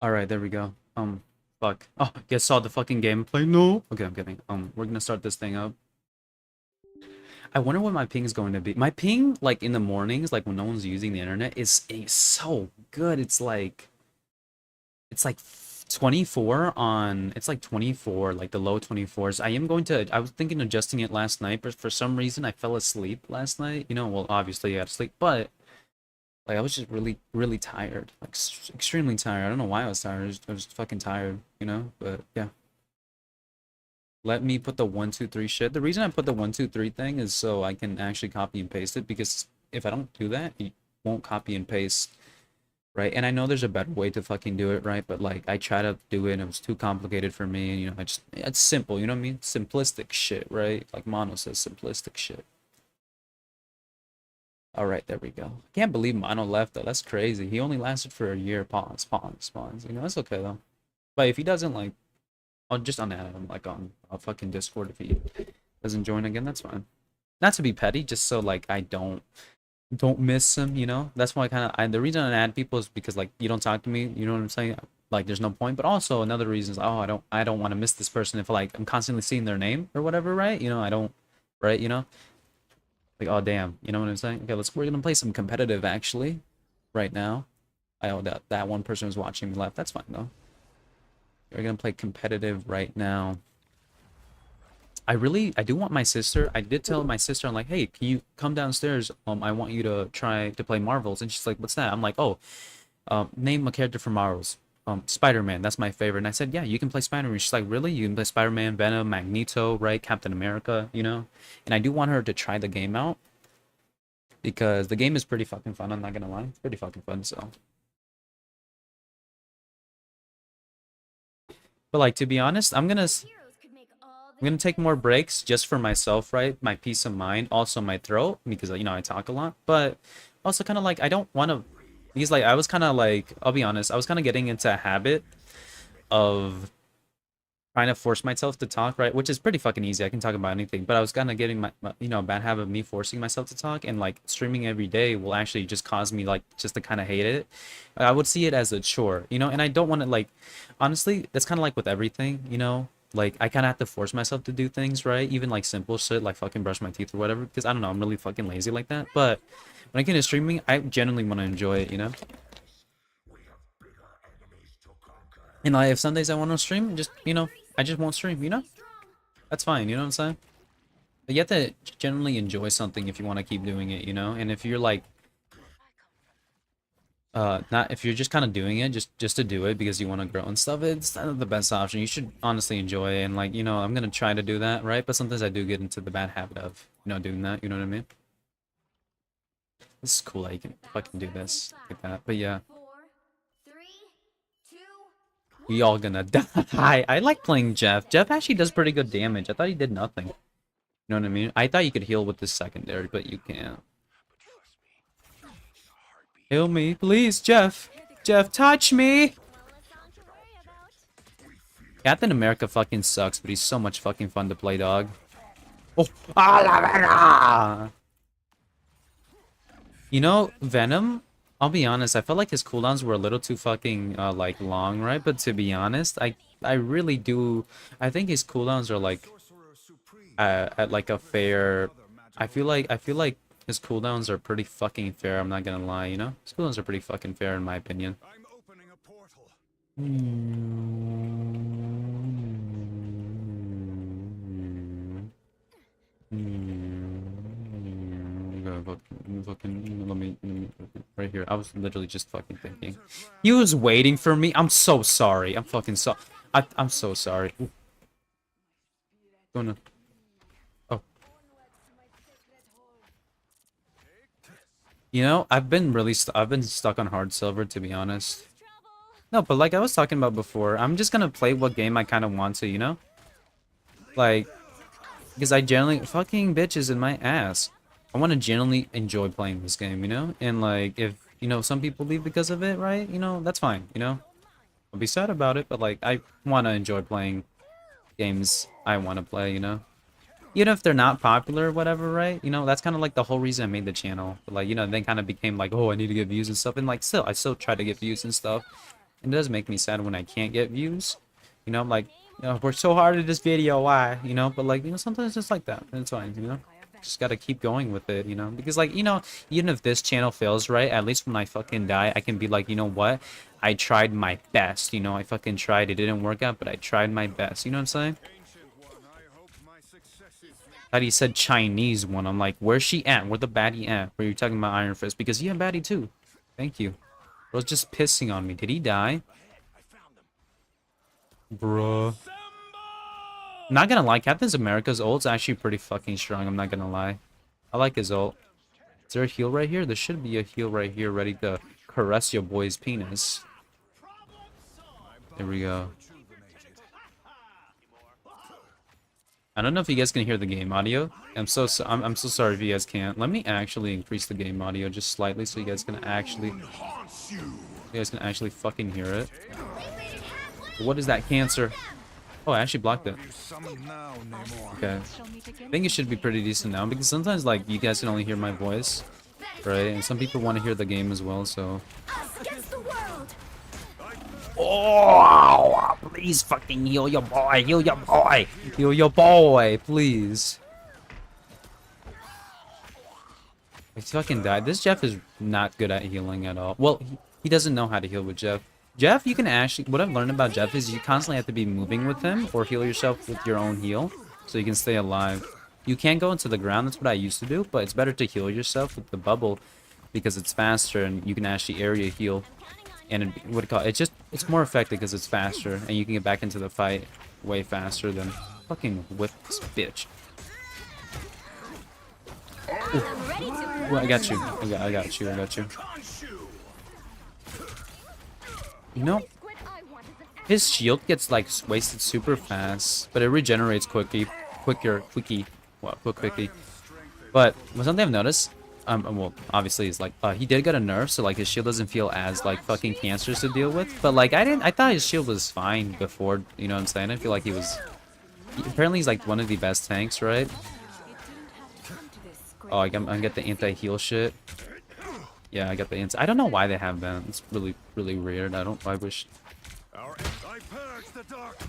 All right, there we go. Fuck. Oh, you saw the fucking gameplay? No. Okay, I'm kidding. We're gonna start this thing up. I wonder what my ping is going to be. My ping, like in the mornings, like when no one's using the internet, is so good. It's like 24 on. It's like 24, like the low 24s. I am going to. I was thinking of adjusting it last night, but for some reason I fell asleep last night. You know, well, obviously I had to sleep, but like I was just really tired, like extremely tired. I don't know why I was tired. I was fucking tired, you know. But yeah, let me put the 1 2 3 shit. The reason I put the 1 2 3 thing is so I can actually copy and paste it because if I don't do that, you won't copy and paste, right? And I know there's a better way to fucking do it, right? But like I try to do it and it was too complicated for me, and you know, it's simple, you know what I mean? Simplistic shit, right? Like Mono says, simplistic shit. All right, there we go. I can't believe Mono left though. That's crazy. He only lasted for a year. Pause, pause, pause. You know, that's okay though. But if he doesn't like, I'll just unadd him like on a fucking Discord if he doesn't join again. That's fine. Not to be petty, just so like I don't miss him. You know, that's why the reason I add people is because like you don't talk to me. You know what I'm saying? Like there's no point. But also another reason is I don't want to miss this person if like I'm constantly seeing their name or whatever, right? You know, I don't, right? You know. Like, oh damn, you know what I'm saying? Okay, we're gonna play some competitive actually, right now. I know that one person who's watching me left. That's fine though. We're gonna play competitive right now. I do want my sister. I did tell my sister, I'm like, hey, can you come downstairs? I want you to try to play Marvels. And she's like, what's that? I'm like, oh, name a character from Marvels. Spider-Man, that's my favorite. And I said, yeah, you can play Spider-Man. She's like, really? You can play Spider-Man, Venom, Magneto, right? Captain America, you know? And I do want her to try the game out because the game is pretty fucking fun. I'm not gonna lie, it's pretty fucking fun. So, but like to be honest, I'm gonna take more breaks just for myself, right? My peace of mind, also my throat because you know I talk a lot, but also kind of like I don't want to because like I was kind of like I'll be honest, I was kind of getting into a habit of trying to force myself to talk, right? Which is pretty fucking easy. I can talk about anything, but I was kind of getting you know, bad habit of me forcing myself to talk, and like streaming every day will actually just cause me like just to kind of hate it. I would see it as a chore, you know, and I don't want to like, honestly, that's kind of like with everything, you know. Like I kind of have to force myself to do things, right? Even like simple shit, like fucking brush my teeth or whatever, because I don't know, I'm really fucking lazy like that. But when I get into streaming, I genuinely want to enjoy it, you know. And like if some days I want to stream, just you know, I just won't stream, you know. That's fine, you know what I'm saying? But you have to generally enjoy something if you want to keep doing it, you know? And if you're like not if you're just kind of doing it just to do it because you want to grow and stuff, it's not the best option. You should honestly enjoy it and like, you know, I'm gonna try to do that, right? But sometimes I do get into the bad habit of, you know, doing that, you know what I mean? This is cool that you can fucking do this like that. But yeah, we all gonna die. I like playing Jeff. Jeff actually does pretty good damage. I thought he did nothing. You know what I mean? I thought you could heal with this secondary, but you can't. Heal me, please, Jeff. Jeff, touch me! Captain America fucking sucks, but he's so much fucking fun to play, dog. Oh, ah, la verga! You know, Venom, I'll be honest, I felt like his cooldowns were a little too fucking, like, long, right? But to be honest, I really do, I think his cooldowns are, like, at, like, a fair, I feel like his cooldowns are pretty fucking fair, I'm not gonna lie, you know? His cooldowns are pretty fucking fair, in my opinion. Let me right here. I was literally just fucking thinking. He was waiting for me. I'm so sorry. I'm fucking so. I'm so sorry. Ooh, gonna. Oh, you know, I've been stuck on hard silver to be honest. No, but like I was talking about before, I'm just gonna play what game I kind of want to, you know? Like, because I generally fucking bitches in my ass. I want to genuinely enjoy playing this game, you know? And like, if you know some people leave because of it, right? You know, that's fine, you know? I'll be sad about it, but like, I want to enjoy playing games I want to play, you know? Even if they're not popular or whatever, right? You know, that's kind of like the whole reason I made the channel. But like, you know, then kind of became like, oh, I need to get views and stuff. And like, still, I still try to get views and stuff. It does make me sad when I can't get views. You know, I'm like, you know, worked so hard at this video, why? You know, but like, you know, sometimes it's like that. It's fine, you know? Just gotta keep going with it, you know? Because like, you know, even if this channel fails, right? At least when I fucking die, I can be like, you know what? I tried my best, you know? I fucking tried. It didn't work out, but I tried my best. You know what I'm saying? That he said Chinese one. I'm like, where's she at? Where the baddie at? Where you talking about Iron Fist? Because you have baddie too. Thank you. Bro's just pissing on me. Did he die? Bruh. Not gonna lie, Captain America's ult's actually pretty fucking strong. I'm not gonna lie. I like his ult. Is there a heal right here? There should be a heal right here ready to caress your boy's penis. There we go. I don't know if you guys can hear the game audio. I'm so sorry if you guys can't. Let me actually increase the game audio just slightly so you guys can actually fucking hear it. What is that cancer? Oh, I actually blocked it. Okay. I think it should be pretty decent now because sometimes like you guys can only hear my voice, right? And some people want to hear the game as well, so. Oh, please fucking heal your boy, heal your boy, heal your boy, please. He fucking died. This Jeff is not good at healing at all. Well, he doesn't know how to heal with Jeff. Jeff, you can actually, what I've learned about Jeff is you constantly have to be moving with him or heal yourself with your own heal so you can stay alive. You can go into the ground, that's what I used to do, but it's better to heal yourself with the bubble because it's faster and you can actually area heal. And what do you call it? It's more effective because it's faster and you can get back into the fight way faster than fucking whip this bitch. Well, I got you. I got you. You know, his shield gets like wasted super fast, but it regenerates quickly. But something I've noticed, well, obviously is like he did get a nerf, so like his shield doesn't feel as like fucking cancerous to deal with. But like I thought his shield was fine before. You know what I'm saying? I feel like he was. Apparently he's like one of the best tanks, right? Oh, I get the anti-heal shit. Yeah, I got the anti. I don't know why they have that. It's really weird. I wish.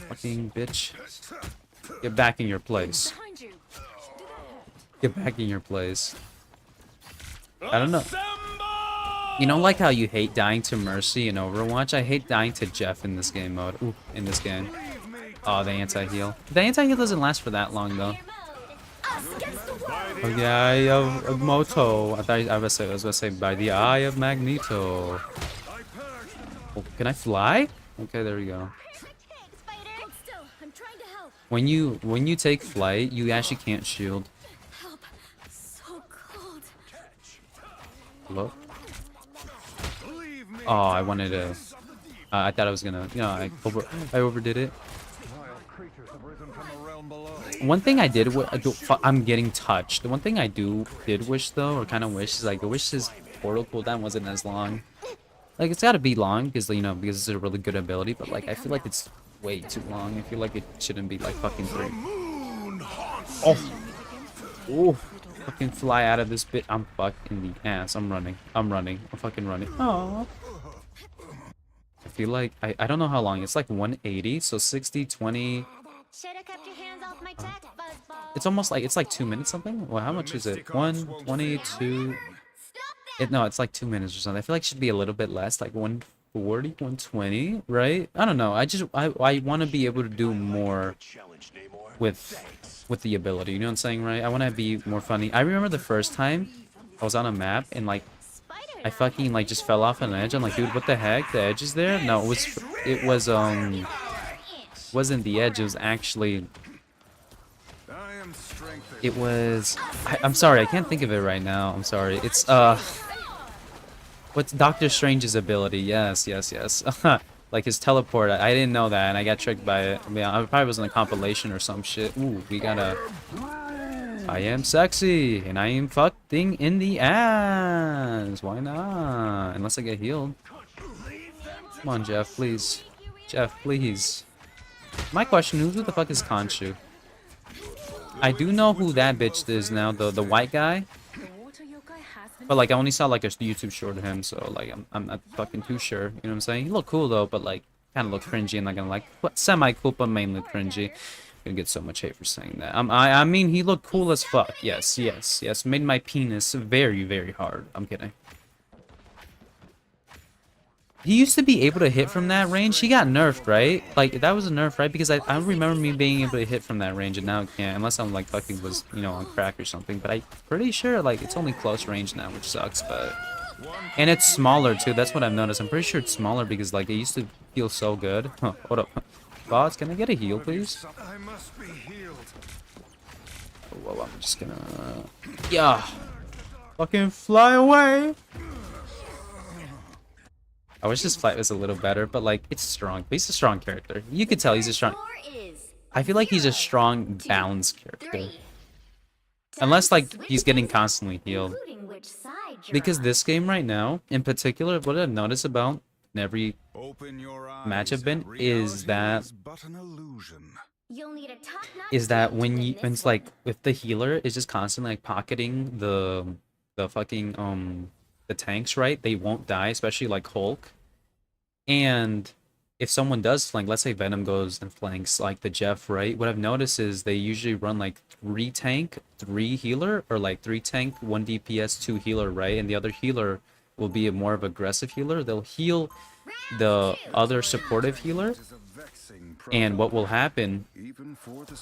Fucking bitch. Get back in your place. Get back in your place. I don't know. You know, like how you hate dying to Mercy in Overwatch? I hate dying to Jeff in this game mode. Ooh, in this game. Oh, the anti-heal. The anti-heal doesn't last for that long, though. By the eye of Moto. I was going to say, by the eye of Magneto. Oh, can I fly? Okay, there we go. When you take flight, you actually can't shield. Hello? Oh, I wanted to. I thought I was gonna. You know, I overdid it. One thing I did. I'm getting touched. The one thing I did wish though, or kind of wish, is like I wish his portal cooldown wasn't as long. Like it's got to be long because you know because it's a really good ability, but like I feel like it's way too long. I feel like it shouldn't be like fucking 3. Oh. Oh. Fucking fly out of this bit. I'm fucking the ass. I'm running. I'm fucking running. Aww. I feel like I don't know how long. It's like 180, so 60, 20. It's almost like it's like 2 minutes something. Well, how much is it? 122. No, it's like 2 minutes or something. I feel like it should be a little bit less, like 140, 120, right? I don't know. I want to be able to do more with the ability, you know what I'm saying, right? I want to be more funny. I remember the first time I was on a map and like I fucking like just fell off an edge. I'm like, dude, what the heck? The edge is there? No, it wasn't the edge. It was actually I'm sorry, I can't think of it right now. I'm sorry. It's what's Doctor Strange's ability? Yes. Like his teleport, I didn't know that, and I got tricked by it. I mean, I probably was in a compilation or some shit. Ooh, we got a... I am sexy, and I am fucking in the ass. Why not? Unless I get healed. Come on, Jeff, please. Jeff, please. My question, who the fuck is Khonshu? I do know who that bitch is now, the white guy. But like I only saw like a YouTube short of him, so like I'm not fucking too sure. You know what I'm saying? He looked cool though, but like kind of looked cringy and like I'm like what semi cool but mainly cringy. Gonna get so much hate for saying that. I mean he looked cool as fuck. Yes, yes, yes. Made my penis very, very hard. I'm kidding. He used to be able to hit from that range. He got nerfed, right? Like, that was a nerf, right? Because I don't remember me being able to hit from that range, and now I can't. Unless I'm, like, fucking was, you know, on crack or something. But I'm pretty sure, like, it's only close range now, which sucks, but... And it's smaller, too. That's what I've noticed. I'm pretty sure it's smaller because, like, it used to feel so good. Huh, hold up. Boss, can I get a heal, please? I must be healed. Whoa, I'm just gonna... Yeah! Fucking fly away! I wish this fight was a little better, but like it's strong. But he's a strong character. You could tell he's a strong. I feel like he's a strong, balanced character. Unless like he's getting constantly healed. Because this game right now, in particular, what I've noticed about in every match I've been is that when it's like with the healer is just constantly like pocketing the fucking the tanks, right? They won't die, especially like Hulk. And if someone does flank, let's say Venom goes and flanks like the Jeff, right? What I've noticed is they usually run like 3 tank, 3 healer, or like 3 tank, 1 DPS, 2 healer, right? And the other healer will be a more of aggressive healer. They'll heal the other supportive healer. And what will happen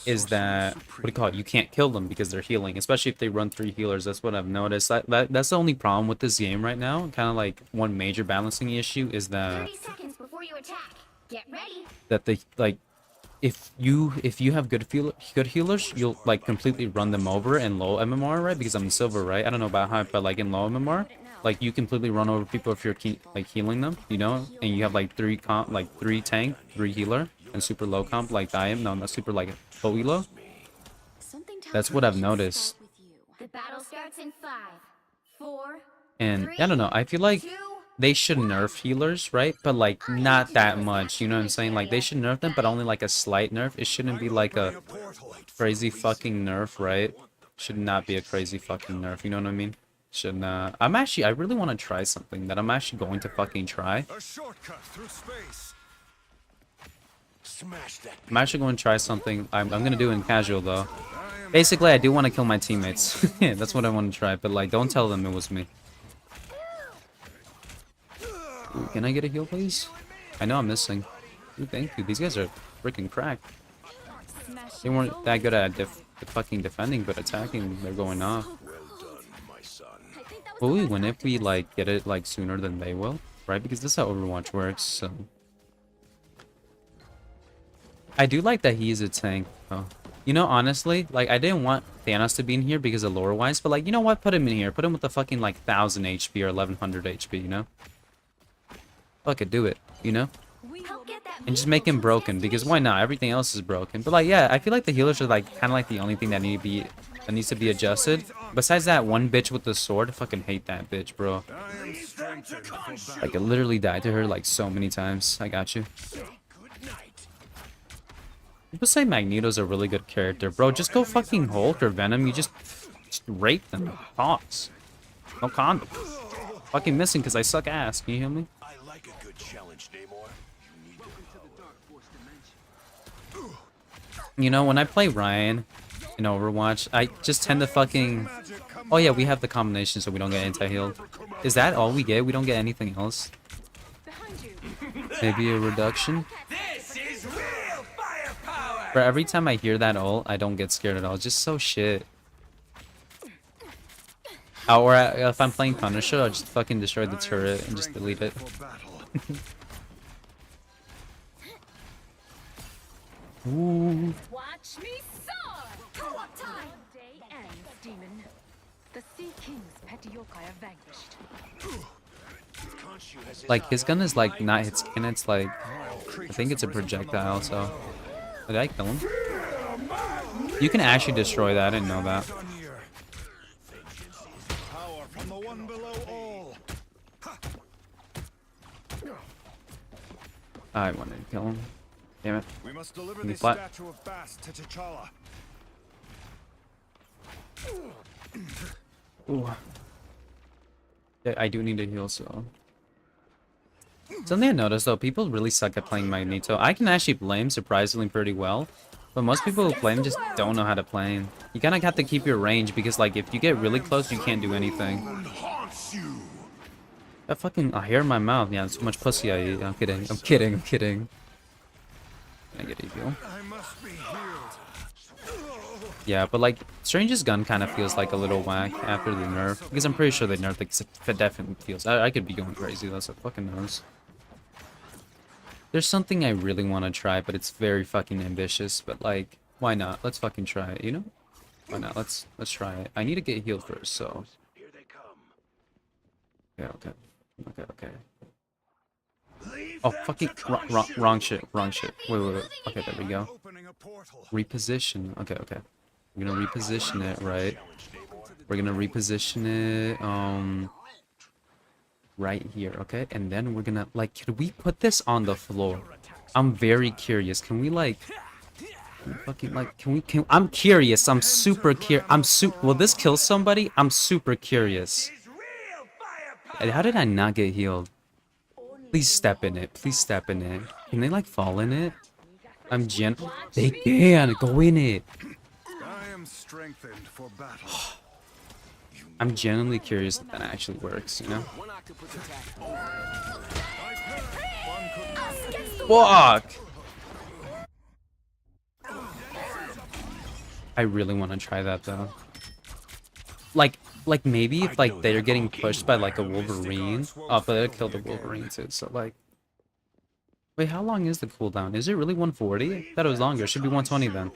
is that, what do you call it? You can't kill them because they're healing, especially if they run 3 healers. That's what I've noticed. That's the only problem with this game right now. Kind of like one major balancing issue is that 30 seconds before you attack. Get ready. that they like if you have good healers, you'll like completely run them over in low MMR, right? Because I'm silver, right? I don't know about high, but like in low MMR, like you completely run over people if you're like healing them, you know? And you have like 3 tank, 3 healer, and super low comp like I am. No, not super like low elo. That's what I've noticed. The battle starts in 5, 4, And I don't know, I feel like 2, they should nerf healers, right? But like not that much, you know what I'm saying? Like they should nerf them, but only like a slight nerf. It shouldn't be like a crazy fucking nerf, right? Should not be a crazy fucking nerf, you know what I mean? Should not. I really want to try something that I'm actually going to fucking try. A shortcut through space. Smash that. I'm actually going to try something. I'm going to do it in casual though. Basically, I do want to kill my teammates. Yeah, that's what I want to try, but like don't tell them it was me. Ooh, can I get a heal, please? I know I'm missing. Ooh, thank you. These guys are freaking cracked. They weren't that good at fucking defending, but attacking, they're going off. Will we win if we, like, get it, like, sooner than they will? Right? Because this is how Overwatch works, so... I do like that he is a tank, though. You know, honestly, like, I didn't want Thanos to be in here because of lore-wise, but, like, you know what? Put him in here. Put him with the fucking, like, 1,000 HP or 1,100 HP, you know? Fuck it, do it, you know? And just make him broken, because why not? Everything else is broken. But like, yeah, I feel like the healers are like kind of like the only thing that needs to be adjusted. Besides that one bitch with the sword, I fucking hate that bitch, bro. Like, I literally died to her like so many times. I got you. People say Magneto's a really good character, bro. Just go fucking Hulk or Venom. You just rape them. Thoughts. No condom. Fucking missing because I suck ass. Can you hear me? You know, when I play Ryan in Overwatch, I just tend to fucking... Oh yeah, we have the combination so we don't get anti-healed. Is that all we get? We don't get anything else? Maybe a reduction? For every time I hear that ult, I don't get scared at all. It's just so shit. Or if I'm playing Punisher, I'll just fucking destroy the turret and just delete it. Ooh. Watch me soar! Co-op time! Day ends, demon. The Sea King's petty yokai are vanquished. Like, his gun is like not hit skin, it's like... I think it's a projectile, so... Did I kill him? You can actually destroy that, I didn't know that. I wanted to kill him. Damn it. We must deliver the statue of Bast to T'Challa. Ooh. Yeah, I do need to heal, so. Something I noticed though, people really suck at playing Magneto. I can actually play him surprisingly pretty well, but most people who play him just don't know how to play him. You kind of have to keep your range because, like, if you get really close, you can't do anything. That fucking hair in my mouth. Yeah, so much pussy I eat. I'm kidding. I'm kidding. I'm kidding. Can I get a heal? I must be healed. Yeah, but like Strange's gun kind of feels like a little whack after the nerf because I'm pretty sure they nerfed it. 'Cause it definitely feels. I could be going crazy. That's a fucking knows. There's something I really want to try, but it's very fucking ambitious. But like, why not? Let's fucking try it. You know? Why not? Let's try it. I need to get healed first, so. Yeah. Okay. Okay. Oh, fucking wrong shit. Wrong shit. Wait. Okay, there we go. Opening a portal. Reposition. Okay. We're gonna reposition it, right? We're gonna reposition it, right here, okay? And then we're gonna, like, could we put this on the floor? I'm very curious. Can we, like, I'm curious. I'm super curious. Will this kill somebody? I'm super curious. And how did I not get healed? Please step in it. Please step in it. Can they, like, fall in it? They can go in it. I am strengthened for battle. I'm genuinely curious if that actually works, you know? Fuck! I really want to try that though. Like maybe if like they're getting pushed by like a Wolverine. Oh, but they killed the Wolverine too, so like. Wait, how long is the cooldown? Is it really 140? I thought it was longer. It should be 120 then.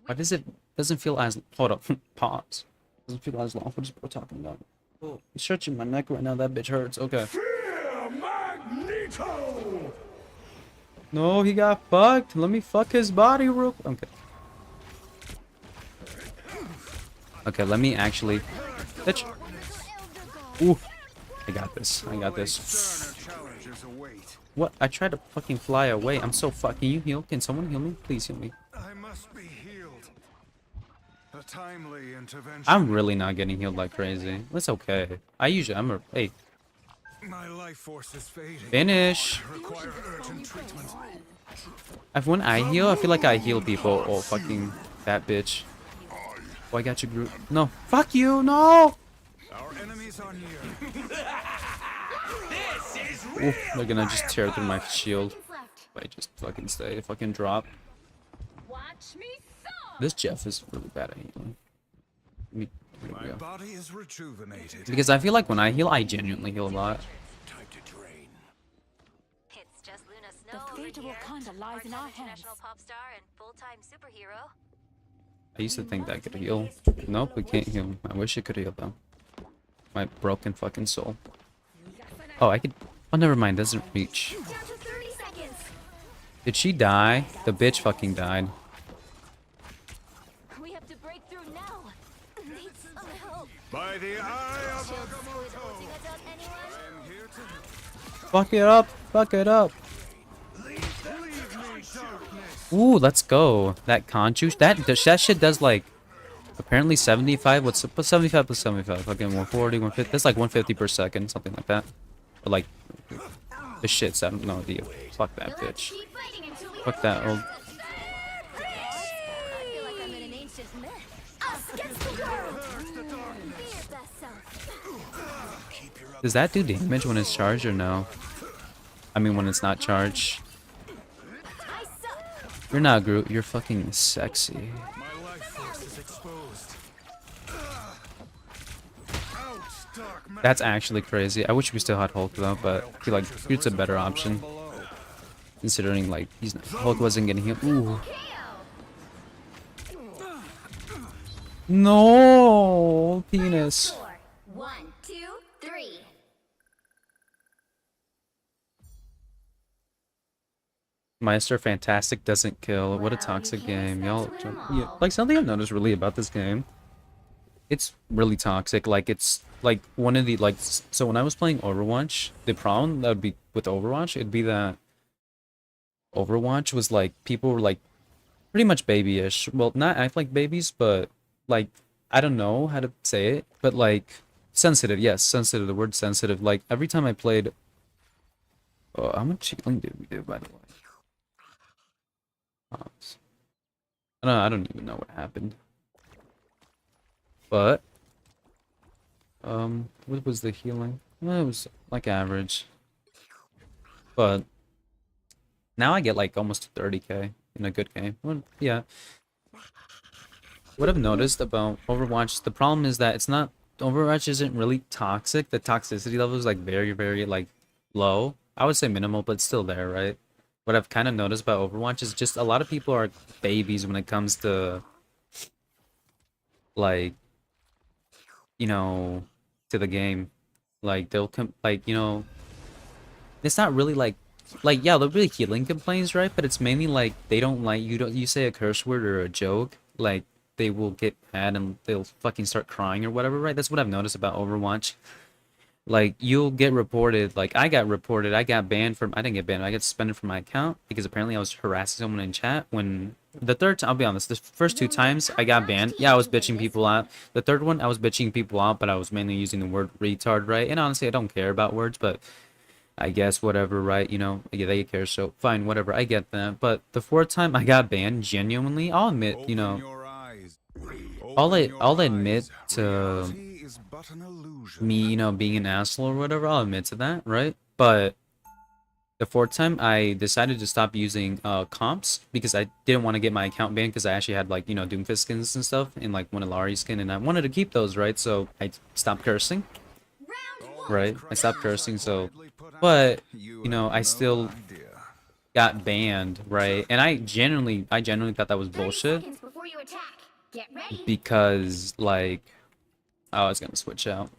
Why doesn't feel as, hold up, pause. Doesn't feel as long. What is bro talking about? Oh, he's stretching my neck right now. That bitch hurts. Okay. No, he got fucked. Let me fuck his body real. Okay. Okay, let me actually. Bitch. Ooh. I got this. What? I tried to fucking fly away. I'm so fucking. Can you heal? Can someone heal me? Please heal me. I must be healed. A timely intervention. I'm really not getting healed like crazy. That's okay. Hey. My life force is fading. Finish. I require urgent treatment. When I heal, I feel like I heal people. Oh, fucking that bitch. Oh, I got you, Groot. No. Fuck you. No. Our enemies are near. Ooh, they're gonna just tear through my shield. If I just fucking fucking drop. Watch me soar! This Jeff is really bad at healing. Here we My go. body is rejuvenated. Because I feel like when I heal, I genuinely heal a lot. Time to drain. It's just Luna The Snow over fate of here, Wakanda lies in our hands. international pop star and full-time superhero. I used to think that could heal. Nope, it can't heal. I wish it could heal though. My broken fucking soul. Oh, I could. Oh, never mind. Doesn't reach. Down to 30 seconds. Did she die? The bitch fucking died. We have to break through now. Need some help. By the eye of Shield Agamotto. squid holding us up, anyone? I am here to help. Fuck it up. Fuck it up. Leave me, darkness. Ooh, let's go. That Conchu. That shit does like. Apparently 75. What's 75 plus 75? Fucking 140, 150. That's like 150 per second, something like that. Or like. The shit's. I don't know. Fuck that bitch. Keep fighting until we Fuck that old. I feel like I'm in an ancient myth. us against the world. Be your best self. Does that do damage when it's charged or no? I mean when it's not charged. I suck. You're not Groot. You're fucking sexy. My life force is exposed. Out, dark matter. That's actually crazy. I wish we still had Hulk though, but I feel like Groot's a better option. Considering like Hulk wasn't getting healed. Ooh. No penis. 4, 1, 2, 3. Meister Fantastic doesn't kill. What a toxic game. Y'all, yeah, like something I've noticed really about this game. It's really toxic. Like it's like one of the like. So when I was playing Overwatch, the problem that would be with Overwatch, it'd be that Overwatch was like people were like pretty much babyish. Well, not act like babies, but like I don't know how to say it, but like Sensitive, yes, sensitive. The word sensitive. Like every time I played. Oh, how much healing did we do, by the way? I don't even know what happened. But what was the healing? Well, it was like average. But now I get like almost 30k in a good game. Well, yeah. What I've noticed about Overwatch, the problem is that it's not Overwatch isn't really toxic. The toxicity level is like very, very like low. I would say minimal, but still there, right? What I've kind of noticed about Overwatch is just a lot of people are babies when it comes to like, you know, to the game. Like they'll come like, you know, it's not really like yeah, they'll be healing complaints, right? But it's mainly like they don't like you say a curse word or a joke, like they will get mad and they'll fucking start crying or whatever, right? That's what I've noticed about Overwatch. Like you'll get reported, like I got reported, I got banned from, I didn't get banned, I got suspended from my account because apparently I was harassing someone in chat. When the third time, I'll be honest, the first 2 times I got banned, yeah, I was bitching people out. The third one, I was bitching people out, but I was mainly using the word retard, right? And honestly, I don't care about words, but I guess whatever, right? You know, yeah, they care, so fine, whatever, I get that. But the 4th time I got banned, genuinely, I'll admit, you know, I'll admit to me, you know, being an asshole or whatever, I'll admit to that, right? But the 4th time I decided to stop using comps because I didn't want to get my account banned because I actually had like, you know, Doomfist skins and stuff and like one Illari skin and I wanted to keep those, right? So I stopped cursing, right? I stopped cursing, so, but, you know, I still got banned, right? And I genuinely thought that was 30 bullshit seconds before you attack. Get ready. because like I was gonna switch out.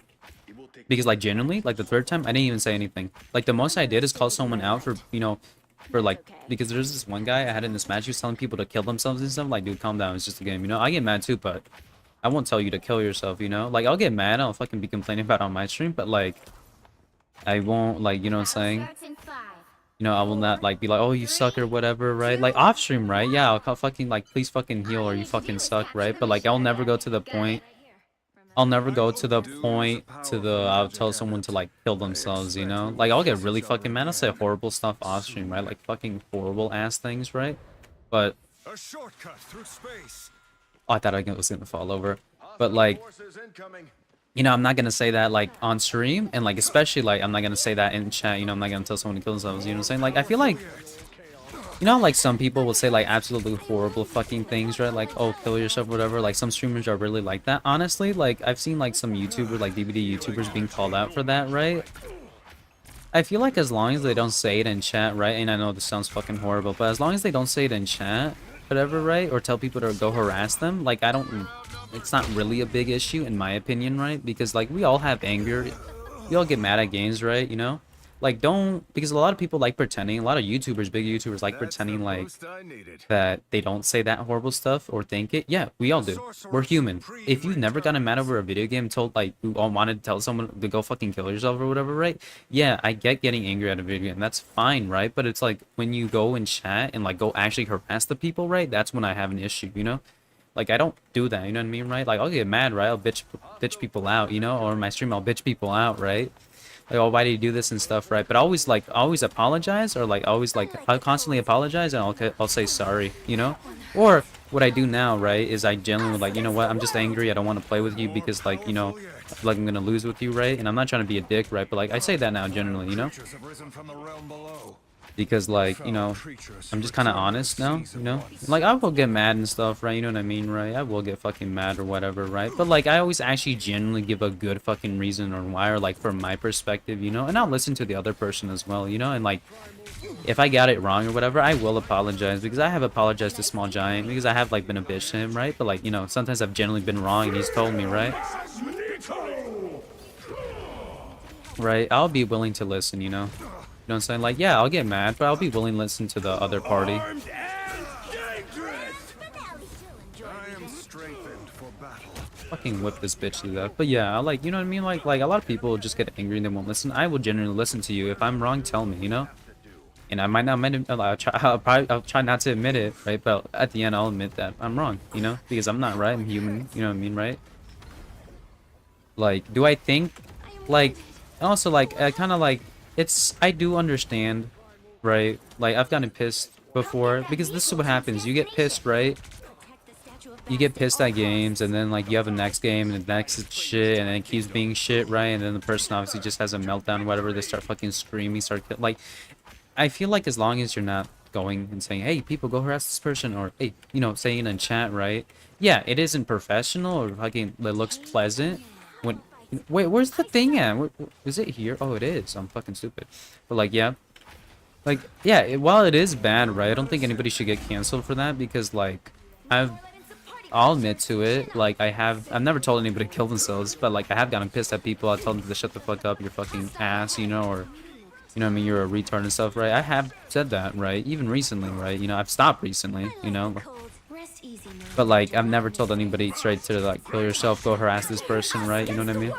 Because like genuinely, like the 3rd time I didn't even say anything. Like the most I did is call someone out for, you know, for like, because there's this one guy I had in this match, he was telling people to kill themselves and stuff. Like, dude, calm down, it's just a game, you know. I get mad too, but I won't tell you to kill yourself, you know. Like I'll get mad, I'll fucking be complaining about it on my stream, but like I won't, like, you know what I'm saying? Starts in 5. You know, I will not like be like, oh, you suck or whatever, right? Like off stream, right? Yeah, I'll call fucking like, please fucking heal or you fucking suck, right? But like I'll never go to the point. I'll never go to the point I'll tell someone to like kill themselves, you know? Like I'll get really fucking mad. I'll say horrible stuff off stream, right? Like fucking horrible ass things, right? But A shortcut through space. oh, I thought I was gonna fall over. But like, you know, I'm not gonna say that like on stream, and like especially like I'm not gonna say that in chat, you know. I'm not gonna tell someone to kill themselves, you know what I'm saying? Like I feel like, you know, like some people will say like absolutely horrible fucking things, right? Like, oh, kill yourself, whatever. Like some streamers are really like that. Honestly, like I've seen like some YouTubers, like DVD YouTubers being called out for that, right? I feel like as long as they don't say it in chat, right? And I know this sounds fucking horrible, but as long as they don't say it in chat, whatever, right? Or tell people to go harass them, like I don't, it's not really a big issue in my opinion, right? Because like we all have anger, we all get mad at games, right? You know, like don't, because a lot of people like pretending, a lot of YouTubers, big YouTubers like pretending like that they don't say that horrible stuff or think it. Yeah, we all do. We're human. If you've never gotten mad over a video game, told like you all wanted to tell someone to go fucking kill yourself or whatever, right? Yeah, I get getting angry at a video game. That's fine, right? But it's like when you go and chat and like go actually harass the people, right? That's when I have an issue, you know? Like I don't do that, you know what I mean, right? Like I'll get mad, right? I'll bitch people out, you know, or in my stream I'll bitch people out, right? Like, oh, why do you do this and stuff, right? But always like always apologize, or like always like I'll constantly apologize and I'll say sorry, you know? Or what I do now, right, is I genuinely like, you know what, I'm just angry, I don't want to play with you because like, you know, I feel like I'm gonna lose with you, right? And I'm not trying to be a dick, right? But like I say that now generally, you know? Because like, you know, I'm just kind of honest now, you know? Like I will get mad and stuff, right? You know what I mean, right? I will get fucking mad or whatever, right? But like I always actually genuinely give a good fucking reason or why, or like from my perspective, you know? And I'll listen to the other person as well, you know? And like if I got it wrong or whatever, I will apologize, because I have apologized to Small Giant because I have like been a bitch to him, right? But like, you know, sometimes I've generally been wrong and he's told me, right? Right? I'll be willing to listen, you know? You know what I'm saying? Like, yeah, I'll get mad, but I'll be willing to listen to the other party. I am strengthened for battle. Fucking whip this bitch to death. But yeah, I like, you know what I mean? Like a lot of people will just get angry and they won't listen. I will genuinely listen to you. If I'm wrong, tell me, you know? And I might not admit it, I'll try not to admit it, right? But at the end, I'll admit that I'm wrong, you know? Because I'm not right, I'm human, you know what I mean, right? Like, do I think, like, also, like, kind of like, I do understand, right? Like, I've gotten pissed before, because this is what happens. You get pissed, right? You get pissed at games, and then, like, you have a next game, and the next is shit, and then it keeps being shit, right? And then the person obviously just has a meltdown, whatever. They start fucking screaming, like, I feel like as long as you're not going and saying, hey, people, go harass this person, or, hey, you know, saying it in chat, right? Yeah, it isn't professional, or fucking, it looks pleasant. When, wait, where's the thing at? Is it here? Oh, it is. I'm fucking stupid. But, like, yeah. Like, yeah, while it is bad, right, I don't think anybody should get canceled for that, because, like, I'll admit to it. Like, I've never told anybody to kill themselves, but, like, I have gotten pissed at people. I told them to shut the fuck up, you're fucking ass, you know, or, you know what I mean, you're a retard and stuff, right? I have said that, right? Even recently, right? You know, I've stopped recently, you know? But, like, I've never told anybody straight to, like, kill yourself, go harass this person, right? You know what I mean?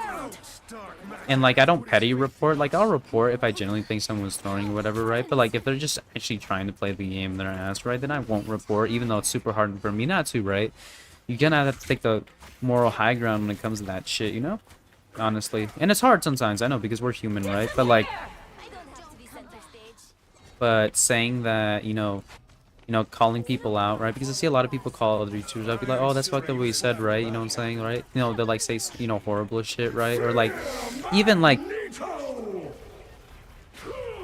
And, like, I don't petty report. Like, I'll report if I genuinely think someone's throwing or whatever, right? But, like, if they're just actually trying to play the game and they're ass, right? Then I won't report, even though it's super hard for me not to, right? You're gonna have to take the moral high ground when it comes to that shit, you know? Honestly. And it's hard sometimes, I know, because we're human, right? But, like, but saying that, you know, calling people out, right? Because I see a lot of people call other YouTubers. I'll be like, oh, that's fucked up what you said, right? You know what I'm saying, right? You know, they like say, you know, horrible shit, right? Or like, even like,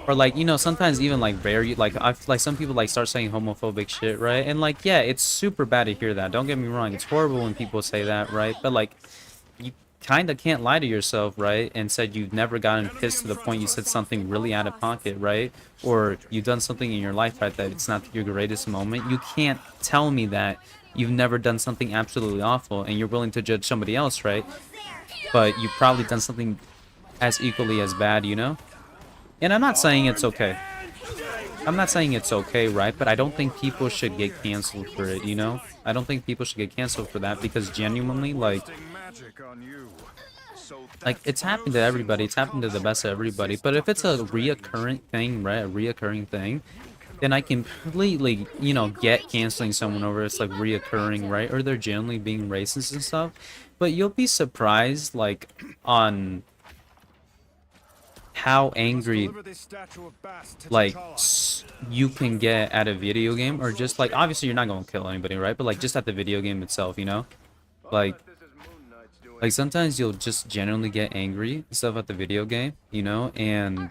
or like, you know, sometimes even like very, like, like some people like start saying homophobic shit, right? And like, yeah, it's super bad to hear that. Don't get me wrong. It's horrible when people say that, right? But like, you kind of can't lie to yourself, right? And said you've never gotten pissed to the point you said something really out of pocket, right? Or you've done something in your life, right, that it's not your greatest moment. You can't tell me that you've never done something absolutely awful and you're willing to judge somebody else, right? But you've probably done something as equally as bad, you know? And I'm not saying it's okay. I'm not saying it's okay, right? But I don't think people should get canceled for it, you know? I don't think people should get canceled for that, because genuinely, like, it's happened to everybody. It's happened to the best of everybody. But if it's a reoccurring thing, right? A reoccurring thing, then I completely, you know, get canceling someone over it's like reoccurring, right? Or they're generally being racist and stuff. But you'll be surprised, like, on how angry, like, you can get at a video game, or just, like, obviously you're not gonna kill anybody, right? But, like, just at the video game itself, you know? Like, sometimes you'll just genuinely get angry and stuff at the video game, you know, and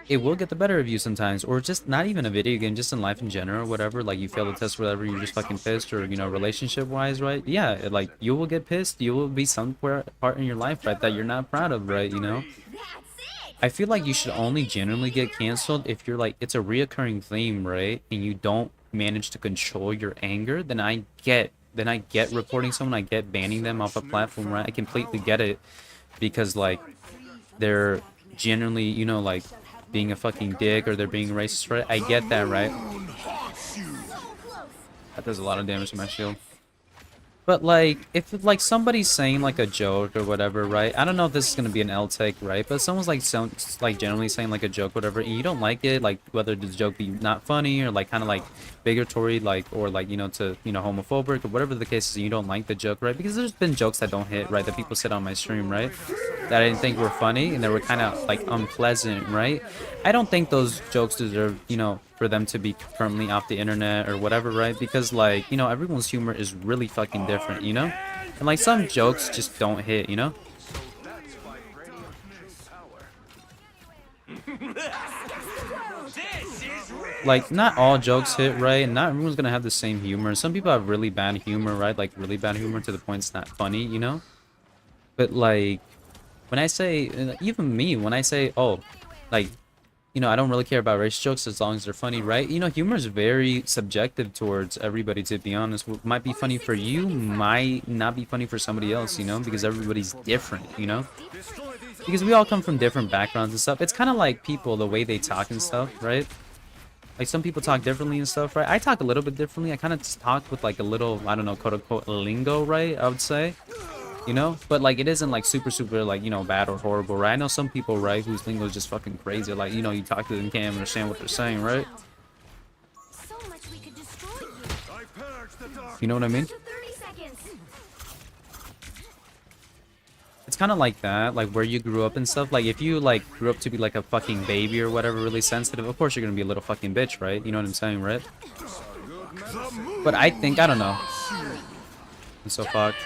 it will get the better of you sometimes, or just not even a video game, just in life in general, or whatever. Like, you fail the test, or whatever, you're just fucking pissed, or, you know, relationship wise, right? Yeah, like, you will get pissed. You will be somewhere part in your life, right, that you're not proud of, right? You know, I feel like you should only genuinely get canceled if you're like, it's a reoccurring theme, right, and you don't manage to control your anger. Then I get reporting someone, I get banning them off a platform, right? I completely get it, because, like, they're genuinely, you know, like, being a fucking dick, or they're being racist, right? I get that, right? That does a lot of damage to my shield. But, like, if, like, somebody's saying, like, a joke or whatever, right? I don't know if this is gonna be an L take, right? But someone's, like, generally saying, like, a joke, whatever, and you don't like it, like, whether the joke be not funny, or, like, kind of, like, bigotry, like, or, like, you know, to, you know, homophobic, or whatever the case is, and you don't like the joke, right? Because there's been jokes that don't hit, right? That people said on my stream, right? That I didn't think were funny, and they were kind of, like, unpleasant, right? I don't think those jokes deserve, you know, for them to be permanently off the internet or whatever, right? Because, like, you know, everyone's humor is really fucking different, you know? And, like, some jokes just don't hit, you know? Like, not all jokes hit, right? And not everyone's gonna have the same humor. Some people have really bad humor, right? Like, really bad humor to the point it's not funny, you know? But, like, when I say, even me, when I say, oh, like, you know, I don't really care about race jokes as long as they're funny, right? You know, humor is very subjective towards everybody, to be honest. What might be funny for you might not be funny for somebody else, you know? Because everybody's different, you know? Because we all come from different backgrounds and stuff. It's kind of like people, the way they talk and stuff, right? Like, some people talk differently and stuff, right? I talk a little bit differently. I kind of talk with, like, a little, I don't know, quote-unquote lingo, right? I would say. You know, but, like, it isn't, like, super, like, you know, bad or horrible, right? I know some people, right, whose lingo is just fucking crazy. Like, you know, you talk to them, can't understand what they're saying, right? You know what I mean? it's kind of like that, like where you grew up and stuff. Like if you like grew up to be like a fucking baby or whatever, really sensitive, of course you're gonna be a little fucking bitch, right? You know what I'm saying, right? But I think, I don't know. I'm so fucked.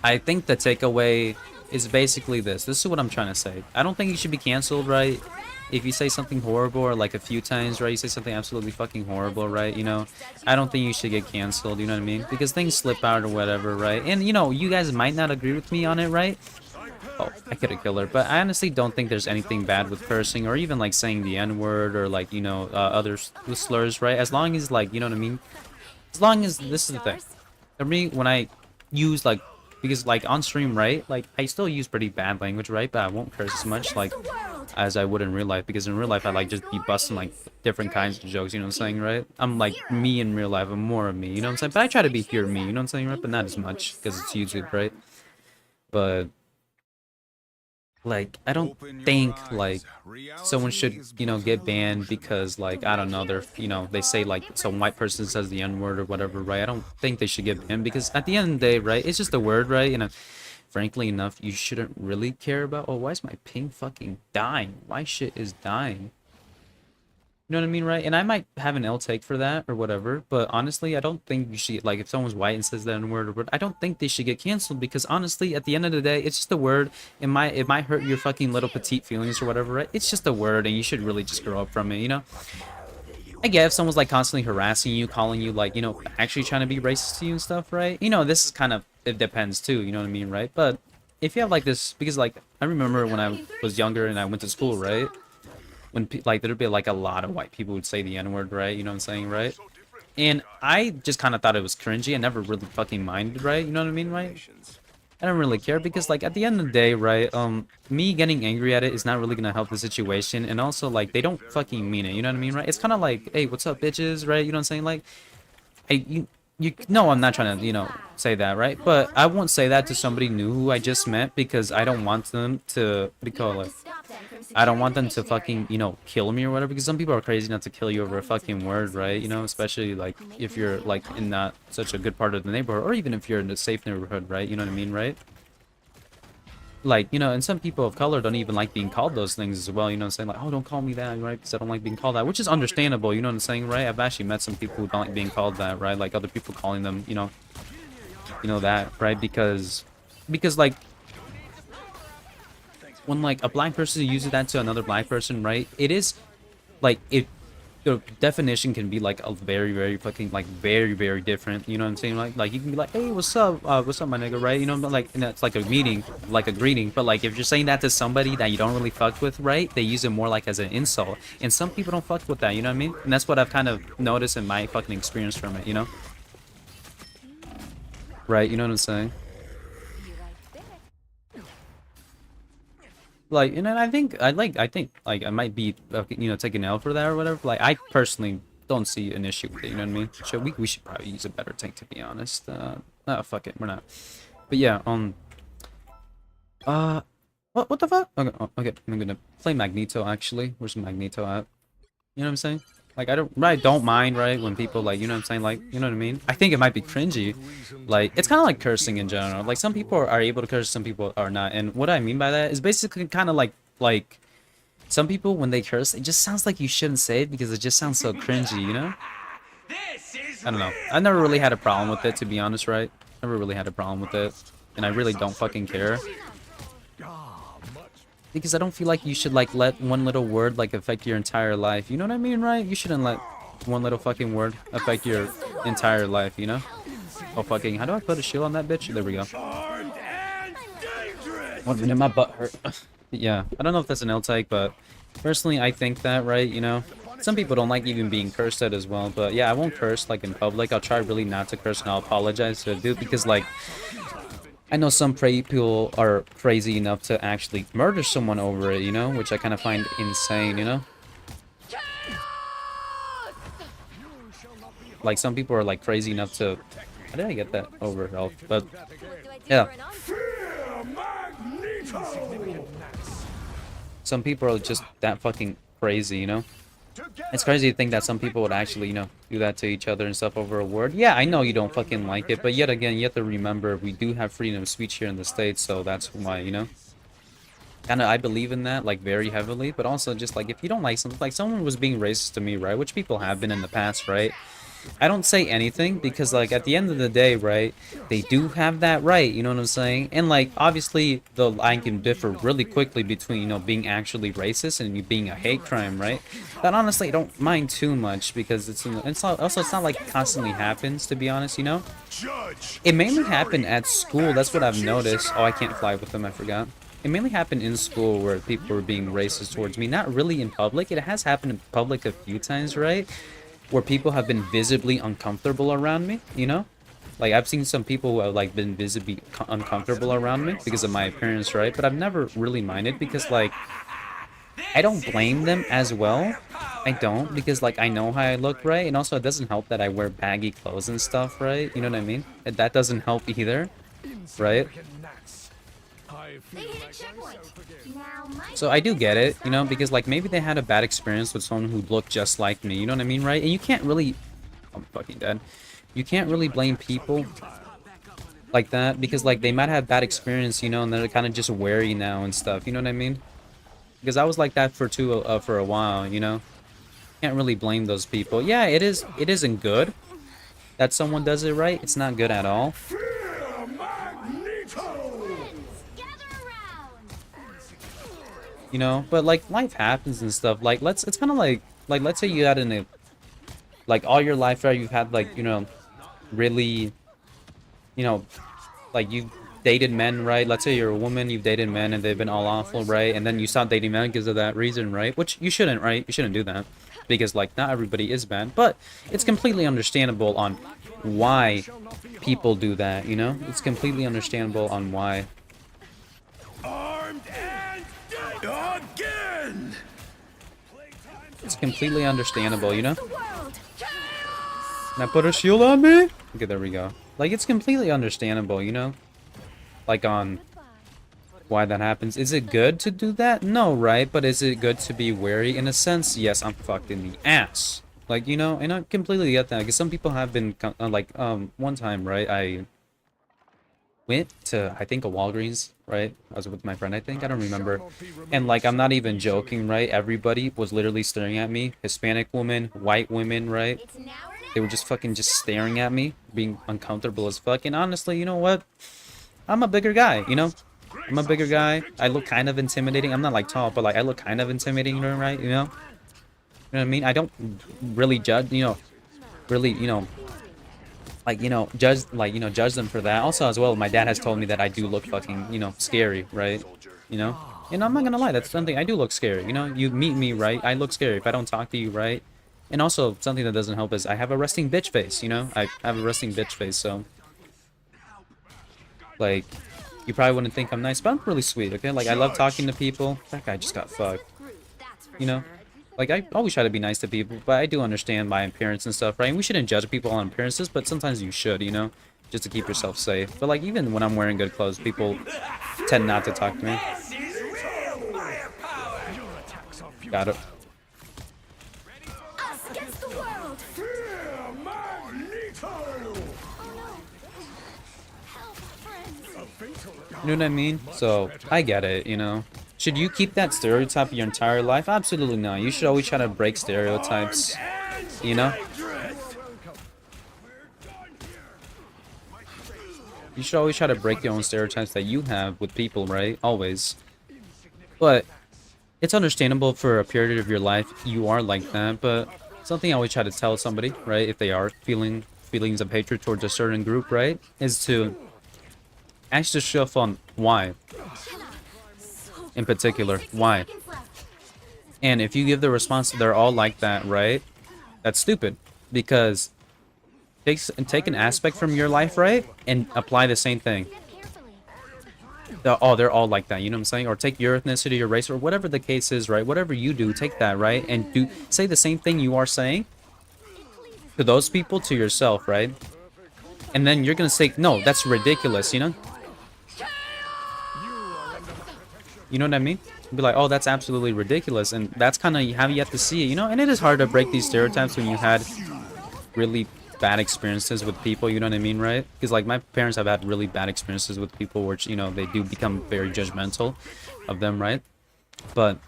I think the takeaway is basically this. This is what I'm trying to say. I don't think you should be canceled, right? If you say something horrible or like a few times, right? You say something absolutely fucking horrible, right? You know, I don't think you should get canceled, you know what I mean? Because things slip out or whatever, right? And, you know, you guys might not agree with me on it, right? Oh, I could have killed her. But I honestly don't think there's anything bad with cursing or even like saying the N-word or like, you know, other slurs, right? As long as like, you know what I mean? As long as, this is the thing. For me, when I use like, because like on stream, right? Like I still use pretty bad language, right? But I won't curse as much like as I would in real life, because in real life I like just be busting like different kinds of jokes, you know what I'm saying, right? I'm like me in real life, I'm more of me, you know what I'm saying? But I try to be pure me, you know what I'm saying, right? But not as much because it's YouTube, right? But like I don't think like someone should, you know, get banned because like I don't know, they're, you know, they say like some white person says the N-word or whatever, right? I don't think they should get banned because at the end of the day, right, it's just a word, right? You know, frankly enough, you shouldn't really care about, oh, why is my ping fucking dying? Why shit is dying? You know what I mean, right? And I might have an L take for that or whatever, but honestly, I don't think you should, like, if someone's white and says that in word or word, I don't think they should get canceled because honestly, at the end of the day, it's just a word. It might hurt your fucking little petite feelings or whatever, right? It's just a word and you should really just grow up from it, you know? I get if someone's like constantly harassing you, calling you like, you know, actually trying to be racist to you and stuff, right? You know, this is kind of, it depends too, you know what I mean, right? But if you have like this, because like, I remember when I was younger and I went to school, right? When like there'd be like a lot of white people would say the N-word, right? You know what I'm saying, right? And I just kind of thought it was cringy. I never really fucking minded, right? You know what I mean, right? I don't really care because like at the end of the day, right? Me getting angry at it is not really gonna help the situation, and also like they don't fucking mean it. You know what I mean, right? It's kind of like, hey, what's up, bitches, right? You know what I'm saying? Like, hey, you no, I'm not trying to, you know, say that, right? But I won't say that to somebody new who I just met because I don't want them to, what do you call it? I don't want them to fucking, you know, kill me or whatever, because some people are crazy enough to kill you over a fucking word, right? You know, especially like if you're like in not such a good part of the neighborhood, or even if you're in a safe neighborhood, right? You know what I mean, right? Like, you know, and some people of color don't even like being called those things as well, you know what I'm saying? Like, oh, don't call me that, right? Because I don't like being called that, which is understandable, you know what I'm saying, right? I've actually met some people who don't like being called that, right? Like other people calling them, you know that, right? Because like, when like a black person uses that to another black person, right? It is like the definition can be like a very, very fucking like very, very different. You know what I'm saying? Like you can be like, hey, what's up, my nigga, right? You know, but like, and that's like a meeting, like a greeting. But like if you're saying that to somebody that you don't really fuck with, right? They use it more like as an insult, and some people don't fuck with that. You know what I mean? And that's what I've kind of noticed in my fucking experience from it. You know? Right? You know what I'm saying? Like, and then I think like I might be, you know, taking L for that or whatever. Like, I personally don't see an issue with it. You know what I mean? So we should probably use a better tank, to be honest. Fuck it, we're not. But yeah, what the fuck? Okay, okay, I'm gonna play Magneto. Actually, where's Magneto at? You know what I'm saying? Like, I don't mind, right, when people, like, you know what I'm saying, like, you know what I mean? I think it might be cringy. Like, it's kind of like cursing in general. Like, some people are able to curse, some people are not. And what I mean by that is basically kind of like, some people, when they curse, it just sounds like you shouldn't say it because it just sounds so cringy, you know? I don't know. I never really had a problem with it, to be honest, right? Never really had a problem with it. And I really don't fucking care. Because I don't feel like you should like let one little word like affect your entire life. You know what I mean, right? You shouldn't let one little fucking word affect your entire life, you know? Oh fucking, how do I put a shield on that bitch? There we go. 1 minute, my butt hurt. Yeah, I don't know if that's an L take, but personally I think that, right, you know? Some people don't like even being cursed at as well, but yeah, I won't curse like in public. I'll try really not to curse, and I'll apologize to a dude because like, I know some people are crazy enough to actually murder someone over it, you know? Which I kind of find insane, you know? Like, some people are, like, crazy enough to... How did I get that over health? But, yeah. Some people are just that fucking crazy, you know? It's crazy to think that some people would actually, you know, do that to each other and stuff over a word. Yeah, I know you don't fucking like it, but yet again, you have to remember we do have freedom of speech here in the States, so that's why, you know. Kinda, I believe in that, like, very heavily, but also just, like, if you don't like something, like, someone was being racist to me, right, which people have been in the past, right, I don't say anything, because, like, at the end of the day, right, they do have that right, you know what I'm saying, and, like, obviously, the line can differ really quickly between, you know, being actually racist and you being a hate crime, right, but honestly, I don't mind too much, because it's not like it constantly happens, to be honest, you know, it mainly happened at school, that's what I've noticed. Oh, I can't fly with them, I forgot. It mainly happened in school where people were being racist towards me. Not really in public. It has happened in public a few times, right? Where people have been visibly uncomfortable around me, you know? Like, I've seen some people who have, like, been visibly uncomfortable around me because of my appearance, right? But I've never really minded because, like, I don't blame them as well. I don't, because, like, I know how I look, right? And also, it doesn't help that I wear baggy clothes and stuff, right? You know what I mean? And that doesn't help either, right? They hit a checkpoint. Now my So I do get it, you know, because, like, maybe they had a bad experience with someone who looked just like me, you know what I mean, right? And you can't really... I'm fucking dead. You can't really blame people like that, because, like, they might have bad experience, you know, and they're kind of just wary now and stuff, you know what I mean? Because I was like that for a while, you know? Can't really blame those people. Yeah, it isn't good that someone does it right. It's not good at all. friends, gather around. You know, but like life happens and stuff. Like it's kind of like let's say you had like all your life, right? You've had, like, you know, really, you know, like you've dated men, right? Let's say you're a woman, you've dated men and they've been all awful, right? And then you stop dating men because of that reason, right? Which you shouldn't, right? You shouldn't do that, because, like, not everybody is bad, but it's completely understandable on why people do that, you know? It's completely understandable on why. Armed and dead again. It's completely understandable, you know? The world. Now put a shield on me? Okay, there we go. Like, it's completely understandable, you know? Like, on why that happens. Is it good to do that? No, right? But is it good to be wary? In a sense, yes, I'm fucked in the ass. Like, you know, and I completely get that, because some people have been, like, one time, right, I went to, I think, a Walgreens, right? I was with my friend, I think, I don't remember. And, like, I'm not even joking, right? Everybody was literally staring at me. Hispanic women, white women, right? It's now or never. They were just fucking just staring at me, being uncomfortable as fuck. And honestly, you know what? I'm a bigger guy, you know? I'm a bigger guy. I look kind of intimidating. I'm not, like, tall, but, like, I look kind of intimidating, right? You know? You know what I mean? I don't really judge, you know, really, you know, like, you know, judge them for that. Also, as well, my dad has told me that I do look fucking, you know, scary, right? You know? And I'm not gonna lie, that's something, I do look scary, you know? You meet me, right? I look scary if I don't talk to you, right? And also, something that doesn't help is I have a resting bitch face, you know? I have a resting bitch face, so... Like, you probably wouldn't think I'm nice, but I'm really sweet, okay? Like, I love talking to people. That guy just got fucked. You know? Like, I always try to be nice to people, but I do understand my appearance and stuff, right? And we shouldn't judge people on appearances, but sometimes you should, you know? Just to keep yourself safe. But, like, even when I'm wearing good clothes, people tend not to talk to me. Got it. Us against the world. Help, friends. You know what I mean? So, I get it, you know? Should you keep that stereotype your entire life? Absolutely not. You should always try to break stereotypes, you know? You should always try to break your own stereotypes that you have with people, right? Always. But it's understandable for a period of your life you are like that, but something I always try to tell somebody, right, if they are feeling feelings of hatred towards a certain group, right, is to ask yourself on why. In particular, why? And if you give the response they're all like that, right, that's stupid, because take an aspect from your life, right, and apply the same thing. They're all like that, you know what I'm saying? Or take your ethnicity, your race, or whatever the case is, right? Whatever you do, take that, right? And say the same thing you are saying to those people, to yourself, right? And then you're gonna say, no, that's ridiculous, you know? You know what I mean? be like, oh, that's absolutely ridiculous, and that's kind of how you have to see it, you know. And it is hard to break these stereotypes when you had really bad experiences with people, you know what I mean, right? Because like my parents have had really bad experiences with people, which, you know, they do become very judgmental of them, right? But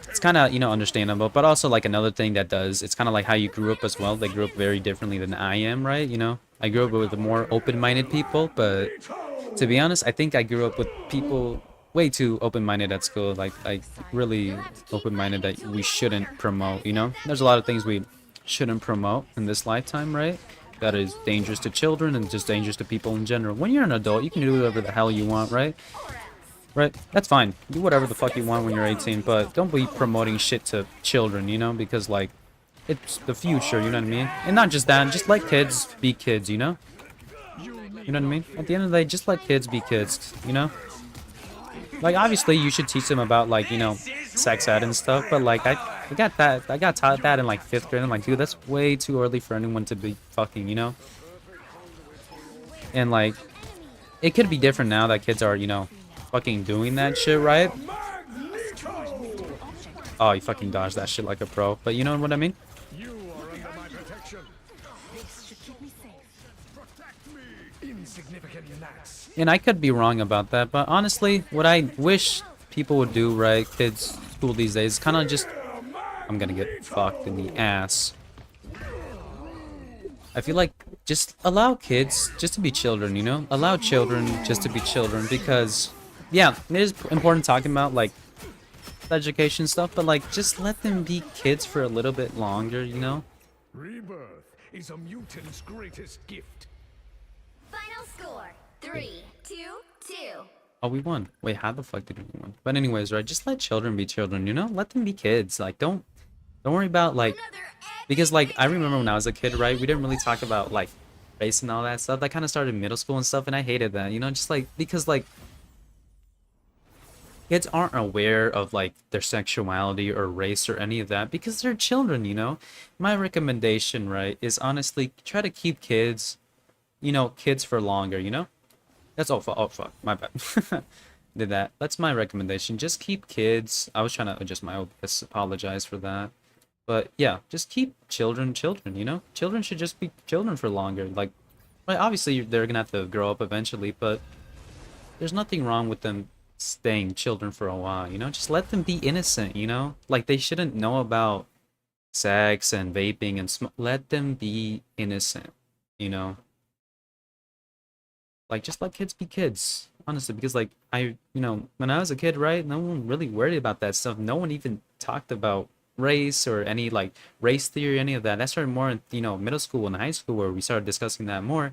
it's kind of, you know, understandable. But also like another thing that does, it's kind of like how you grew up as well. They grew up very differently than I am, right? You know, I grew up with more open-minded people, but to be honest, I think I grew up with people way too open-minded at school, like really open-minded that we shouldn't promote, you know. There's a lot of things we shouldn't promote in this lifetime, right? That is dangerous to children and just dangerous to people in general. When you're an adult, you can do whatever the hell you want, right? Right? That's fine. Do whatever the fuck you want when you're 18, but don't be promoting shit to children, you know, because like it's the future, you know what I mean? And not just that, just let kids be kids, you know? You know what I mean? At the end of the day, just let kids be kids, you know? Like, obviously, you should teach them about, like, you know, sex ed and stuff, but, like, I got taught that in, like, 5th grade. I'm like, dude, that's way too early for anyone to be fucking, you know? And, like, it could be different now that kids are, you know, fucking doing that shit, right? Oh, you fucking dodged that shit like a pro. But you know what I mean? You are under my protection. This should keep me safe. Insignificant gnats. And I could be wrong about that, but honestly, what I wish people would do, right, kids, school these days, is kind of just... I'm gonna get fucked in the ass. I feel like just allow kids just to be children, you know? Allow children just to be children, because, yeah, it is important talking about, like, education stuff, but, like, just let them be kids for a little bit longer, you know? Rebirth is a mutant's greatest gift. Final score 3-2-2. Oh, we won. Wait, how the fuck did we win? But anyways, right, just let children be children, you know? Let them be kids. Like, don't worry about, like, because, like, I remember when I was a kid, right, we didn't really talk about, like, race and all that stuff. That kind of started in middle school and stuff, and I hated that, you know? Just, like, because, like, kids aren't aware of, like, their sexuality or race or any of that because they're children, you know? My recommendation, right, is honestly try to keep kids, you know, kids for longer, you know? That's all. Oh, fuck. My bad. Did that. That's my recommendation. Just keep kids. I was trying to adjust my OBS. Apologize for that. But, yeah, just keep children, you know? Children should just be children for longer. Like, well, obviously, they're gonna have to grow up eventually, but there's nothing wrong with them staying children for a while, you know? Just let them be innocent, you know? Like, they shouldn't know about sex and vaping and let them be innocent, you know? Like, just let kids be kids, honestly, because, like, you know, when I was a kid, right, no one really worried about that stuff. No one even talked about race or any, like, race theory, any of that. That started more in, you know, middle school and high school where we started discussing that more.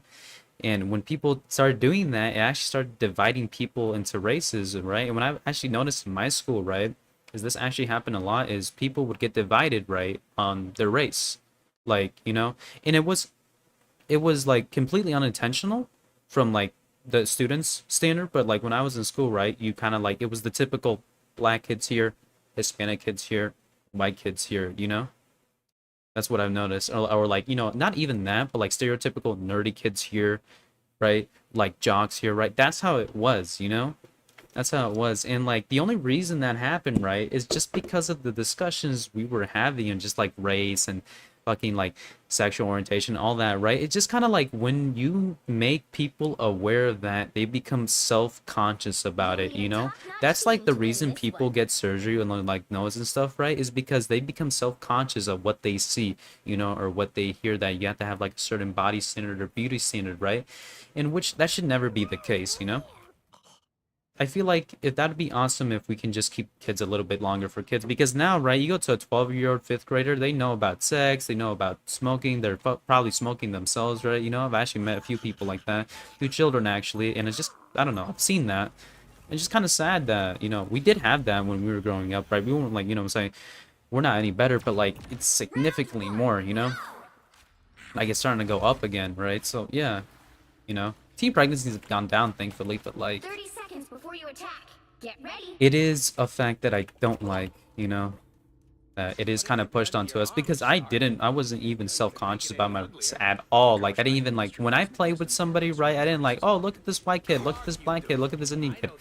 And when people started doing that, it actually started dividing people into races, right? And when I actually noticed in my school, right, is this actually happened a lot, is people would get divided, right, on their race. Like, you know, and it was like completely unintentional from like the students' standard, but like when I was in school, right, you kind of like, it was the typical black kids here, Hispanic kids here, white kids here, you know? That's what I've noticed. Or like, you know, not even that, but like stereotypical nerdy kids here, right? Like jocks here, right? That's how it was, you know? That's how it was. And like the only reason that happened, right, is just because of the discussions we were having and just like race and fucking like sexual orientation, all that, right? It's just kind of like when you make people aware of that, they become self-conscious about it, you know? That's like the reason people get surgery and like nose and stuff, right? Is because they become self-conscious of what they see, you know, or what they hear, that you have to have like a certain body standard or beauty standard, right? In which that should never be the case, you know? I feel like if that'd be awesome if we can just keep kids a little bit longer for kids, because now, right, you go to a 12-year-old 5th grader, they know about sex, they know about smoking, they're probably smoking themselves, right? You know, I've actually met a few people like that, 2 children actually, and it's just, I don't know, I've seen that. It's just kind of sad that, you know, we did have that when we were growing up, right? We weren't like, you know what I'm saying, we're not any better, but like, it's significantly more, you know? Like, it's starting to go up again, right? So, yeah, you know, teen pregnancies have gone down, thankfully, but like, 30 seconds before you attack. Get ready. it is a fact that I don't like, you know? It is kind of pushed onto us because I wasn't even self-conscious about my at all. Like, I didn't even, like, when I play with somebody, right, I didn't like, oh, look at this white kid, look at this black kid, look at this Indian kid.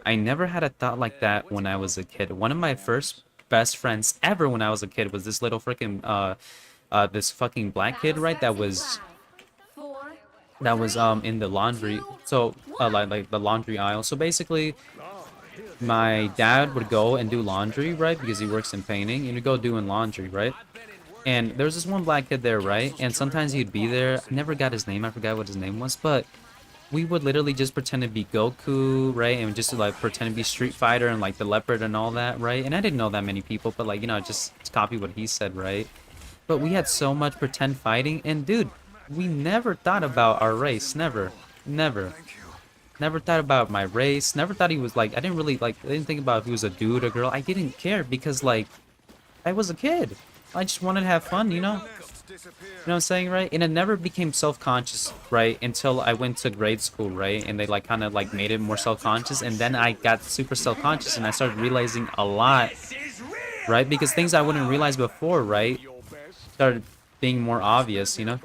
I never had a thought like that when I was a kid. One of my first best friends ever when I was a kid was this little freaking this fucking black kid, right? That was in the laundry. So like the laundry aisle. So basically, my dad would go and do laundry, right? Because he works in painting, and he'd go doing laundry, right? And there was this one black kid there, right? And sometimes he'd be there. I never got his name. I forgot what his name was, but we would literally just pretend to be Goku, right? And just like pretend to be Street Fighter and like the Leopard and all that, right? And I didn't know that many people, but like, you know, just copy what he said, right? But we had so much pretend fighting, and dude, we never thought about our race. Never. Never. Never thought about my race. Never thought he was like, I didn't really like, I didn't think about if he was a dude or girl. I didn't care because like, I was a kid. I just wanted to have fun, you know? You know what I'm saying, right? And it never became self-conscious, right? Until I went to grade school, right? And they like kind of like made it more self-conscious. And then I got super self-conscious and I started realizing a lot, right? Because things I wouldn't realize before, right? Started being more obvious, you know?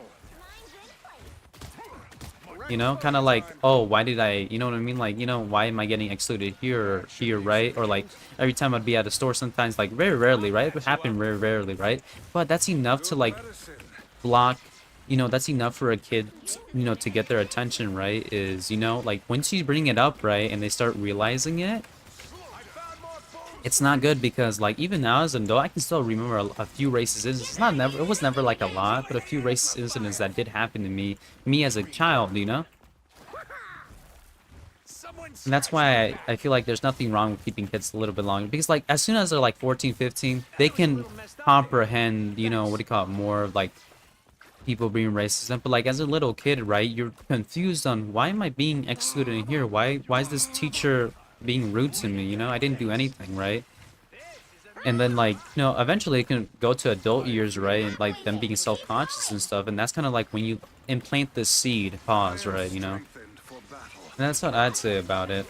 You know, kind of like, oh, why did I, you know what I mean? Like, you know, why am I getting excluded here or here, right? Or like, every time I'd be at a store, sometimes, like, very rarely, right? It would happen very rarely, right? But that's enough to, like, block, you know, that's enough for a kid, you know, to get their attention, right? Is, you know, like, once you bring it up, right, and they start realizing it, it's not good because, like, even now as an adult, I can still remember a few racist incidents. It was never like a lot, but a few racist incidents that did happen to me as a child, you know? And that's why I feel like there's nothing wrong with keeping kids a little bit longer. Because, like, as soon as they're, like, 14, 15, they can comprehend, you know, what do you call it, more of, like, people being racist. But, like, as a little kid, right, you're confused on why am I being excluded in here? Why is this teacher being rude to me, you know? I didn't do anything, right? And then, like, you know, eventually it can go to adult years, right? And, like, them being self-conscious and stuff. And that's kind of like when you implant the seed, pause, right, you know? And that's what I'd say about it.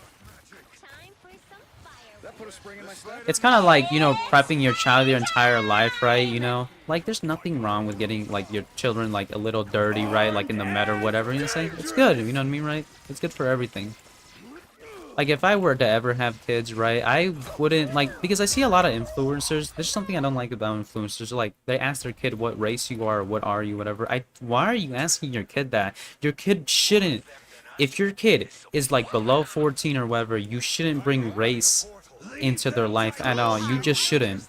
It's kind of like, you know, prepping your child your entire life, right? You know? Like, there's nothing wrong with getting, like, your children, like, a little dirty, right? Like, in the med or whatever, you know what I'm saying? It's good, you know what I mean, right? It's good for everything. Like, if I were to ever have kids, right, I wouldn't, like, because I see a lot of influencers. There's something I don't like about influencers. Like, they ask their kid what race you are, or what are you, whatever. Why are you asking your kid that? Your kid shouldn't, if your kid is, like, below 14 or whatever, you shouldn't bring race into their life at all. You just shouldn't.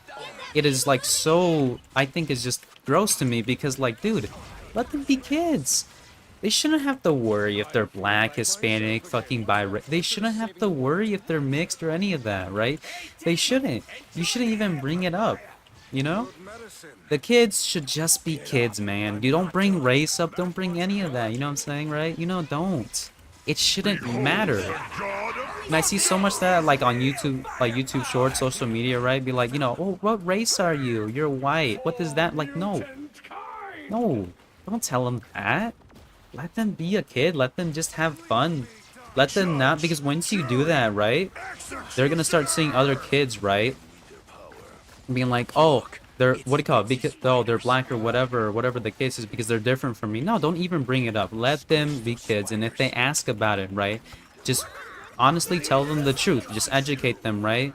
It is, like, so, I think it's just gross to me because, like, dude, let them be kids. They shouldn't have to worry if they're black, Hispanic, fucking they shouldn't have to worry if they're mixed or any of that, right? They shouldn't. You shouldn't even bring it up, you know? The kids should just be kids, man. You don't bring race up, don't bring any of that, you know what I'm saying, right? You know, don't. It shouldn't matter. And I see so much that, like, on YouTube, like, YouTube Shorts, social media, right? Be like, you know, oh, what race are you? You're white. What does that, like, no. No. Don't tell them that. Let them be a kid. Let them just have fun. Let them not, because once you do that, right, they're gonna start seeing other kids, right, being like, oh, they're, what do you call it, because, oh, they're black or whatever the case is, because they're different from me. No, don't even bring it up. Let them be kids, and if they ask about it, right, just honestly tell them the truth. Just educate them, right,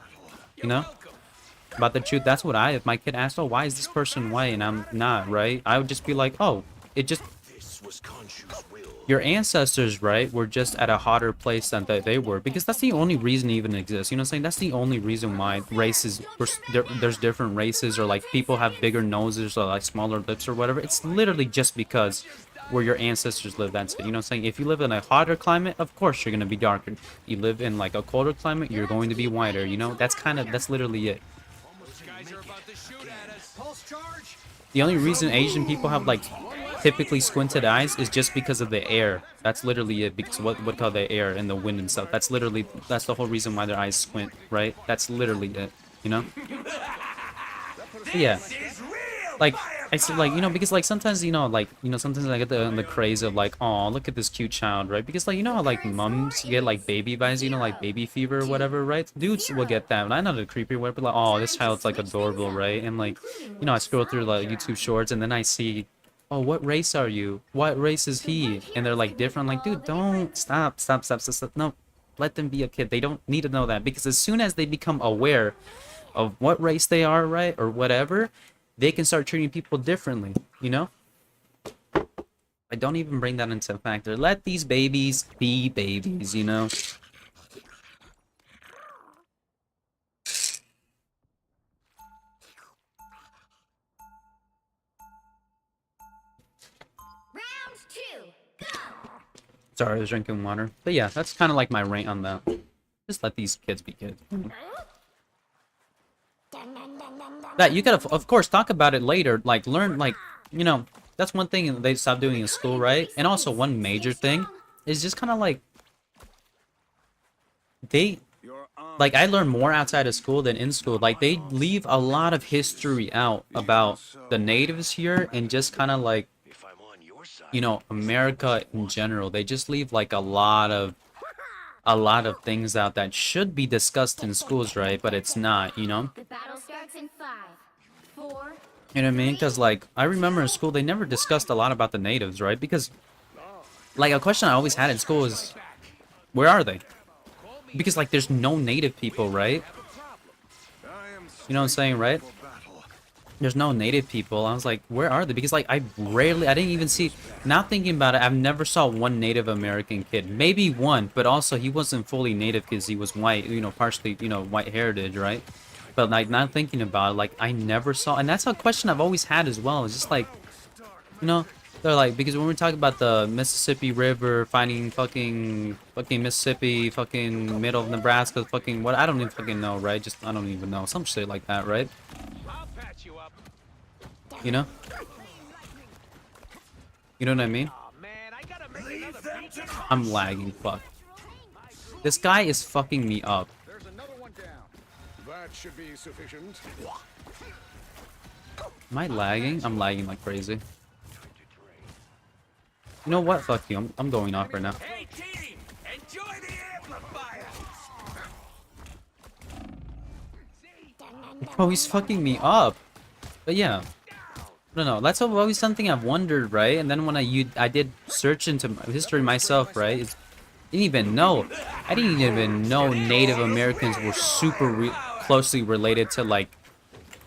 you know, about the truth. That's what if my kid asked, oh, why is this person white and I'm not, right, I would just be like, oh, it just, your ancestors, right, were just at a hotter place than they were, because that's the only reason it even exists, you know what I'm saying? That's the only reason why races, there's different races, or like people have bigger noses or like smaller lips or whatever. It's literally just because where your ancestors lived, that's it, you know what I'm saying? If you live in a hotter climate, of course you're gonna be darker. You live in like a colder climate, you're going to be whiter, you know? That's literally it. The only reason Asian people have like typically squinted eyes is just because of the air. That's literally it, because what call the air and the wind and stuff. That's the whole reason why their eyes squint, right? That's literally it, you know? But yeah. Like, I said, like, you know, because like sometimes, you know, sometimes I get the craze of like, oh, look at this cute child, right? Because like, you know how like moms get like baby vibes, you know, like baby fever or whatever, right? Dudes will get that, and I know the creepy word, but like, oh, this child's like adorable, right? And like, you know, I scroll through like YouTube Shorts, and then I see, oh, what race are you? What race is he? And they're like different. Like, dude, don't stop. No, Let them be a kid. They don't need to know that, because as soon as they become aware of what race they are, right, or whatever, they can start treating people differently, you know? I don't even bring that into factor. Let these babies be babies, you know? Round 2. Go. Sorry, I was drinking water. But yeah, that's kind of like my rant on that. Just let these kids be kids. That you gotta, of course, talk about it later. Like, learn, like, you know, that's one thing they stopped doing in school, right? And also one major thing is just kind of like, they, like, I learned more outside of school than in school. Like, they leave a lot of history out about the natives here, and just kind of like, you know, America in general. They just leave like a lot of things out that should be discussed in schools, right? But it's not, you know? The battle starts in 5, 4. You know what I mean? Because, like, I remember in school, they never discussed a lot about the natives, right? Because, like, a question I always had in school is, where are they? Because, like, there's no native people, right? You know what I'm saying, right? There's no native people. I was like, where are they? Because, like, I didn't even see, now thinking about it, I've never saw one Native American kid. Maybe one, but also he wasn't fully native because he was white, you know, partially, you know, white heritage, right? But, like, not thinking about it, like, I never saw, and that's a question I've always had as well. It's just like, you know, they're like, because when we're talking about the Mississippi River, finding fucking Mississippi, fucking middle of Nebraska, fucking what, I don't even fucking know, right? Just, I don't even know. Some shit like that, right? You know? You know what I mean? I'm lagging, fuck. This guy is fucking me up. There's another one down. That should be sufficient. Am I lagging? I'm lagging like crazy. You know what? Fuck you. I'm going off right now. Hey team, enjoy the amplifier. Oh, he's fucking me up. But yeah. I don't know. That's always something I've wondered, right? And then when I did search into history myself, right? I didn't even know. I didn't even know Native Americans were super closely related to, like,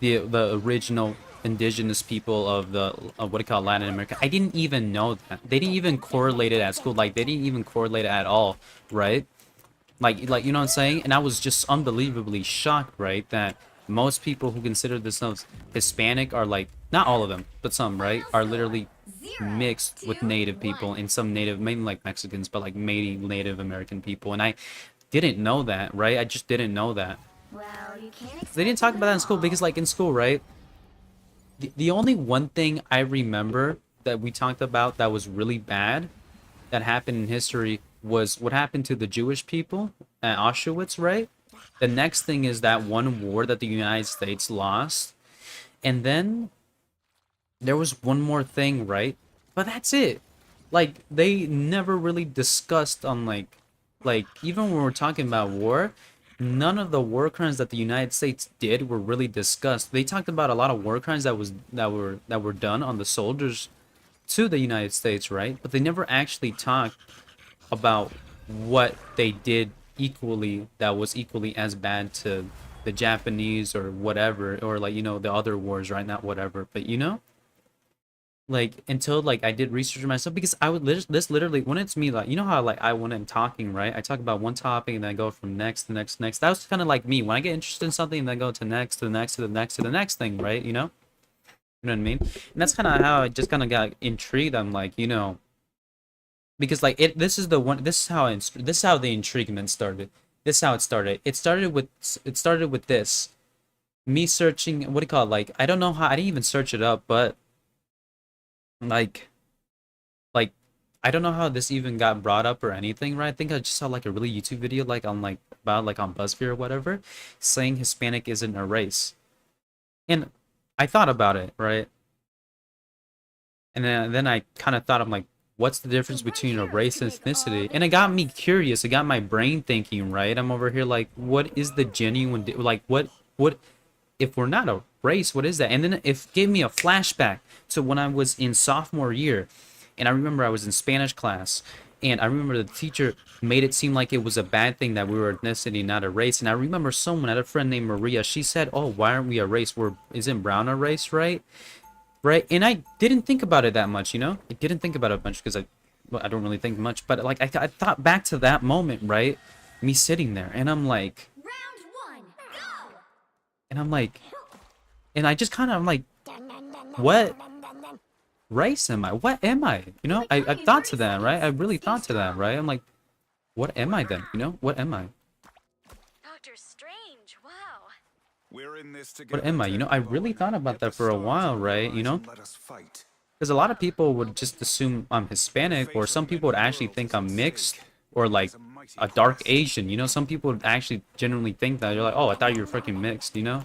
the original indigenous people of what do you call Latin America. I didn't even know that. They didn't even correlate it at school. Like, they didn't even correlate it at all, right? Like you know what I'm saying? And I was just unbelievably shocked, right? That most people who consider themselves Hispanic are, like, not all of them, but some, right, are literally mixed with native people, and some native, mainly like Mexicans, but like mainly Native American people. And I didn't know that, right? I just didn't know that. Well, you can't They didn't talk about that in school, because, like, in school, right, the only one thing I remember that we talked about that was really bad that happened in history was what happened to the Jewish people at Auschwitz, right? The next thing is that one war that the United States lost. And then there was one more thing, right? But that's it. Like, they never really discussed on, like even when we're talking about war, none of the war crimes that the United States did were really discussed. They talked about a lot of war crimes that were done on the soldiers to the United States, right? But they never actually talked about what they did equally that was equally as bad to the Japanese or whatever, or, like, you know, the other wars, right? Not whatever, but, you know, like, until, like, I did research myself, because I would this literally, when it's me, like, you know how, like, when I'm talking, right, I talk about one topic and then I go from next to next. That was kind of like me when I get interested in something, and then go to next to the next to the next to the next thing, right? You know what I mean? And that's kind of how I just kind of got intrigued. I'm like, you know, because, like, this is how the intriguement started. This is how it started. It started with this, me searching, what do you call it? Like, I don't know how, I didn't even search it up, but like I don't know how this even got brought up or anything, right? I think I just saw, like, a really YouTube video, like, on, like, about, like, on BuzzFeed or whatever, saying Hispanic isn't a race. And I thought about it, right? And then I kind of thought, I'm like, what's the difference between a race and ethnicity? And it got me curious. It got my brain thinking, right? I'm over here like, what is the genuine, like, what if we're not a race, what is that? And then it gave me a flashback to when I was in sophomore year. And I remember I was in Spanish class, And I remember the teacher made it seem like it was a bad thing that we were ethnicity, not a race. And I remember someone, I had a friend named Maria, she said, oh, why aren't we a race? Isn't brown a race, right? Right? And I didn't think about it that much, you know? I didn't think about it much because I don't really think much. But like, I thought back to that moment, right? Me sitting there, and I'm like... Round 1, go! And I'm like... And I just kind of, I'm like, what race am I? What am I? You know, I thought to that, right? I really thought to that, right? I'm like, what am I then? You know, what am I? Doctor Strange, wow. We're in this together. What am I? You know, I really thought about that for a while, right? You know, Let us fight. because a lot of people would just assume I'm Hispanic, or some people would actually think I'm mixed, or like a dark Asian. You know, some people would actually genuinely think that. You're like, oh, I thought you were freaking mixed, you know?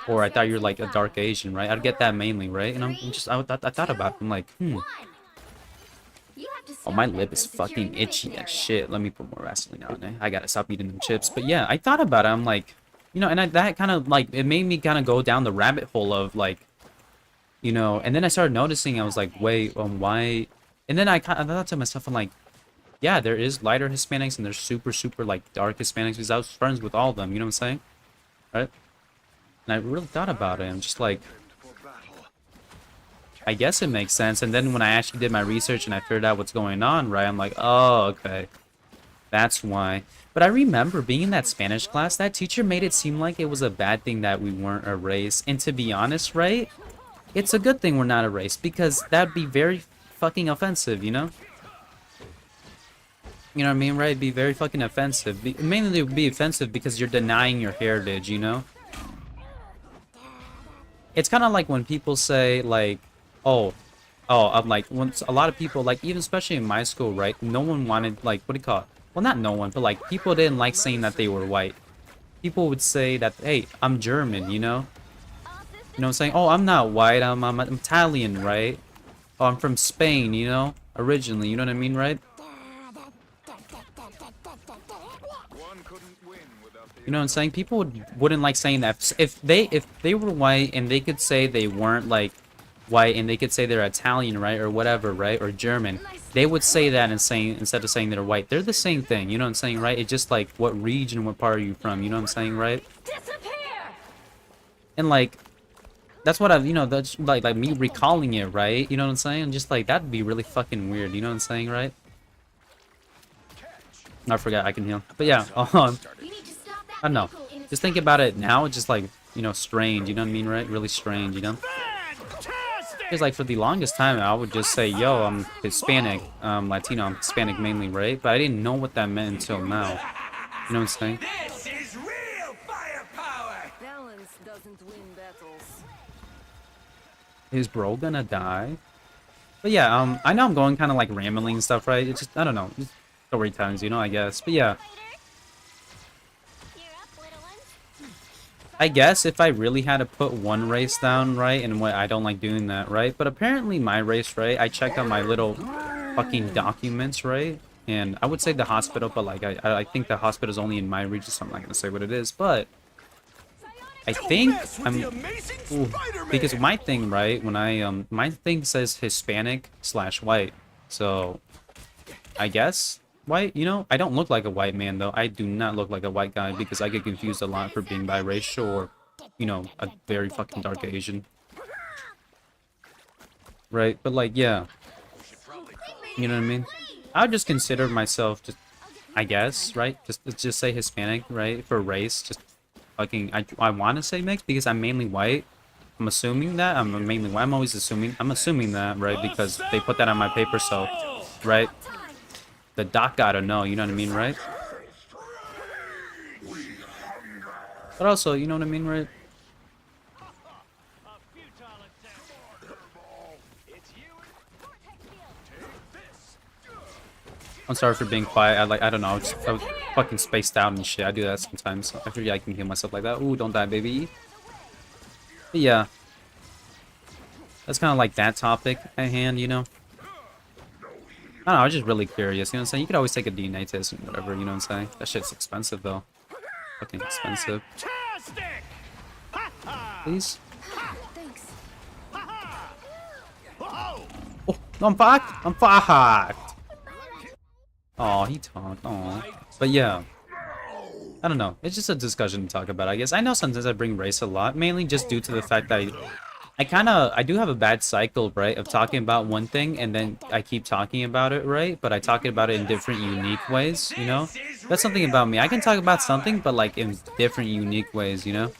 Or I thought you're like a dark Asian, right? I'd get that mainly, right? And I thought about it. I'm like, oh, my lip is fucking itchy as shit. Let me put more Vaseline on it. I gotta stop eating them chips. But yeah, I thought about it. I'm like, you know, and that kind of like, it made me kind of go down the rabbit hole of like, you know, and then I started noticing, I was like, wait, why? And then I thought to myself, I'm like, yeah, there is lighter Hispanics and there's super, super like dark Hispanics, because I was friends with all of them, you know what I'm saying? Right? And I really thought about it. I'm just like, I guess it makes sense. And then when I actually did my research and I figured out what's going on, right, I'm like, oh, okay. That's why. But I remember being in that Spanish class, that teacher made it seem like it was a bad thing that we weren't a race. And to be honest, right, it's a good thing we're not a race, because that'd be very fucking offensive, you know? You know what I mean, right? It'd be very fucking offensive. Mainly it would be offensive because you're denying your heritage, you know? It's kind of like when people say, like, I'm like, once a lot of people, like, even especially in my school, right? No one wanted, like, what do you call it? Well, not no one, but, like, people didn't like saying that they were white. People would say that, hey, I'm German, you know? You know what I'm saying? Oh, I'm not white, I'm Italian, right? Oh, I'm from Spain, you know? Originally, you know what I mean, right? One couldn't win without the You know what I'm saying? People wouldn't like saying that. If they were white and they could say they weren't like white and they could say they're Italian, right, or whatever, right, or German, they would say that instead of saying they're white. They're the same thing. You know what I'm saying, right? It's just like what region, what part are you from? You know what I'm saying, right? Disappear! And like, that's what you know, that's like me recalling it, right? You know what I'm saying? Just like that'd be really fucking weird. You know what I'm saying, right? I forgot I can heal. But yeah, You need to stop that I don't know. vehicle in its Just think about it now, it's just like, you know, strange, you know what I mean, right? Really strange, you know? Because like for the longest time, I would just say, yo, I'm Hispanic, Latino, I'm Hispanic mainly, right? But I didn't know what that meant until now. You know what I'm saying? This is real firepower! Balance doesn't win battles. Is bro gonna die? But yeah, I know I'm going kind of like rambling and stuff, right? It's just, I don't know, just story times, you know, I guess. But yeah. You're up, little ones. I guess if I really had to put one race down, right, and what I don't like doing that, right, but apparently my race, right, I checked on my little fucking documents, right, and I would say the hospital, but like I think the hospital's only in my region, so I'm not gonna say what it is, but I think because my thing, right, when I my thing says Hispanic/white, so I guess white, you know, I don't look like a white man, though. I do not look like a white guy because I get confused a lot for being biracial or, you know, a very fucking dark Asian. Right? But, like, yeah. You know what I mean? I would just consider myself just, I guess, right? Let's just say Hispanic, right? For race, just fucking, I want to say mixed because I'm mainly white. I'm assuming that. I'm mainly white. I'm always assuming. I'm assuming that, right? Because they put that on my paper, so, right? The doc gotta know, you know what I mean, right? But also, you know what I mean, right? I'm sorry for being quiet. I don't know. I was fucking spaced out and shit. I do that sometimes. I figure I can heal myself like that. Ooh, don't die, baby. But yeah. That's kind of like that topic at hand, you know? I don't know, I was just really curious, you know what I'm saying? You could always take a DNA test and whatever, you know what I'm saying? That shit's expensive, though. Fucking expensive. Please? Thanks. Oh, no, I'm fucked! I'm fucked! Oh, he talked. Oh, but yeah. I don't know. It's just a discussion to talk about, I guess. I know sometimes I bring race a lot, mainly just due to the fact that I do have a bad cycle, right, of talking about one thing and then I keep talking about it, right? But I talk about it in different unique ways, you know? That's something about me. I can talk about something, but like in different unique ways, you know?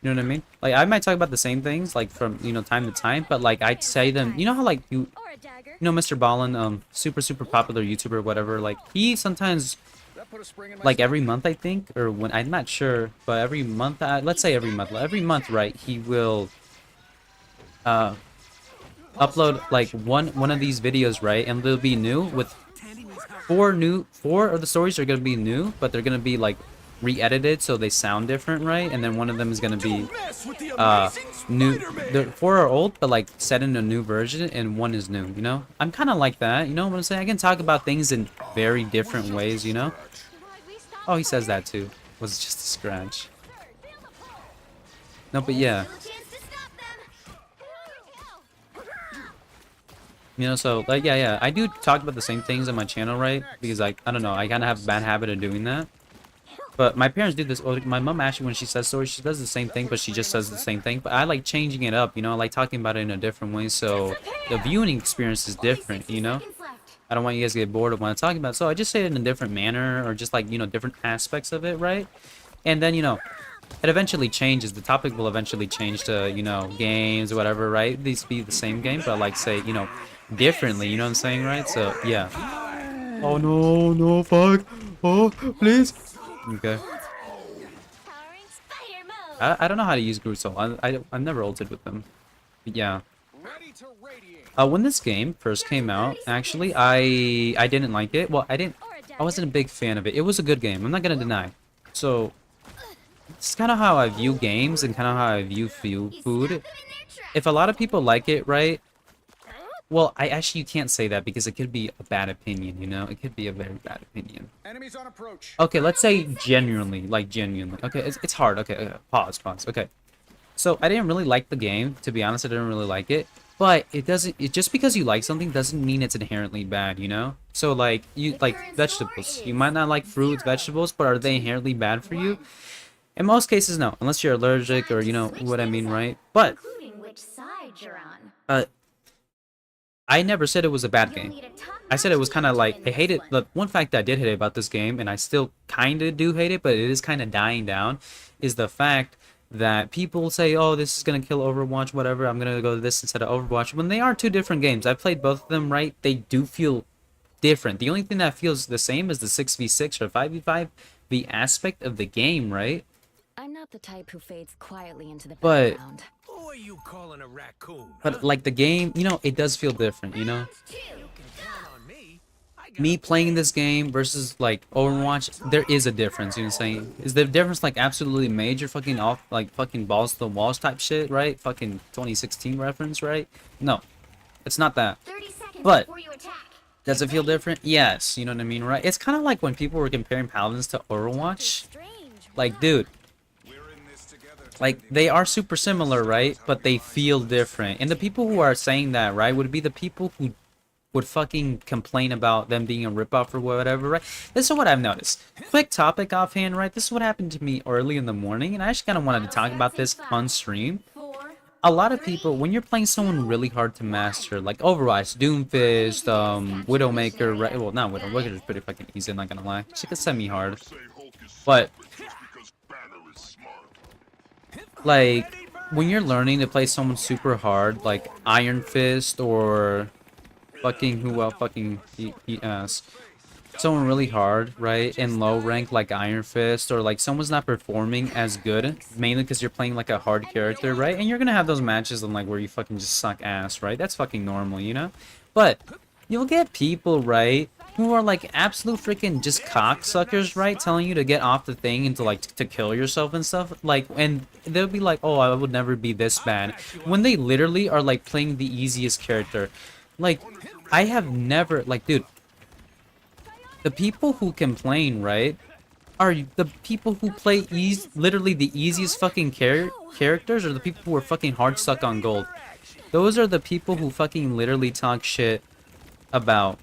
You know what I mean? Like I might talk about the same things like from, you know, time to time, but like I'd say them, you know how like you Or a dagger. know Mr. Ballin, super popular YouTuber, whatever, like he sometimes like every month I think, or when I'm not sure, but every month, let's say every month, right, he will upload like one of these videos, right, and they'll be new with four of the stories are gonna be new, but they're gonna be like re-edited so they sound different, right? And then one of them is gonna be new. The four are old, but like set in a new version, and one is new. You know, I'm kind of like that. You know what I'm saying? I can talk about things in very different ways. You know? Oh, he says that too. Was just a scratch. No, but yeah. Chance to stop them. Here we go. You know, so like yeah, I do talk about the same things on my channel, right? Because like I don't know, I kind of have a bad habit of doing that. But my parents do this. Well, my mom actually, when she says stories, she does the same thing, but she just says the same thing. But I like changing it up, you know, I like talking about it in a different way, so the viewing experience is different, you know. Seconds left. I don't want you guys to get bored of what I'm talking about, so I just say it in a different manner, or just like, you know, different aspects of it, right? And then, you know, it eventually changes. The topic will eventually change to, you know, games or whatever, right? These be the same game, but like say, you know, differently, you know what I'm saying, right? So yeah. Oh no, fuck. Oh, please. Okay. Powering spider mode. I don't know how to use Groot Soul. I've never ulted with them. But yeah. Ready to radiate. When this game first came out, actually, I didn't like it. Well, I wasn't a big fan of it. It was a good game. I'm not gonna deny. So it's kind of how I view games and kind of how I view food. If a lot of people like it, right? Well, you can't say that because it could be a bad opinion, you know? It could be a very bad opinion. Enemies on approach. Okay, let's say genuinely, like genuinely. Okay, it's hard. Okay, pause. Okay. So I didn't really like the game, to be honest. I didn't really like it, but just because you like something doesn't mean it's inherently bad, you know? So like you like vegetables. You might not like fruits, vegetables, but are they inherently bad for you? In most cases, no, unless you're allergic or you know what I mean, right? But Including which side you're on. I never said it was a bad game. I said it was kind of like, I hate it. The one fact I did hate about this game, and I still kind of do hate it, but it is kind of dying down, is the fact that people say, oh, this is going to kill Overwatch, whatever, I'm going to go to this instead of Overwatch, when they are two different games. I've played both of them, right? They do feel different. The only thing that feels the same is the 6v6 or 5v5, the aspect of the game, right? I'm not the type who fades quietly into the But- background. Who are you calling a raccoon? But like the game, you know, it does feel different, you know? Count on me. I got Me playing this game versus like Overwatch, there is a difference, you know what I'm saying? Is the difference like absolutely major, fucking off, like fucking balls to the walls type shit, right? Fucking 2016 reference, right? No, it's not that. 30 seconds But- before you attack. Does it feel different? Yes, you know what I mean, right? It's kind of like when people were comparing Paladins to Overwatch. Strange. Like, dude, We're in this together. like they are super similar, right? But they feel different. And the people who are saying that, right, would be the people who would fucking complain about them being a ripoff or whatever, right? This is what I've noticed. Quick topic offhand, right? This is what happened to me early in the morning, and I actually kind of wanted to talk about this on stream. 4. A lot of people, when you're playing someone really hard to master, like Overwatch, Doomfist, Widowmaker, right? Well, not Widowmaker is pretty fucking easy, I'm not gonna lie. She could semi-hard. But like when you're learning to play someone super hard, like Iron Fist or fucking who else fucking eat ass, someone really hard, right, in low rank like Iron Fist, or like someone's not performing as good, mainly because you're playing like a hard character, right? And you're gonna have those matches and like where you fucking just suck ass, right? That's fucking normal, you know? But you'll get people, right, who are like absolute freaking just cocksuckers, right, telling you to get off the thing and to like to kill yourself and stuff, like, and they'll be like, oh, I would never be this bad, when they literally are like playing the easiest character. Like, I have never, like, dude, the people who complain, right, are the people who play literally the easiest fucking characters, or the people who are fucking hard stuck on gold. Those are the people who fucking literally talk shit about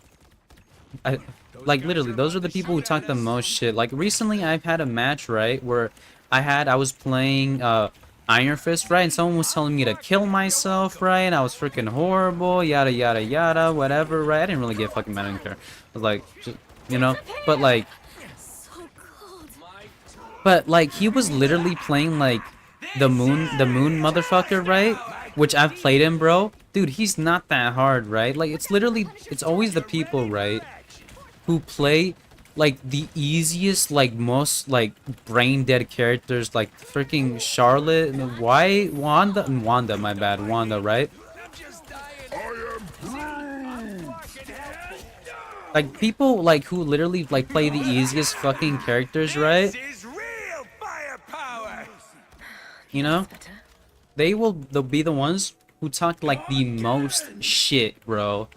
Like literally, those are the people who talk the most shit. Like recently, I've had a match, right, where I was playing Iron Fist, right, and someone was telling me to kill myself, right, and I was freaking horrible, yada yada yada, whatever, right. I didn't really get fucking mad, I didn't care. I was like, just, you know, but like, So cold. he was literally playing like the moon motherfucker, right? Which I've played him, bro. Dude, he's not that hard, right? Like it's literally, it's always the people, right, who play like the easiest, like most like brain dead characters, like freaking Charlotte and Wanda, my bad, Wanda, right? Like people like who literally like play the easiest fucking characters, right? You know? They'll be the ones who talk like the most shit, bro.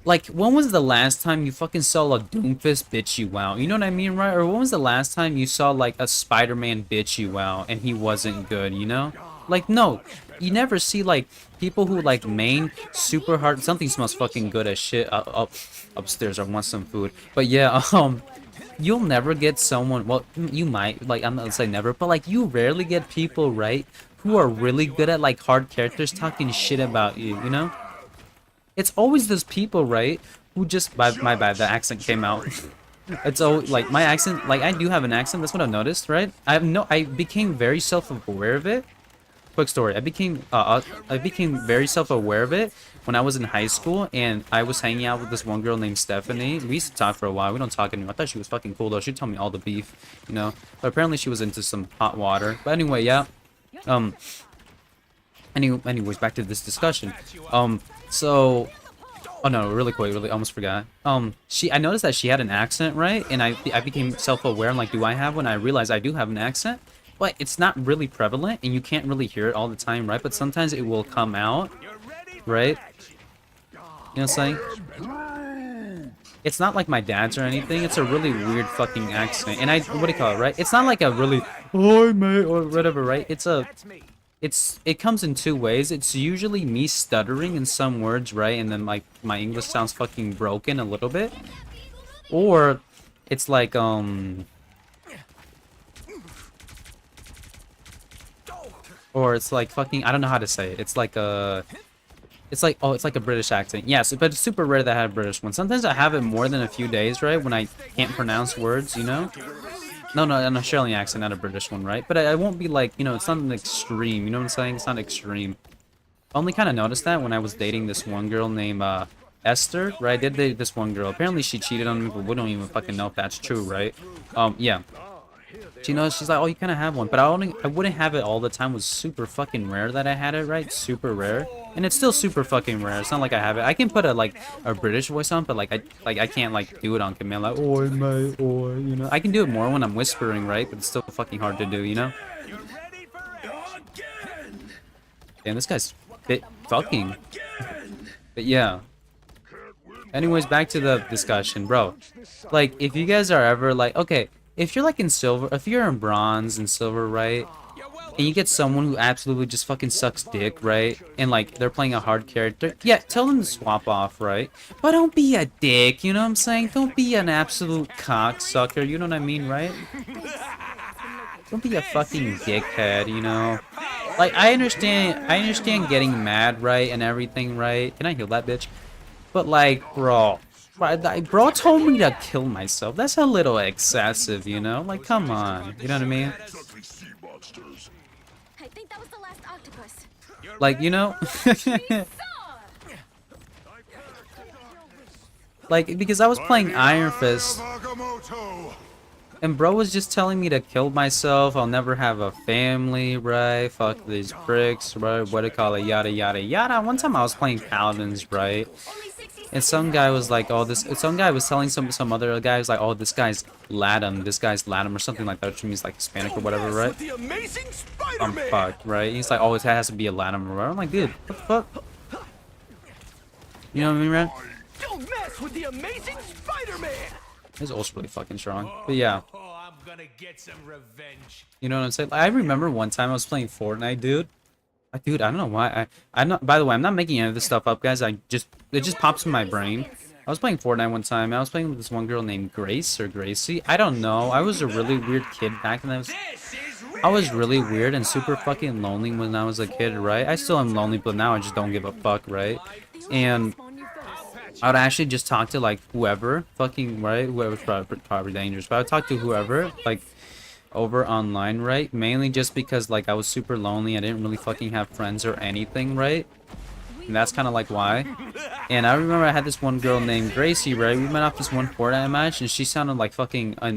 Like, when was the last time you fucking saw a Doomfist bitch you out? You know what I mean, right? Or when was the last time you saw like a Spider-Man bitch you out and he wasn't good, you know? Like, no, you never see like people who like main super hard. Something smells fucking good as shit upstairs. I want some food. But yeah, you'll never get someone. Well, you might. Like, I'm not gonna say never, but like you rarely get people, right, who are really good at like hard characters talking shit about you. You know? It's always those people, right, who just, my bad, the accent came out. It's always, like, my accent, like, I do have an accent, that's what I've noticed, right? I became very self-aware of it. Quick story, I became very self-aware of it when I was in high school, and I was hanging out with this one girl named Stephanie. We used to talk for a while, we don't talk anymore. I thought she was fucking cool, though. She'd tell me all the beef, you know? But apparently she was into some hot water. But anyway, yeah. Anyways, back to this discussion. So, oh no, really quick, really almost forgot. I noticed that she had an accent, right? And I became self-aware. I'm like, do I have one? I realized I do have an accent, but it's not really prevalent, and you can't really hear it all the time, right? But sometimes it will come out, right? You know what I'm saying? It's not like my dad's or anything. It's a really weird fucking accent, and what do you call it, right? It's not like a really, oh mate, or whatever, right? It comes in two ways. It's usually me stuttering in some words, right? And then like my English sounds fucking broken a little bit. Or it's like or it's like fucking, I don't know how to say it. It's like a British accent. Yes, but it's super rare that I have a British one. Sometimes I have it more than a few days, right? When I can't pronounce words, you know? No, an Australian accent, not a British one, right? But I won't be like, you know, it's not an extreme, you know what I'm saying? It's not extreme. I only kind of noticed that when I was dating this one girl named Esther, right? I did date this one girl. Apparently she cheated on me, but we don't even fucking know if that's true, right? Yeah. She knows, she's like, oh, you kind of have one, but I wouldn't have it all the time. It was super fucking rare that I had it, right? Super rare. And it's still super fucking rare. It's not like I have it. I can put a British voice on, but I can't like do it on command, like, oi mate, oi, you know. I can do it more when I'm whispering, right? But it's still fucking hard to do, you know. Damn, this guy's bit fucking. But yeah. Anyways, back to the discussion, bro. Like, if you guys are ever like, okay, if you're like in silver, if you're in bronze and silver, right? And you get someone who absolutely just fucking sucks dick, right? And like they're playing a hard character, yeah, tell them to swap off, right? But don't be a dick, you know what I'm saying? Don't be an absolute cocksucker, you know what I mean, right? Don't be a fucking dickhead, you know? Like I understand getting mad, right, and everything, right? Can I heal that bitch? But like, bro told me to kill myself. That's a little excessive, you know? Like, come on, you know what I mean? I think that was the last octopus. Like, you know? Like, because I was playing Iron Fist, and bro was just telling me to kill myself. I'll never have a family, right? Fuck these bricks, right? What do you call it? Yada, yada, yada. One time I was playing Paladins, right? And some guy was like, oh, some guy was telling some other guy was like, oh, this guy's Latin, or something like that, which means like Hispanic or whatever, right? I'm fucked, right? He's like, oh, it has to be a Latin or whatever. I'm like, dude, what the fuck? You know what I mean, right? Don't mess with the amazing Spider-Man. His ult's really fucking strong. But yeah. Oh, I'm gonna get some revenge. You know what I'm saying? I remember one time I was playing Fortnite, dude. Dude, I don't know why. I'm not. By the way, I'm not making any of this stuff up, guys. It just pops in my brain. I was playing Fortnite one time. I was playing with this one girl named Grace or Gracie. I don't know. I was a really weird kid back then. I was really weird and super fucking lonely when I was a kid, right? I still am lonely, but now I just don't give a fuck, right? And I would actually just talk to like whoever, fucking, right? Whoever's probably dangerous, but I would talk to whoever, like, over online, right? Mainly just because like I was super lonely. I didn't really fucking have friends or anything, right? And that's kind of like why. And I remember I had this one girl named Gracie, right? We went off this one Fortnite match, and she sounded like fucking I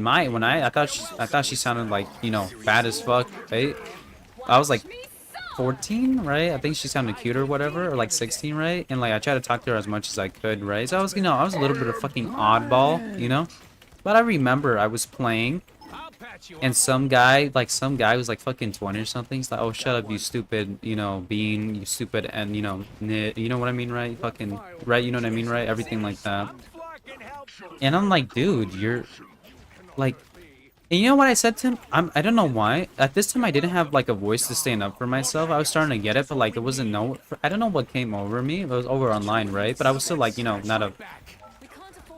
thought she sounded like, you know, bad as fuck, right? I was like 14, right? I think she sounded cute or whatever, or like 16, right? And like I tried to talk to her as much as I could, right? So I was, you know, I was a little bit of fucking oddball, you know? But I remember I was playing, and some guy was like fucking 20 or something. He's like, "Oh, shut up, you stupid, you know, bean, you stupid," and you know what I mean, right? Fucking, right? You know what I mean, right? Everything like that. And I'm like, dude, you're like, and you know what I said to him? I don't know why. At this time, I didn't have like a voice to stand up for myself. I was starting to get it, but like it wasn't I don't know what came over me. It was over online, right? But I was still like, you know,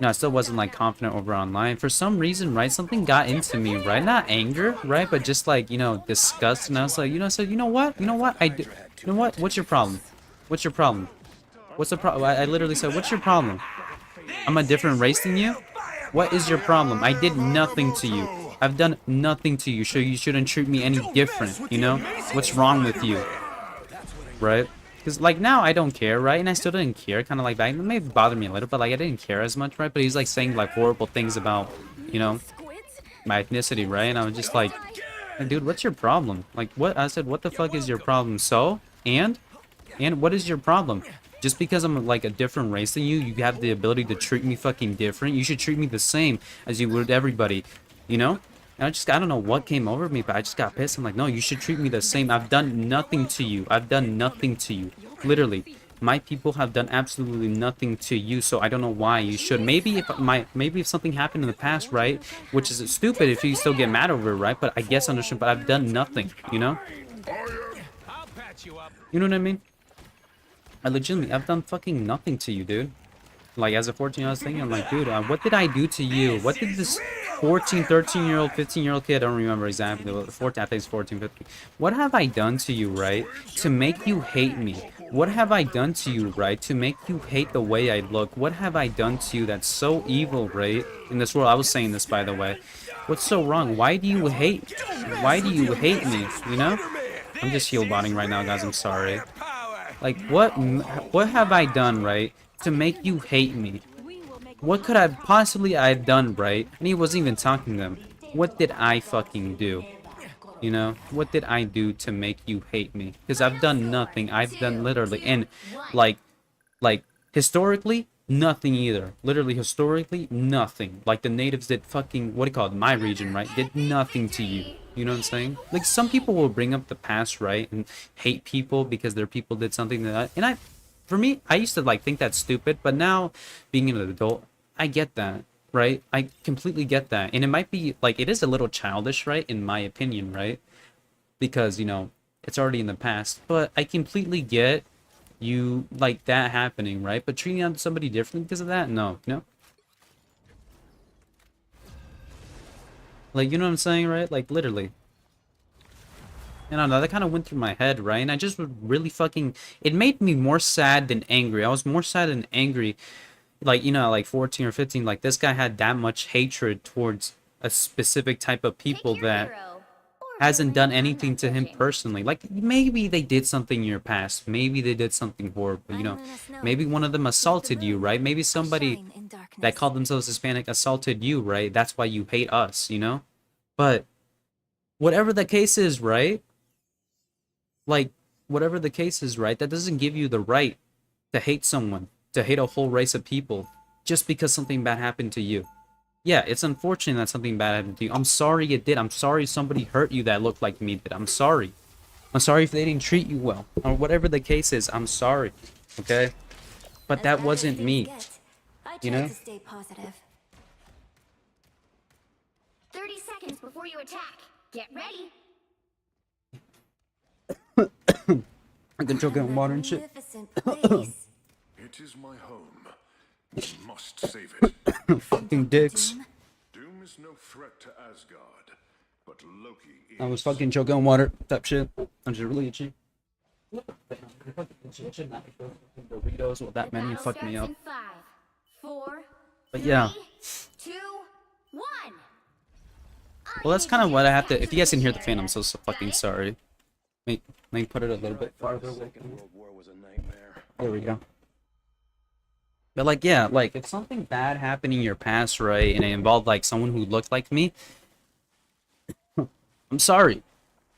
I still wasn't like confident over online. For some reason, right, something got into me, right? Not anger, right, but just like, you know, disgust. And I was like, you know, so you know what? You know what? You know what? What's your problem? What's your problem? What's the problem? I literally said, what's your problem? I'm a different race than you? What is your problem? I did nothing to you. I've done nothing to you, so you shouldn't treat me any different, you know? What's wrong with you? Right? Because, like, now I don't care, right? And I still didn't care, kind of like back. It may bother me a little, but, like, I didn't care as much, right? But he's, like, saying, like, horrible things about, you know, my ethnicity, right? And I was just like, hey, dude, what's your problem? Like, what? I said, what the fuck is your problem? So? And what is your problem? Just because I'm, like, a different race than you, you have the ability to treat me fucking different. You should treat me the same as you would everybody, you know? And I don't know what came over me, but I just got pissed. I'm like, no, you should treat me the same. I've done nothing to you. I've done nothing to you. Literally, my people have done absolutely nothing to you, so I don't know why you should. Maybe if something happened in the past, right? Which is stupid if you still get mad over it, right? But I guess understand. But I've done nothing, you know? You know what I mean? I've done fucking nothing to you, dude. Like, as a 14, I was thinking, I'm like, dude, what did I do to you? What did this 14, 13-year-old, 15-year-old kid, I don't remember exactly, 14, I think it's 14, 15. What have I done to you, right, to make you hate me? What have I done to you, right, to make you hate the way I look? What have I done to you that's so evil, right, in this world? I was saying this, by the way. What's so wrong? Why do you hate? Why do you hate me, you know? I'm just heel botting right now, guys, I'm sorry. Like, what have I done, right, to make you hate me? What could I possibly have done, right? And he wasn't even talking to them. What did I fucking do? You know? What did I do to make you hate me? Because I've done nothing. I've done literally, and like historically, nothing either. Literally, historically, nothing. Like the natives did fucking, what do you call it? My region, right? Did nothing to you. You know what I'm saying? Like, some people will bring up the past, right? And hate people because their people did something that, and for me, I used to like think that's stupid, but now being an adult, I get that, right? I completely get that. And it might be like, it is a little childish, right? In my opinion, right? Because, you know, it's already in the past, but I completely get you like that happening, right? But treating somebody differently because of that, no, you know? Like, you know what I'm saying, right? Like, literally. And I don't know, that kind of went through my head, right? And I just was really fucking, it made me more sad than angry. I was more sad than angry. Like, you know, like 14 or 15, like, this guy had that much hatred towards a specific type of people that hasn't done anything to him personally. Like, maybe they did something in your past. Maybe they did something horrible, you know? Maybe one of them assaulted you, right? Maybe somebody that called themselves Hispanic assaulted you, right? That's why you hate us, you know? But whatever the case is, right? Like, whatever the case is, right? That doesn't give you the right to hate someone, to hate a whole race of people, just because something bad happened to you. Yeah, it's unfortunate that something bad happened to you. I'm sorry it did. I'm sorry somebody hurt you that looked like me did. I'm sorry. I'm sorry if they didn't treat you well. Or whatever the case is, I'm sorry. Okay? But that wasn't me. You know? 30 seconds before you attack. Get ready. I can choke on water and shit. It is my home, We must save it. Fucking dicks. Doom is no threat to Asgard, but Loki is. I was fucking choking on water. Type shit. I'm just really itchy. Doritos with that menu Battle fucked me starts up. in 5, 4, But yeah. 3, 2, 1. Well, that's kind of what I have to. If you guys can hear the fan, I'm so fucking sorry. Let me put it a little bit farther away. World War was a nightmare. There we go. But like, yeah, like if something bad happened in your past, right, and it involved like someone who looked like me, I'm sorry.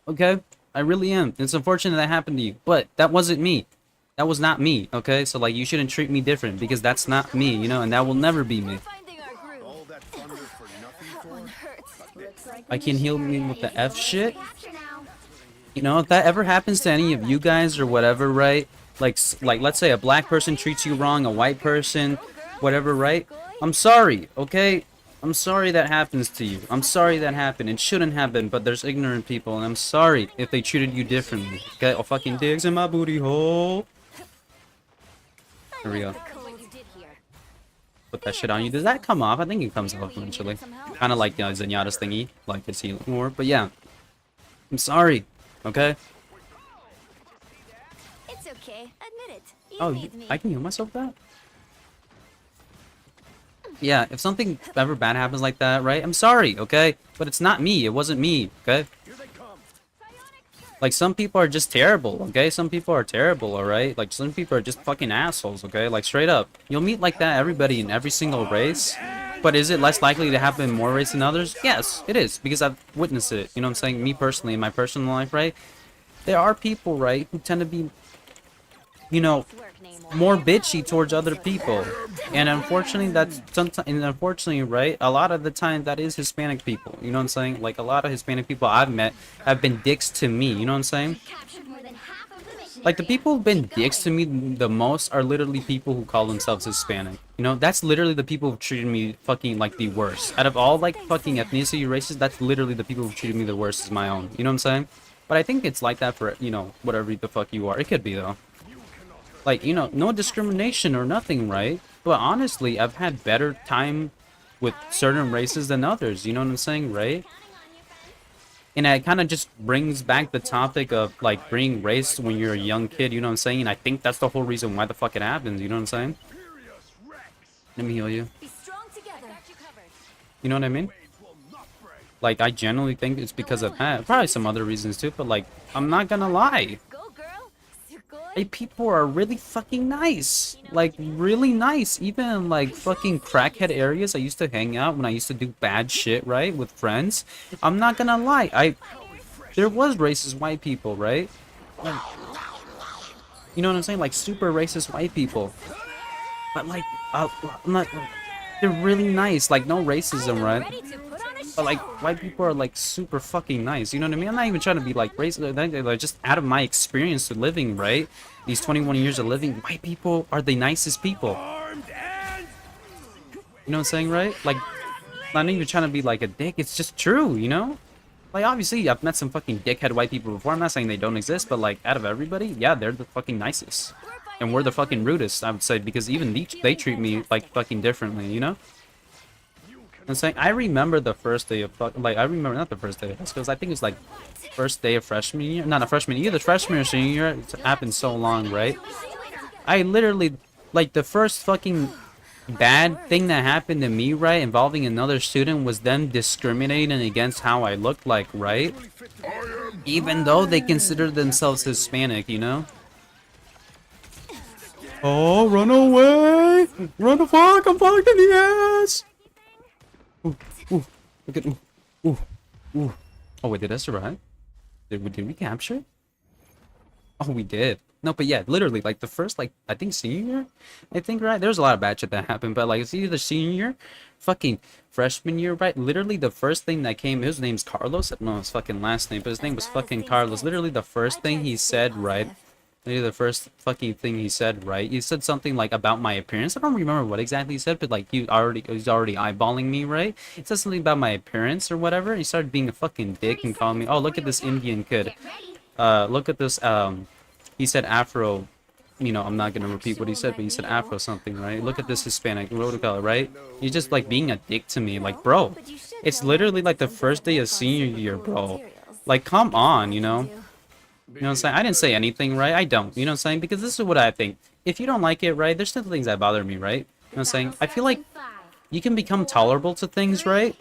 Okay? I really am. It's unfortunate that happened to you, but that wasn't me. That was not me, okay? So like you shouldn't treat me different because that's not me, you know, and that will never be me. Finding our groove. All that thunder for nothing One for? hurts. I can heal me with the F shit. Capture now. You know, if that ever happens to any of you guys or whatever, right? Like let's say a black person treats you wrong, a white person, whatever, right? I'm sorry, okay? I'm sorry that happens to you. I'm sorry that happened. It shouldn't happen, but there's ignorant people, and I'm sorry if they treated you differently. Okay? Oh, fucking digs in my booty hole. Here we go. Put that shit on you. Does that come off? I think it comes off eventually. Kind of like Zenyatta's thingy, like it's healing more. But yeah, I'm sorry. Okay? It's okay. Admit it. You Oh, need me. I can heal myself with that? Yeah, if something ever bad happens like that, right? I'm sorry, okay? But it's not me. It wasn't me, okay? Like, some people are just terrible, okay? Some people are terrible, alright? Like, some people are just fucking assholes, okay? Like, straight up. You'll meet like that everybody in every single race. But is it less likely to happen in more races than others? Yes, it is. Because I've witnessed it. You know what I'm saying? Me personally, in my personal life, right? There are people, right, who tend to be, you know, more bitchy towards other people, and unfortunately that's sometimes, and unfortunately, right, a lot of the time that is Hispanic people. You know what I'm saying? Like a lot of Hispanic people I've met have been dicks to me. You know what I'm saying? Captured more than half of the mission Like the area. people who've been dicks to me the most are literally people who call themselves Hispanic. You know, that's literally the people who've treated me fucking like the worst. Out of all like fucking ethnicity races, that's literally the people who've treated me the worst is my own. You know what I'm saying? But I think it's like that for, you know, whatever the fuck you are. It could be though. Like, you know, no discrimination or nothing, right? But honestly, I've had better time with certain races than others. You know what I'm saying, right? And it kind of just brings back the topic of, like, being racist when you're a young kid. You know what I'm saying? And I think that's the whole reason why the fuck it happens. You know what I'm saying? Let me heal you. Be strong together. You know what I mean? Like, I genuinely think it's because of that. Probably some other reasons too, but, like, I'm not gonna lie. Go, girl. Sugoi. Hey, people are really fucking nice. Like, really nice. Even in, like, fucking crackhead areas I used to hang out when I used to do bad shit, right? With friends. I'm not gonna lie. There was racist white people, right? Like, you know what I'm saying? Like, super racist white people. But, like, I'm not... They're really nice. Like, no racism, right? Ready to put on a show. But like white people are like super fucking nice, you know what I mean? I'm not even trying to be like racist. Like, just out of my experience of living, right? These 21 years of living, white people are the nicest people. You know what I'm saying, right? Like, I'm not even trying to be like a dick. It's just true, you know? Like, obviously, I've met some fucking dickhead white people before. I'm not saying they don't exist, but like, out of everybody, yeah, they're the fucking nicest. And we're the fucking rudest, I would say, because even they treat me like fucking differently, you know? I'm saying, I remember the first day of I remember not the first day of because I think it was like first day of freshman year, not a freshman year, the freshman or senior year. It's happened so long, right? I literally, like, the first fucking bad thing that happened to me, right, involving another student was them discriminating against how I looked like, right? Even though they consider themselves Hispanic, you know? Oh, run away! Run the fuck! I'm fucked in the ass! Ooh, look at ooh. Oh wait, did I survive? Did we capture? Oh, we did. No, but yeah, literally, like the first, like, I think senior year, I think, right? There's a lot of bad shit that happened, but like it's either senior year, fucking freshman year, right? Literally the first thing that came, his name's Carlos. I don't know his fucking last name, but his name was fucking Carlos. Literally the first thing he said, right? Literally the first fucking thing he said, right? He said something like about my appearance. I don't remember what exactly he said, but like he was already eyeballing me, right? He said something about my appearance or whatever. He started being a fucking dick and calling me, oh, look at this Indian kid. Get ready. Look at this, he said Afro you know, I'm not gonna repeat what he said, but he said Afro something, right? Look at this Hispanic, what do you call it, right? He's just like being a dick to me, like, bro, it's literally like the first day of senior year, bro. Like, come on, you know? You know what I'm saying? I didn't say anything, right? I don't, you know what I'm saying? Because this is what I think. If you don't like it, right, there's still things that bother me, right? You know what I'm saying? I feel like you can become tolerable to things, right?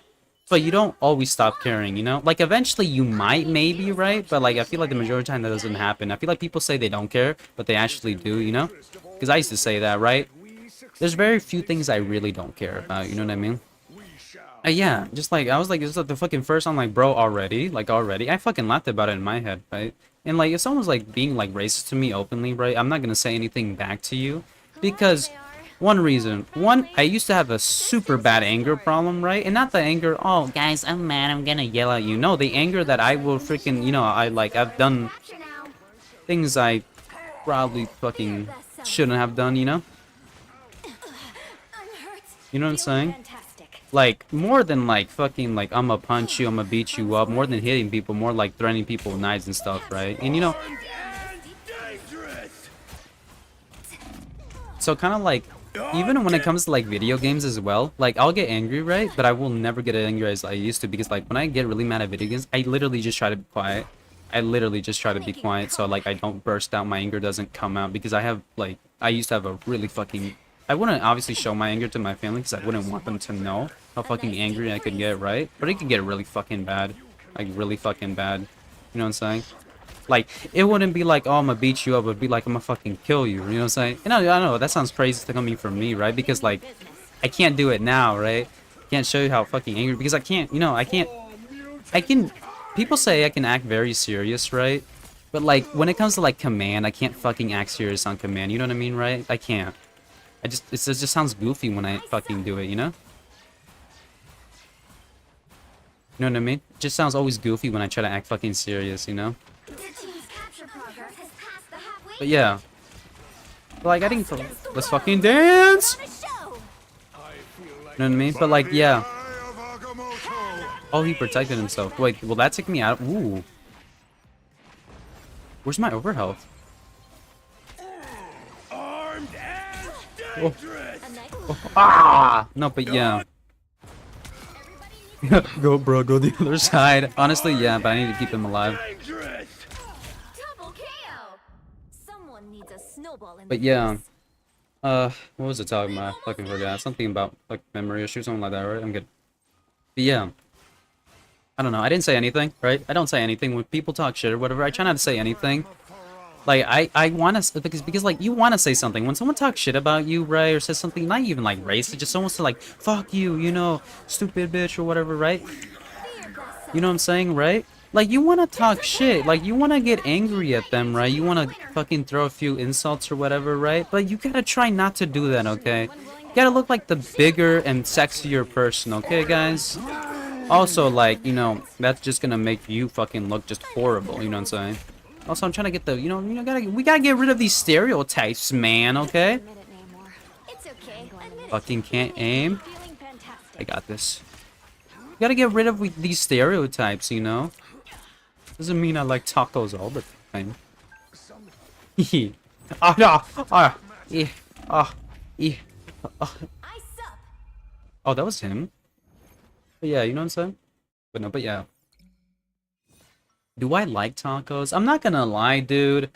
But you don't always stop caring, you know? Like, eventually you might, maybe, right? But, like, I feel like the majority of the time that doesn't happen. I feel like people say they don't care, but they actually do, you know? Because I used to say that, right? There's very few things I really don't care about, you know what I mean? Yeah, just like, I was like, this is like the fucking first, I'm like, bro, already? Like, already? I fucking laughed about it in my head, right? And, like, if someone's, like, being, like, racist to me openly, right? I'm not gonna say anything back to you. Because, one reason. One, I used to have a super bad anger problem, right? And not the anger, oh, guys, I'm mad, I'm gonna yell at you. No, the anger that I will freaking, you know, I've done things I probably fucking shouldn't have done, you know? You know what I'm saying? Like, more than, like, fucking, like, I'ma punch you, I'ma beat you up, more than hitting people, more like threatening people with knives and stuff, right? And, you know, so kind of like, even when it comes to, like, video games as well, like, I'll get angry, right? But I will never get angry as I used to, because, like, when I get really mad at video games, I literally just try to be quiet. I literally just try to be quiet, so, like, I don't burst out, my anger doesn't come out, because I have, like, I used to have a really fucking... I wouldn't obviously show my anger to my family, because I wouldn't want them to know how fucking angry I could get, right? But it could get really fucking bad. Like, really fucking bad. You know what I'm saying? Like, it wouldn't be like, oh, I'm gonna beat you up. It would be like, I'm gonna fucking kill you. You know what I'm saying? And I know, that sounds crazy coming from me, right? Because, like, I can't do it now, right? Can't show you how fucking angry, because I can't, you know, I can, people say I can act very serious, right? But, like, when it comes to, like, command, I can't fucking act serious on command. You know what I mean, right? I can't. It just sounds goofy when I fucking do it, you know? You know what I mean? It just sounds always goofy when I try to act fucking serious, you know? But yeah. But like, I think let's fucking dance! You know what I mean? But like, yeah. Oh, he protected himself. Wait, will that take me out? Ooh. Where's my overhealth? Oh. Oh. Ah! No, but yeah. Go, bro, go the other side. Honestly, yeah, but I need to keep him alive. But yeah. What was it talking about? I fucking forgot. Something about, like, memory issues, something like that, right? I'm good. But yeah. I don't know. I didn't say anything, right? I don't say anything. When people talk shit or whatever, I try not to say anything. Like, I want to, because, like, you want to say something. When someone talks shit about you, right, or says something, not even, like, racist, just someone to, like, fuck you, you know, stupid bitch or whatever, right? You know what I'm saying, right? Like, you want to talk shit. Like, you want to get angry at them, right? You want to fucking throw a few insults or whatever, right? But you gotta try not to do that, okay? You gotta look like the bigger and sexier person, okay, guys? Also, like, you know, that's just gonna make you fucking look just horrible, you know what I'm saying? Also, I'm trying to get the, you know, we gotta get rid of these stereotypes, man, okay? Fucking can't aim. I got this. We gotta get rid of these stereotypes, you know? Doesn't mean I like tacos all the time. Oh, that was him. But yeah, you know what I'm saying? But no, but yeah. Do I like tacos? I'm not gonna lie, dude.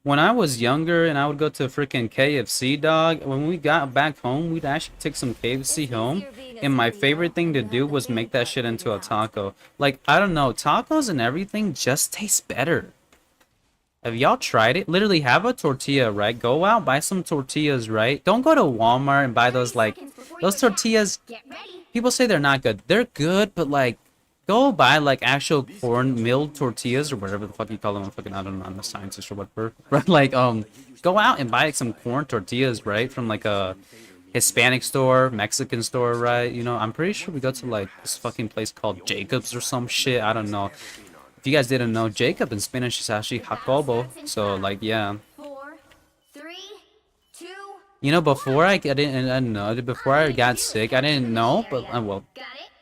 When I was younger and I would go to freaking KFC, dog, when we got back home, we'd actually take some KFC home. And my favorite thing to do was make that shit into a taco. Like, I don't know, tacos and everything just taste better. Have y'all tried it? Literally, have a tortilla, right? Go out, buy some tortillas, right? Don't go to Walmart and buy those, like, those tortillas. People say they're not good. They're good, but, like, go buy, like, actual corn milled tortillas or whatever the fuck you call them. Fucking, I don't know, I'm a scientist or whatever. But, like, go out and buy, like, some corn tortillas, right? From, like, a Hispanic store, Mexican store, right? You know, I'm pretty sure we go to, like, this fucking place called Jacob's or some shit. I don't know. If you guys didn't know, Jacob in Spanish is actually Jacobo. So, like, yeah. 4, 3, 2. You know, before I didn't know, before I got sick, I didn't know, but, well,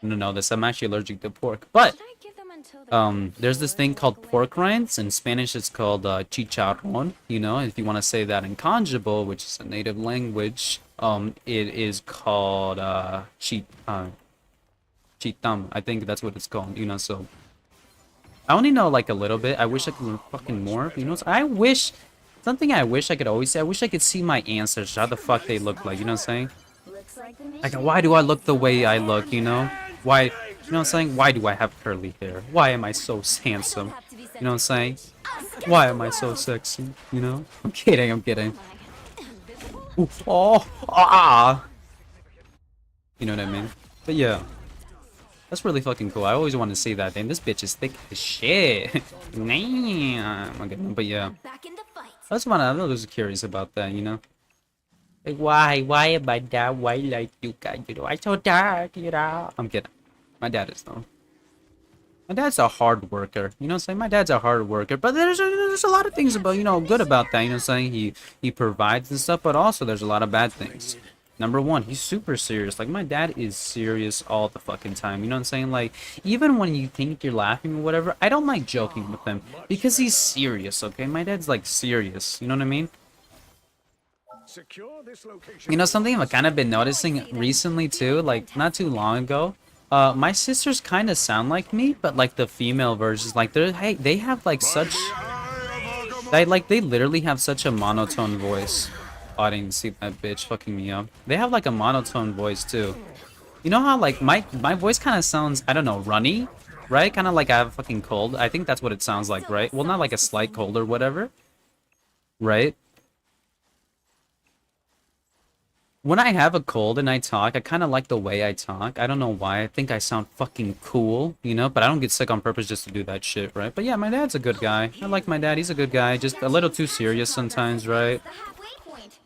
no, this, I'm actually allergic to pork. But there's this thing called pork rinds. In Spanish, it's called chicharrón. You know, if you want to say that in Conjable, which is a native language, it is called chitam. I think that's what it's called. You know, so I only know like a little bit. I wish I could learn fucking more. You know, so I wish something I wish I could always say. I wish I could see my ancestors, how the fuck they look like. You know what I'm saying? Looks like the Like, mission. why do I look the way I look, you know? Why, you know what I'm saying? Why do I have curly hair? Why am I so handsome? You know what I'm saying? Why am I so sexy? You know? I'm kidding, I'm kidding. Ooh, oh, ah! You know what I mean? But yeah. That's really fucking cool. I always wanted to see that thing. This bitch is thick as shit. Damn. Okay, but yeah. Back in the fight. That's one I was curious about that, you know? Like, why am I that white like you guys? You know, I'm so dark, you know? I'm kidding. My dad is, though. My dad's a hard worker. You know what I'm saying? My dad's a hard worker. But there's a lot of things about, you know, good about that. You know what I'm saying? He provides and stuff, but also there's a lot of bad things. Number one, he's super serious. Like, my dad is serious all the fucking time. You know what I'm saying? Like, even when you think you're laughing or whatever, I don't like joking with him because he's serious, okay? My dad's, like, serious. You know what I mean? Secure this location. You know, something I've kind of been noticing recently, too, like, not too long ago. My sisters kind of sound like me, but, like, the female versions, like, they have, like, such... They literally have such a monotone voice. Oh, I didn't even see that bitch fucking me up. They have like a monotone voice too. You know how like my voice kind of sounds, I don't know, runny, right? Kind of like I have a fucking cold. I think that's what it sounds like, right? Well, not like a slight cold or whatever, right? When I have a cold and I talk, I kind of like the way I talk. I don't know why. I think I sound fucking cool, you know? But I don't get sick on purpose just to do that shit, right? But yeah, my dad's a good guy. I like my dad. He's a good guy. Just a little too serious sometimes, right? The halfway point.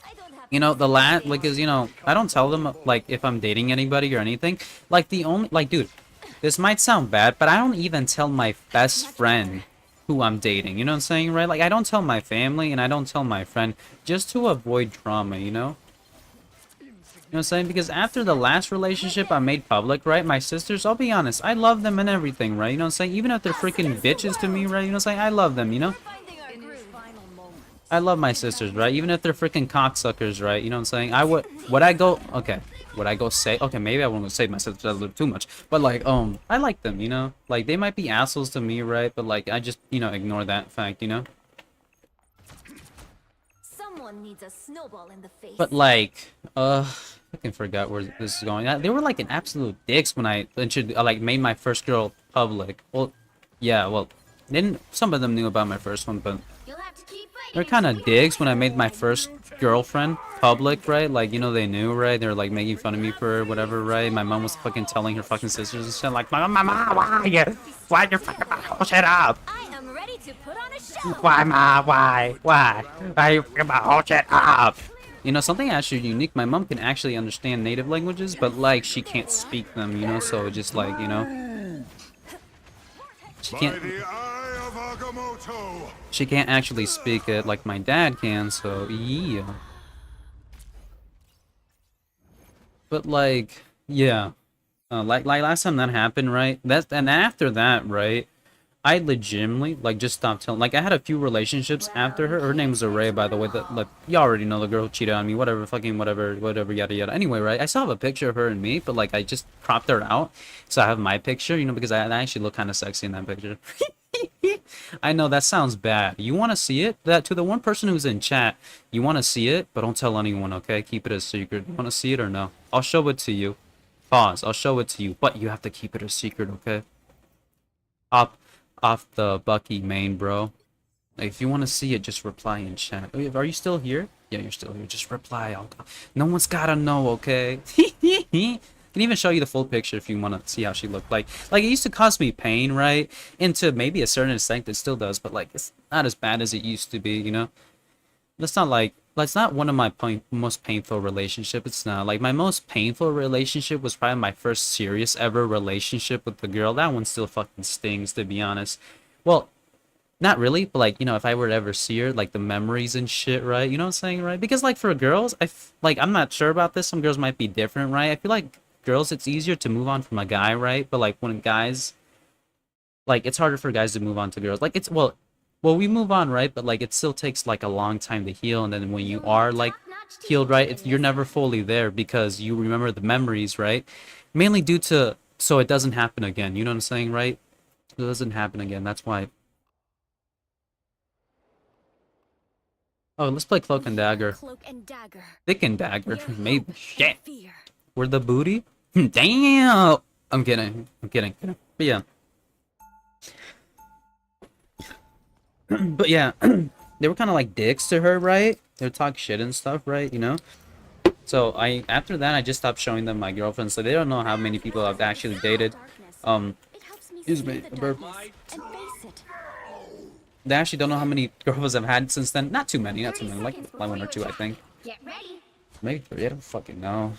I don't have You know, the like, is, you know, I don't tell them, like, if I'm dating anybody or anything. Like, the only, like, dude, this might sound bad, but I don't even tell my best friend who I'm dating. You know what I'm saying, right? Like, I don't tell my family and I don't tell my friend just to avoid drama, you know? You know what I'm saying? Because after the last relationship I made public, right? My sisters, I'll be honest, I love them and everything, right? You know what I'm saying? Even if they're freaking bitches to me, right? You know what I'm saying? I love them, you know? I love my sisters, right? Even if they're freaking cocksuckers, right? You know what I'm saying? Would I go say, okay, maybe I won't go say my sisters a little too much, but like, I like them, you know? Like, they might be assholes to me, right? But like, I just, you know, ignore that fact, you know? someone needs a snowball in the face. But like, I fucking forgot where this is going. They were like an absolute dicks when I like made my first girl public. Well, yeah, well, some of them knew about my first one, but You'll have to keep fighting. they're kind of dicks when I made my first girlfriend public, right? Like, you know, they knew, right? They were like making fun of me for whatever, right? My mom was fucking telling her fucking sisters and shit, like, Mama, why you fucking my whole shit up? I am ready to put on a show. Why, Ma? Why you fucking my whole shit up? You know, something actually unique, my mom can actually understand native languages, but like, she can't speak them, you know, so just like, you know, she By can't, the eye of Agamotto. she can't actually speak it like my dad can, so yeah. But like, yeah, like last time that happened, right? And after that, right? I legitimately like just stopped telling. Like, I had a few relationships after her. Her name was Array, by the way. That, like, you already know the girl who cheated on me. Whatever, fucking whatever, yada yada. Anyway, right? I still have a picture of her and me, but like, I just cropped her out, so I have my picture. You know, because I actually look kind of sexy in that picture. I know that sounds bad. You want to see it? That to the one person who's in chat, you want to see it, but don't tell anyone, okay? Keep it a secret. You want to see it or no? I'll show it to you. Pause. I'll show it to you, but you have to keep it a secret, okay? Off the Bucky main, bro. Like, if you want to see it, just reply in chat. Oh, are you still here? Yeah, you're still here. Just reply. No one's gotta know, okay? Can even show you the full picture if you want to see how she looked. Like it used to cause me pain, right? And to maybe a certain extent, it still does, but like, it's not as bad as it used to be, you know? That's not one of my most painful relationship. It's not. Like, my most painful relationship was probably my first serious ever relationship with the girl. That one still fucking stings, to be honest. Well, not really, but like, you know, if I were to ever see her, like the memories and shit, right? You know what I'm saying, right? Because like for girls, like, I'm not sure about this. Some girls might be different, right? I feel like girls, it's easier to move on from a guy, right? But like when guys, like it's harder for guys to move on to girls. Like it's well we move on, right? But like it still takes like a long time to heal, and then when you are like healed, right, you're never fully there because you remember the memories, right? Mainly due to so it doesn't happen again. You know what I'm saying, right? It doesn't happen again. That's why. Oh, let's play Cloak and Dagger. Cloak and Dagger. Thick and Dagger. Your Made hope shit. and fear. We're the booty? Damn! I'm kidding. I'm kidding. But yeah. But yeah. They were kind of like dicks to her, right? They would talk shit and stuff, right? You know? So after that I just stopped showing them my girlfriends. So they don't know how many people I've actually dated. It helps me Excuse see me, the burp. darkness and face it. They actually don't know how many girlfriends I've had since then. Not too many, like one or two, I think. Get ready. Maybe three, I don't fucking know.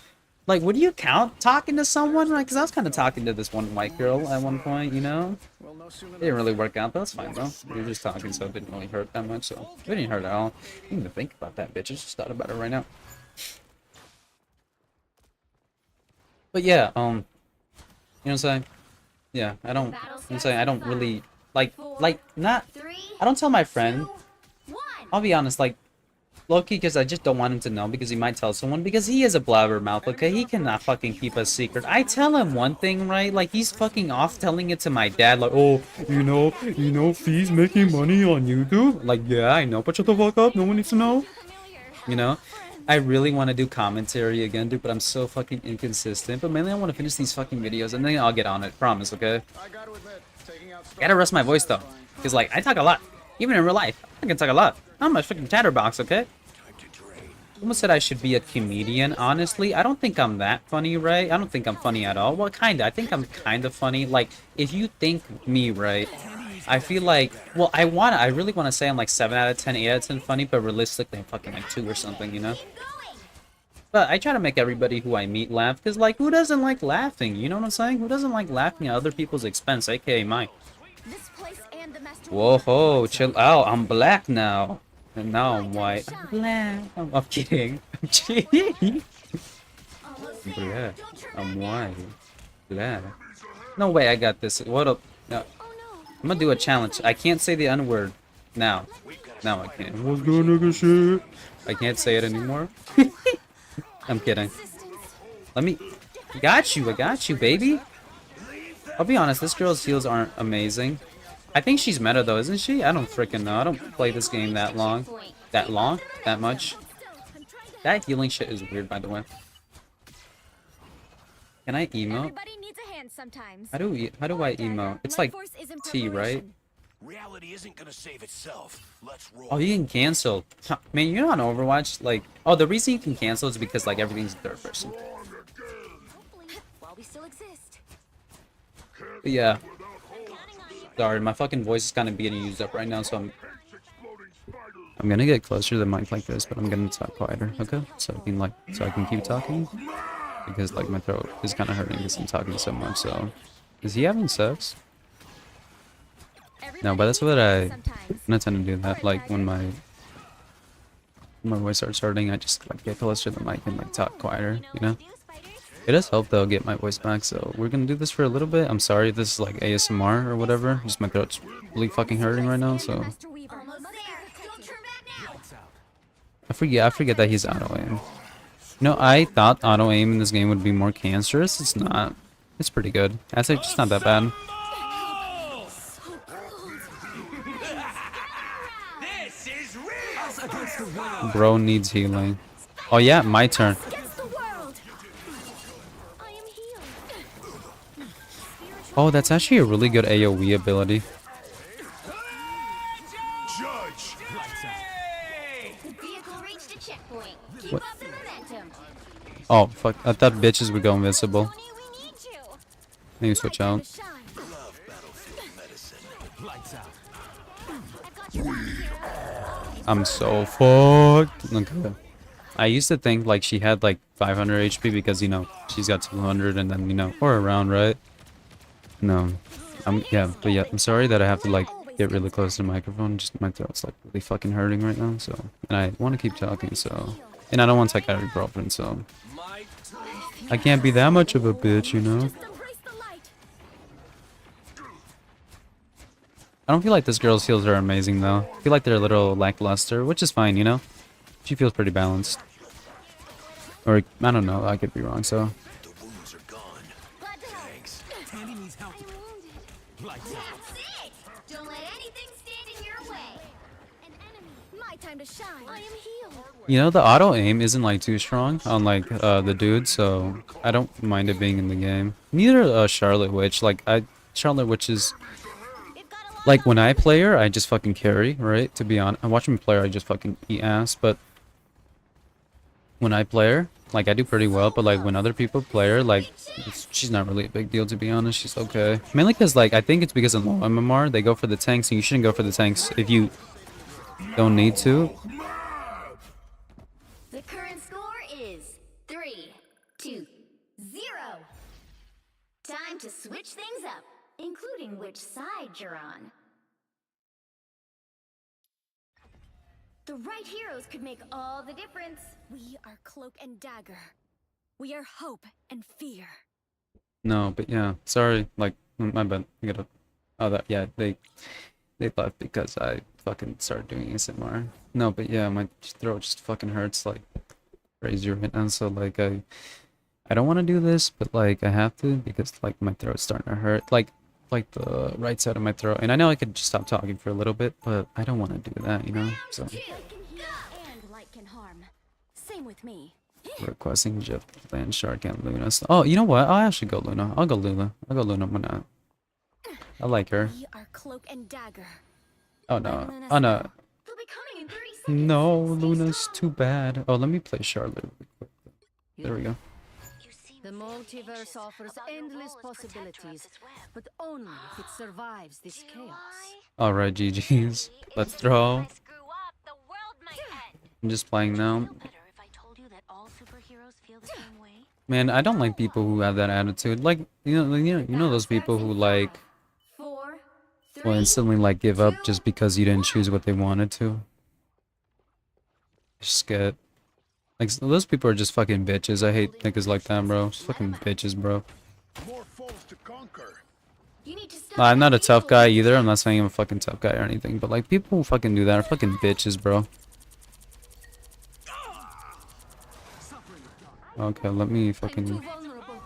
Like, would you count talking to someone? Like, cause I was kind of talking to this one white girl at one point, you know? It didn't really work out, but that's fine though. We were just talking, so it didn't really hurt that much, so it didn't hurt at all. I didn't even think about that, bitch. I just thought about it right now. But yeah, you know what I'm saying? Yeah, I don't, you know what I'm saying? I don't really, not, 3, I don't tell my friend. 2, 1. I'll be honest, like, low-key, because I just don't want him to know, because he might tell someone, because he is a blabbermouth, okay? He cannot fucking keep a secret. I tell him one thing, right? Like, he's fucking off telling it to my dad, like, oh, you know, Fee's making money on YouTube? Like, yeah, I know, but shut the fuck up, no one needs to know. You know? I really want to do commentary again, dude, but I'm so fucking inconsistent. But mainly I want to finish these fucking videos, and then I'll get on it, promise, okay? Gotta rest my voice, though. Because, like, I talk a lot. Even in real life, I can talk a lot. I'm a freaking chatterbox, okay? Someone said I should be a comedian. Honestly, I don't think I'm that funny, right? I don't think I'm funny at all. Well, kinda. I think I'm kind of funny. Like, if you think me, right, I feel like, well, I really want to say I'm like 7 out of 10, 8 out of 10 funny, but realistically, I'm fucking like 2 or something, you know? But I try to make everybody who I meet laugh, because, like, who doesn't like laughing? You know what I'm saying? Who doesn't like laughing at other people's expense, aka mine? This place and the master. Whoa, ho, chill out. I'm black now. And now I'm white. I'm black. I'm kidding. I'm kidding. I'm black. I'm white. Black. No way, I got this. What up? No. I'm gonna do a challenge. I can't say the N-word now. Now I can't. What's good, nigga shit? I can't say it anymore. I'm kidding. Let me... I got you, baby. I'll be honest, this girl's heals aren't amazing. I think she's meta though, isn't she? I don't freaking know. I don't play this game that long. That long? That much? That healing shit is weird, by the way. Can I emote? Everybody needs a hand sometimes. How do I emote? It's like T, right? Reality isn't gonna save itself. Let's roll. Oh, you can cancel. Huh, man, you know on Overwatch, like... Oh, the reason you can cancel is because, like, everything's third person. While we still exist. But yeah. Sorry, my fucking voice is kind of getting used up right now, so I'm gonna get closer to the mic like this, but I'm gonna talk quieter, okay? So I can keep talking, because like my throat is kind of hurting because I'm talking so much. So, is he having sex? No, but that's what I tend to do that. Like when my voice starts hurting, I just like get closer to the mic and like talk quieter, you know? It does help though, get my voice back, so we're gonna do this for a little bit. I'm sorry if this is like ASMR or whatever, just my throat's really fucking hurting right now, so... I forget that he's auto-aim. No, I thought auto-aim in this game would be more cancerous, it's not. It's pretty good. I'd say it's just not that bad. Bro needs healing. Oh yeah, my turn. Oh, that's actually a really good AoE ability. Judge! The vehicle reached a checkpoint. Keep What? up the momentum. Oh, fuck. I thought bitches would go invisible. Tony, we need you. Let me switch out. Shine. I'm so fucked. Okay. I used to think like she had like 500 HP because, you know, she's got 200 and then, you know, or around, right? No. Yeah, but yeah, I'm sorry that I have to like get really close to the microphone. Just my throat's like really fucking hurting right now, so. And I want to keep talking, so. And I don't want to take out your girlfriend, so. I can't be that much of a bitch, you know? Just embrace the light. I don't feel like this girl's heals are amazing though. I feel like they're a little lackluster, which is fine, you know? She feels pretty balanced. Or, I don't know, I could be wrong, so. Glad to help. Tandy needs help. Like that. That's it! Don't let anything stand in your way. An enemy. My time to shine. I am healed. You know, the auto aim isn't like too strong on like the dude, so I don't mind it being in the game. Neither Charlotte Witch. Like Charlotte Witch is We've got a lot like when I play her, I just fucking carry, right? To be honest, I watch me play her, I just fucking eat ass. But when I play her, like I do pretty well. But like when other people play her, like she's not really a big deal to be honest. She's okay. Mainly because like I think it's because in low MMR they go for the tanks, and you shouldn't go for the tanks if you don't need to. The current score is 3-2-0. Time to switch things up, including which side you're on. The right heroes could make all the difference. We are cloak and dagger. We are hope and fear. No, but yeah, sorry. Like my bad. I gotta. Oh, that yeah. They left because I fucking started doing ASMR. No, but yeah, my throat just fucking hurts like crazy right now. So like I don't want to do this, but like I have to because like my throat's starting to hurt. Like the right side of my throat. And I know I could just stop talking for a little bit, but I don't want to do that, you know. So And light can harm. Same with me. requesting Jeff, Land Shark, and Luna. Oh, you know what? I'll actually go Luna. I'll go Luna. I'll go Luna. Why not? I like her. We are cloak and dagger. Oh no. Oh no. They'll be coming in 30 seconds. No, Stay Luna's strong. too bad. Oh, let me play Charlotte real quick. There we go. The multiverse offers endless possibilities, but only if it survives this chaos. Alright, GG's. Let's throw. I screw up, the world might end. I'm just playing now. Better if I told you that all superheroes feel the same way. Man, I don't like people who have that attitude. Like, you know those people who like 4, 3, will instantly like give up just because you didn't choose what they wanted to. Just get like those people are just fucking bitches. I hate niggas like that, bro. Just fucking bitches, bro. More foes to conquer. You need to stop I'm not a that tough evil. guy either. I'm not saying I'm a fucking tough guy or anything, but like people who fucking do that are fucking bitches, bro. Okay, let me I'm too fucking. vulnerable.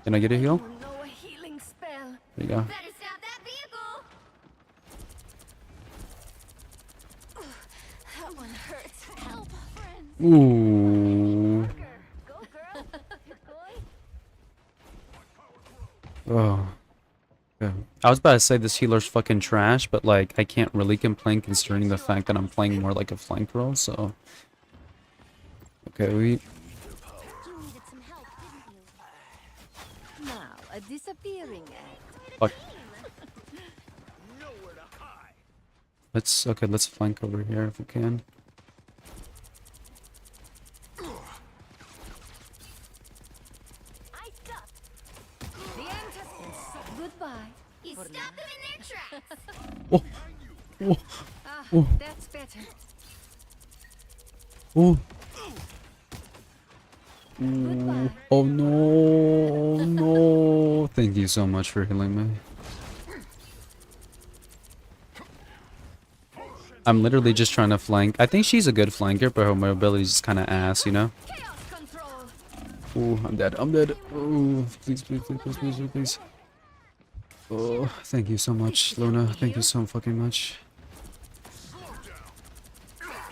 Can I get a heal? You know a healing spell. There you go. Better stop that vehicle. That one hurts. Help, friends. Ooh. Go, girl. Good boy. Oh. Yeah. I was about to say this healer's fucking trash, but like I can't really complain considering the fact that I'm playing more like a flank role, so. Okay, we. You needed some help, didn't you? Now, a disappearing act. Fuck. Let's flank over here if we can. I stuck. The end has been set. Goodbye. You stop them in their tracks. Oh. Oh. Ah, Oh. that's better. Oh. Goodbye. Oh no. Oh no. Thank you so much for healing me. I'm literally just trying to flank. I think she's a good flanker, but her mobility is just kind of ass, you know? Chaos control. Ooh, I'm dead. I'm dead. Ooh, please, please, please, please, please, please. Oh, thank you so much, Luna. Thank you so fucking much.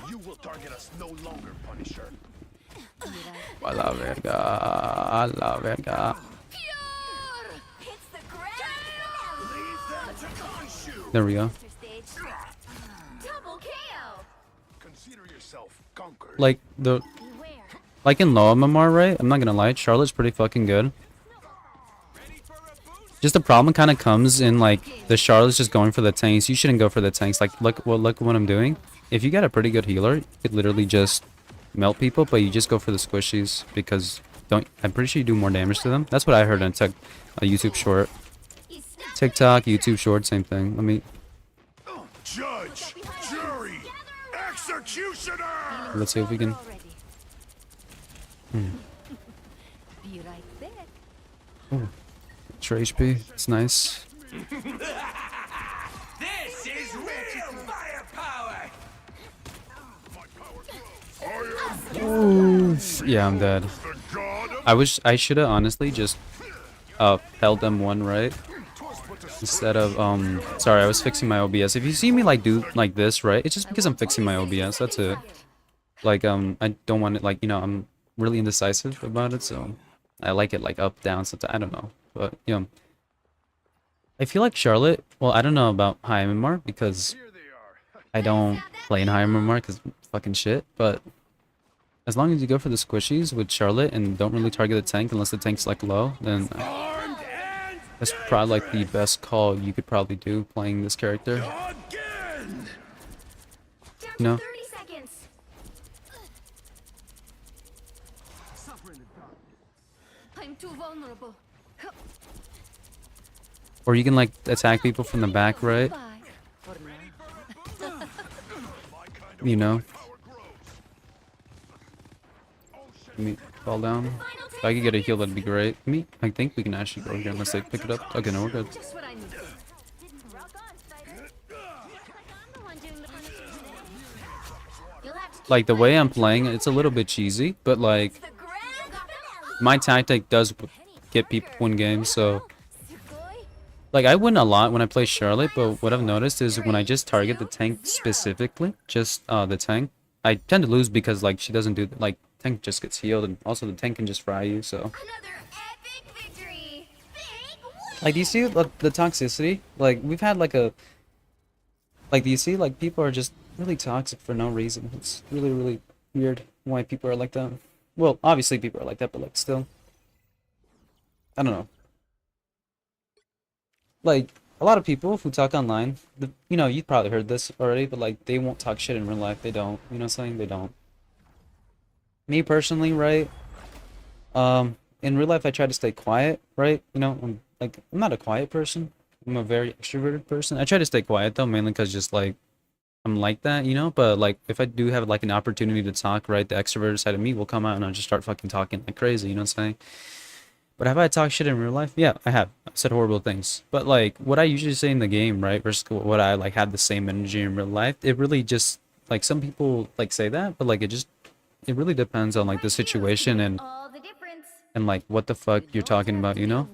You will target us no longer, Punisher. A la verga. A la verga. Hits the ground. Leave them to Khonshu. There we go. Stage. Double KO. Consider yourself conquered. Like, Beware. like in low MMR, right? I'm not gonna lie, Charlotte's pretty fucking good. Just the problem kind of comes in like the Charlotte's just going for the tanks. You shouldn't go for the tanks. Like look what I'm doing. If you got a pretty good healer, you could literally just melt people, but you just go for the squishies because I'm pretty sure you do more damage to them. That's what I heard on a YouTube short. You stop TikTok, YouTube short, same thing. Let me Judge, jury, executioner. let's see if we can. Already. Be right back. Extra HP. It's nice. This Yeah, I'm dead. I should have honestly just held M1 right instead of sorry, I was fixing my OBS. If you see me like do like this, right, it's just because I'm fixing my OBS. That's it. Like I don't want it, like, you know, I'm really indecisive about it, so I like it like up, down, sometimes. I don't know, but you know, I feel like Charlotte. Well, I don't know about high MMR because I don't play in high MMR because fucking shit. But as long as you go for the squishies with Charlotte and don't really target the tank unless the tank's like low, then that's probably like the best call you could probably do playing this character. Again! Down No. to 30 seconds. I'm too vulnerable. Or you can like attack people from the back, right? Bye. For now. You know. Let me fall down. If I could get a heal, that'd be great. I think we can actually go here unless they pick it up. Okay, no, we're good. Just what I need. You'll have to Like the way I'm playing, it's a little bit cheesy, but like the grand my tactic does get people win games, so like I win a lot when I play Charlotte, but what I've noticed is when I just target the tank specifically, just the tank, I tend to lose because like she doesn't do like tank just gets healed, and also the tank can just fry you. So Another epic victory. Big whoop. like, do you see the toxicity? Like we've had like a do you see like people are just really toxic for no reason? It's really really weird why people are like that. Well, obviously people are like that, but like still, I don't know. Like a lot of people who talk online, you know, you've probably heard this already, but like they won't talk shit in real life. They don't. You know what I'm saying? They don't. Me personally, right? In real life, I try to stay quiet, right? You know, I'm not a quiet person. I'm a very extroverted person. I try to stay quiet though, mainly because just like I'm like that, you know. But like if I do have like an opportunity to talk, right, the extroverted side of me will come out and I'll just start fucking talking like crazy. You know what I'm saying? But have I talked shit in real life? Yeah, I have. I've said horrible things. But like what I usually say in the game, right, versus what I like have the same energy in real life, it really just like some people like say that, but like it really depends on like the situation All the difference. and like what the fuck you're talking about, you know?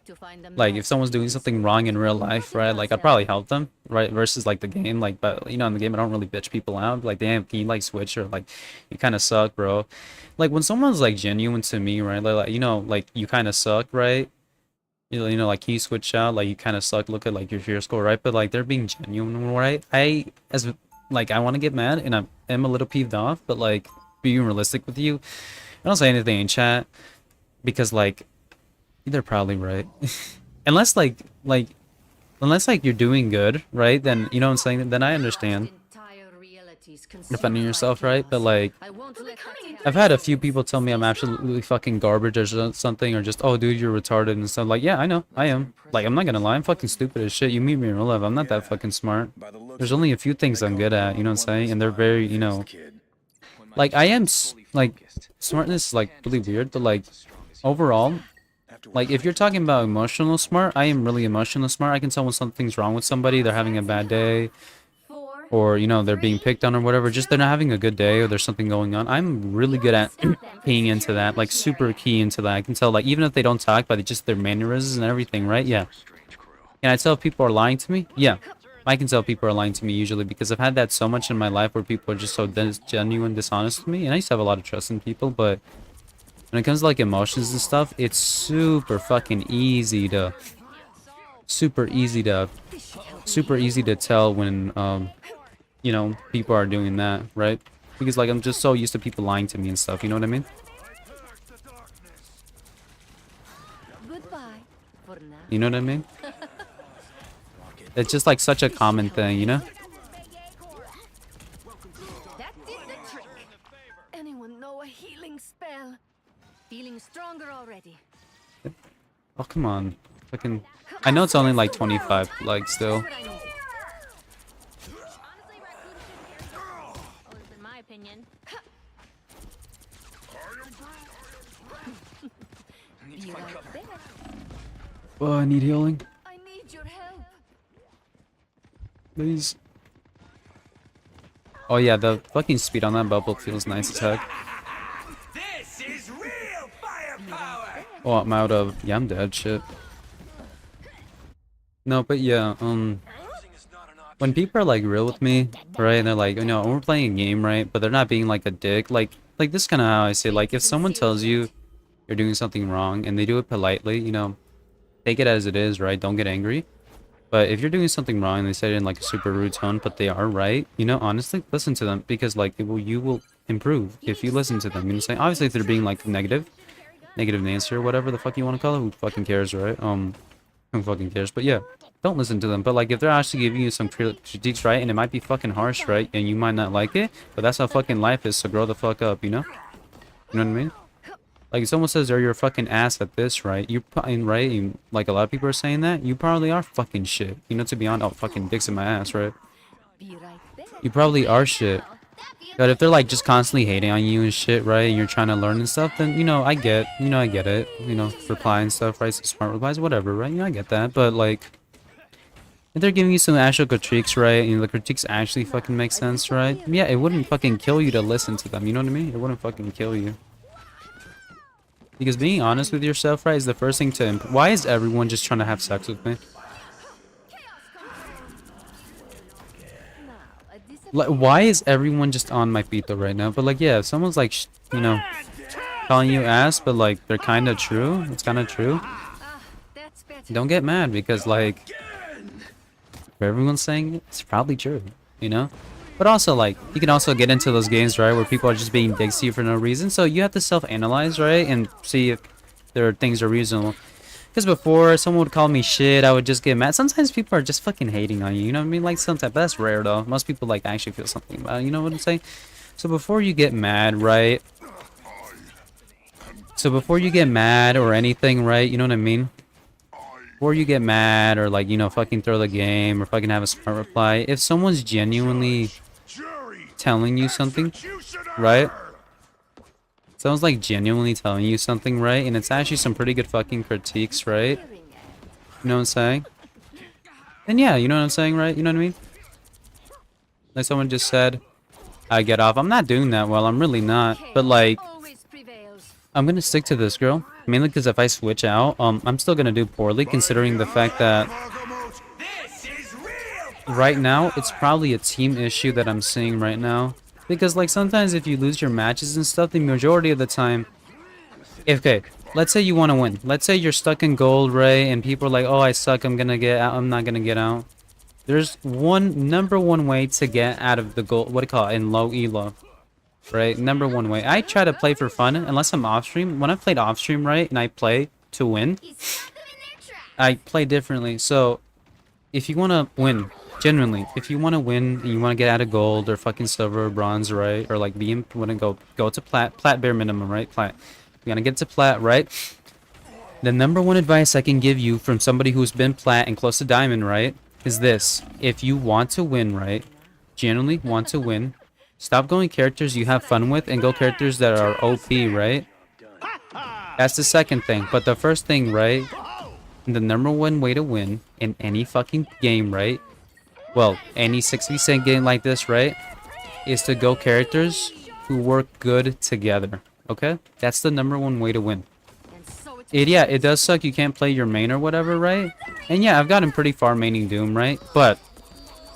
To find them Like if someone's doing something wrong in real life, right? Like I'd probably help them, right? Versus like the game, like, but you know, in the game I don't really bitch people out. Like, damn, can you like switch, or like you kind of suck, bro? Like when someone's like genuine to me, right? Like you know, like you kind of suck, right? You know, like can you switch out? Like you kind of suck. Look at like your fear score, right? But like they're being genuine, right? I want to get mad and I am a little peeved off, but like being realistic with you, I don't say anything in chat because like they're probably right. unless like you're doing good, right? Then you know what I'm saying, then I understand defending yourself, right? But like I've had a few people tell me I'm absolutely fucking garbage or something, or just, oh dude, you're retarded and stuff. Like, yeah, I know, I am. Like, I'm not gonna lie, I'm fucking stupid as shit. You meet me in real life, I'm not that fucking smart. There's only a few things I'm good at, you know what I'm saying? And they're very, you know, like I am like smartness is like really weird, but like overall, like if you're talking about emotional smart, I am really emotional smart. I can tell when something's wrong with somebody, they're having a bad day, or you know, they're being picked on or whatever, just they're not having a good day or there's something going on. I'm really good at keying into that, like super key into that. I can tell, like even if they don't talk, but just their mannerisms and everything, right? Yeah. Can I tell if people are lying to me? Yeah. I can tell people are lying to me usually because I've had that so much in my life where people are just so genuine, dishonest with me, and I used to have a lot of trust in people, but when it comes to like emotions and stuff, it's super easy to tell when you know, people are doing that, right? Because like I'm just so used to people lying to me and stuff, you know what I mean? Goodbye for now. You know what I mean? It's just like such a common thing, you know? That did the trick. Anyone know a healing spell? Feeling stronger already. Oh, come on. Fucking, I know it's only like 25, like still. What I need. Honestly, Raccoon shouldn't carry guns, in my opinion. You right there. Oh, I need healing. I need your help. Please. Oh yeah, the fucking speed on that bubble feels nice as heck. This is real firepower. Oh, I'm out of... Yeah, I'm dead, shit. No, but yeah, when people are like real with me, right, and they're like, you know, we're playing a game, right, but they're not being like a dick, like this is kind of how I say, like, if someone tells you you're doing something wrong and they do it politely, you know, take it as it is, right, don't get angry. But if you're doing something wrong and they say it in like a super rude tone, but they are right, you know, honestly, listen to them, because like you will improve if you listen to them. You know what I'm saying? Obviously, if they're being like negative Nancy or whatever the fuck you want to call it, who fucking cares, right? Who fucking cares? But yeah, don't listen to them. But like, if they're actually giving you some critiques, right, and it might be fucking harsh, right, and you might not like it, but that's how fucking life is. So grow the fuck up, you know? You know what I mean? Like, if someone says, "Oh, you're a fucking ass at this," right? You probably, right? And, like, a lot of people are saying that. You probably are fucking shit. You know, to be honest, oh, fucking dicks in my ass, right? Be right there. You probably are shit. But if they're, like, just constantly hating on you and shit, right? And you're trying to learn and stuff, then, you know, I get it. You know, reply and stuff, right? Smart replies, whatever, right? You know, I get that. But, like, if they're giving you some actual critiques, right? And the critiques actually fucking make sense, right? Yeah, it wouldn't fucking kill you to listen to them. You know what I mean? It wouldn't fucking kill you. Because being honest with yourself, right, is the first thing to... Why is everyone just trying to have sex with me? Like, why is everyone just on my feet though right now? But like, yeah, if someone's like, you know, calling you ass, but like, they're kind of true. It's kind of true. That's better. Don't get mad because like, if everyone's saying it, it's probably true, you know? But also, like, you can also get into those games, right, where people are just being dicks to you for no reason. So you have to self-analyze, right, and see if there are things are reasonable. Because before, someone would call me shit, I would just get mad. Sometimes people are just fucking hating on you, you know what I mean? Like, sometimes, but that's rare, though. Most people, like, actually feel something about it, you know what I'm saying? So before you get mad, right? So before you get mad or anything, right, you know what I mean? Before you get mad or, like, you know, fucking throw the game or fucking have a smart reply, if someone's genuinely telling you something, right? Someone's like genuinely telling you something, right? And it's actually some pretty good fucking critiques, right? You know what I'm saying? And yeah, you know what I'm saying, right? You know what I mean? Like someone just said, I get off. I'm not doing that well. I'm really not. But like, Always prevails. I'm gonna stick to this girl. Mainly because if I switch out, I'm still gonna do poorly considering the fact that right now, it's probably a team issue that I'm seeing right now. Because, like, sometimes if you lose your matches and stuff, the majority of the time... Okay, let's say you want to win. Let's say you're stuck in gold, right? And people are like, oh, I suck, I'm gonna get out. I'm not gonna get out. There's number one way to get out of the gold... What do you call it? In low elo. Right? Number one way. I try to play for fun, unless I'm off-stream. When I played off-stream, right, and I play to win, I play differently. So, if you want to win... Genuinely, if you want to win and you want to get out of gold or fucking silver or bronze, right? Or like want to go to plat bare minimum, right? Plat. You gotta get to plat, right? The number one advice I can give you from somebody who's been plat and close to diamond, right? Is this. If you want to win, right? Genuinely want to win. Stop going characters you have fun with and go characters that are OP, right? That's the second thing. But the first thing, right? The number one way to win in any fucking game, right? Well, any 60% game like this, right, is to go characters who work good together, okay? That's the number one way to win. And so Yeah, it does suck you can't play your main or whatever, right? And yeah, I've gotten pretty far maining Doom, right? But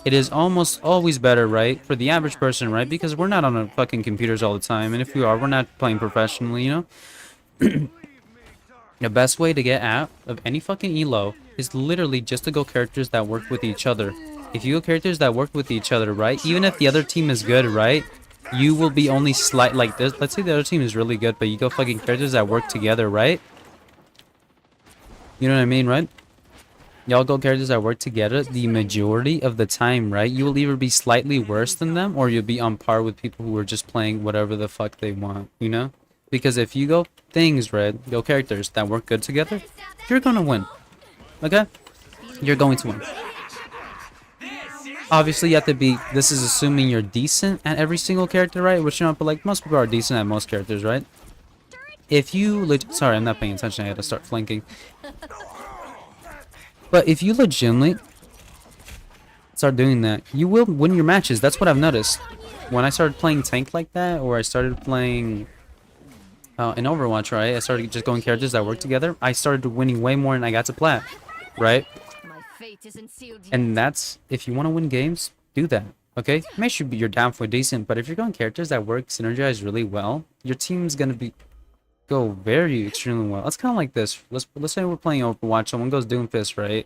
it is almost always better, right, for the average person, right? Because we're not on our fucking computers all the time, and if we are, we're not playing professionally, you know? The best way to get out of any fucking elo is literally just to go characters that work with each other. If you go characters that work with each other, right? Even if the other team is good, right? You will be only slight like this. Let's say the other team is really good, but you go fucking characters that work together, right? You know what I mean, right? Y'all go characters that work together the majority of the time, right? You will either be slightly worse than them or you'll be on par with people who are just playing whatever the fuck they want, you know? Because if you go go characters that work good together, you're gonna win. Okay? You're going to win. Obviously, you have to be... This is assuming you're decent at every single character, right? Which, you know, but like, most people are decent at most characters, right? If you... Sorry, I'm not paying attention. I had to start flanking. But if you legitimately start doing that, you will win your matches. That's what I've noticed. when I started playing tank like that, or I started playing in Overwatch, right? I started just going characters that work together. I started winning way more, and I got to plat, right? My fate isn't sealed yet. And that's, if you want to win games, do that. Okay, make sure you're down for decent. But if you're going characters that work synergize really well, your team's gonna go very extremely well. It's kind of like this. Let's say we're playing Overwatch. Someone goes Doomfist, right?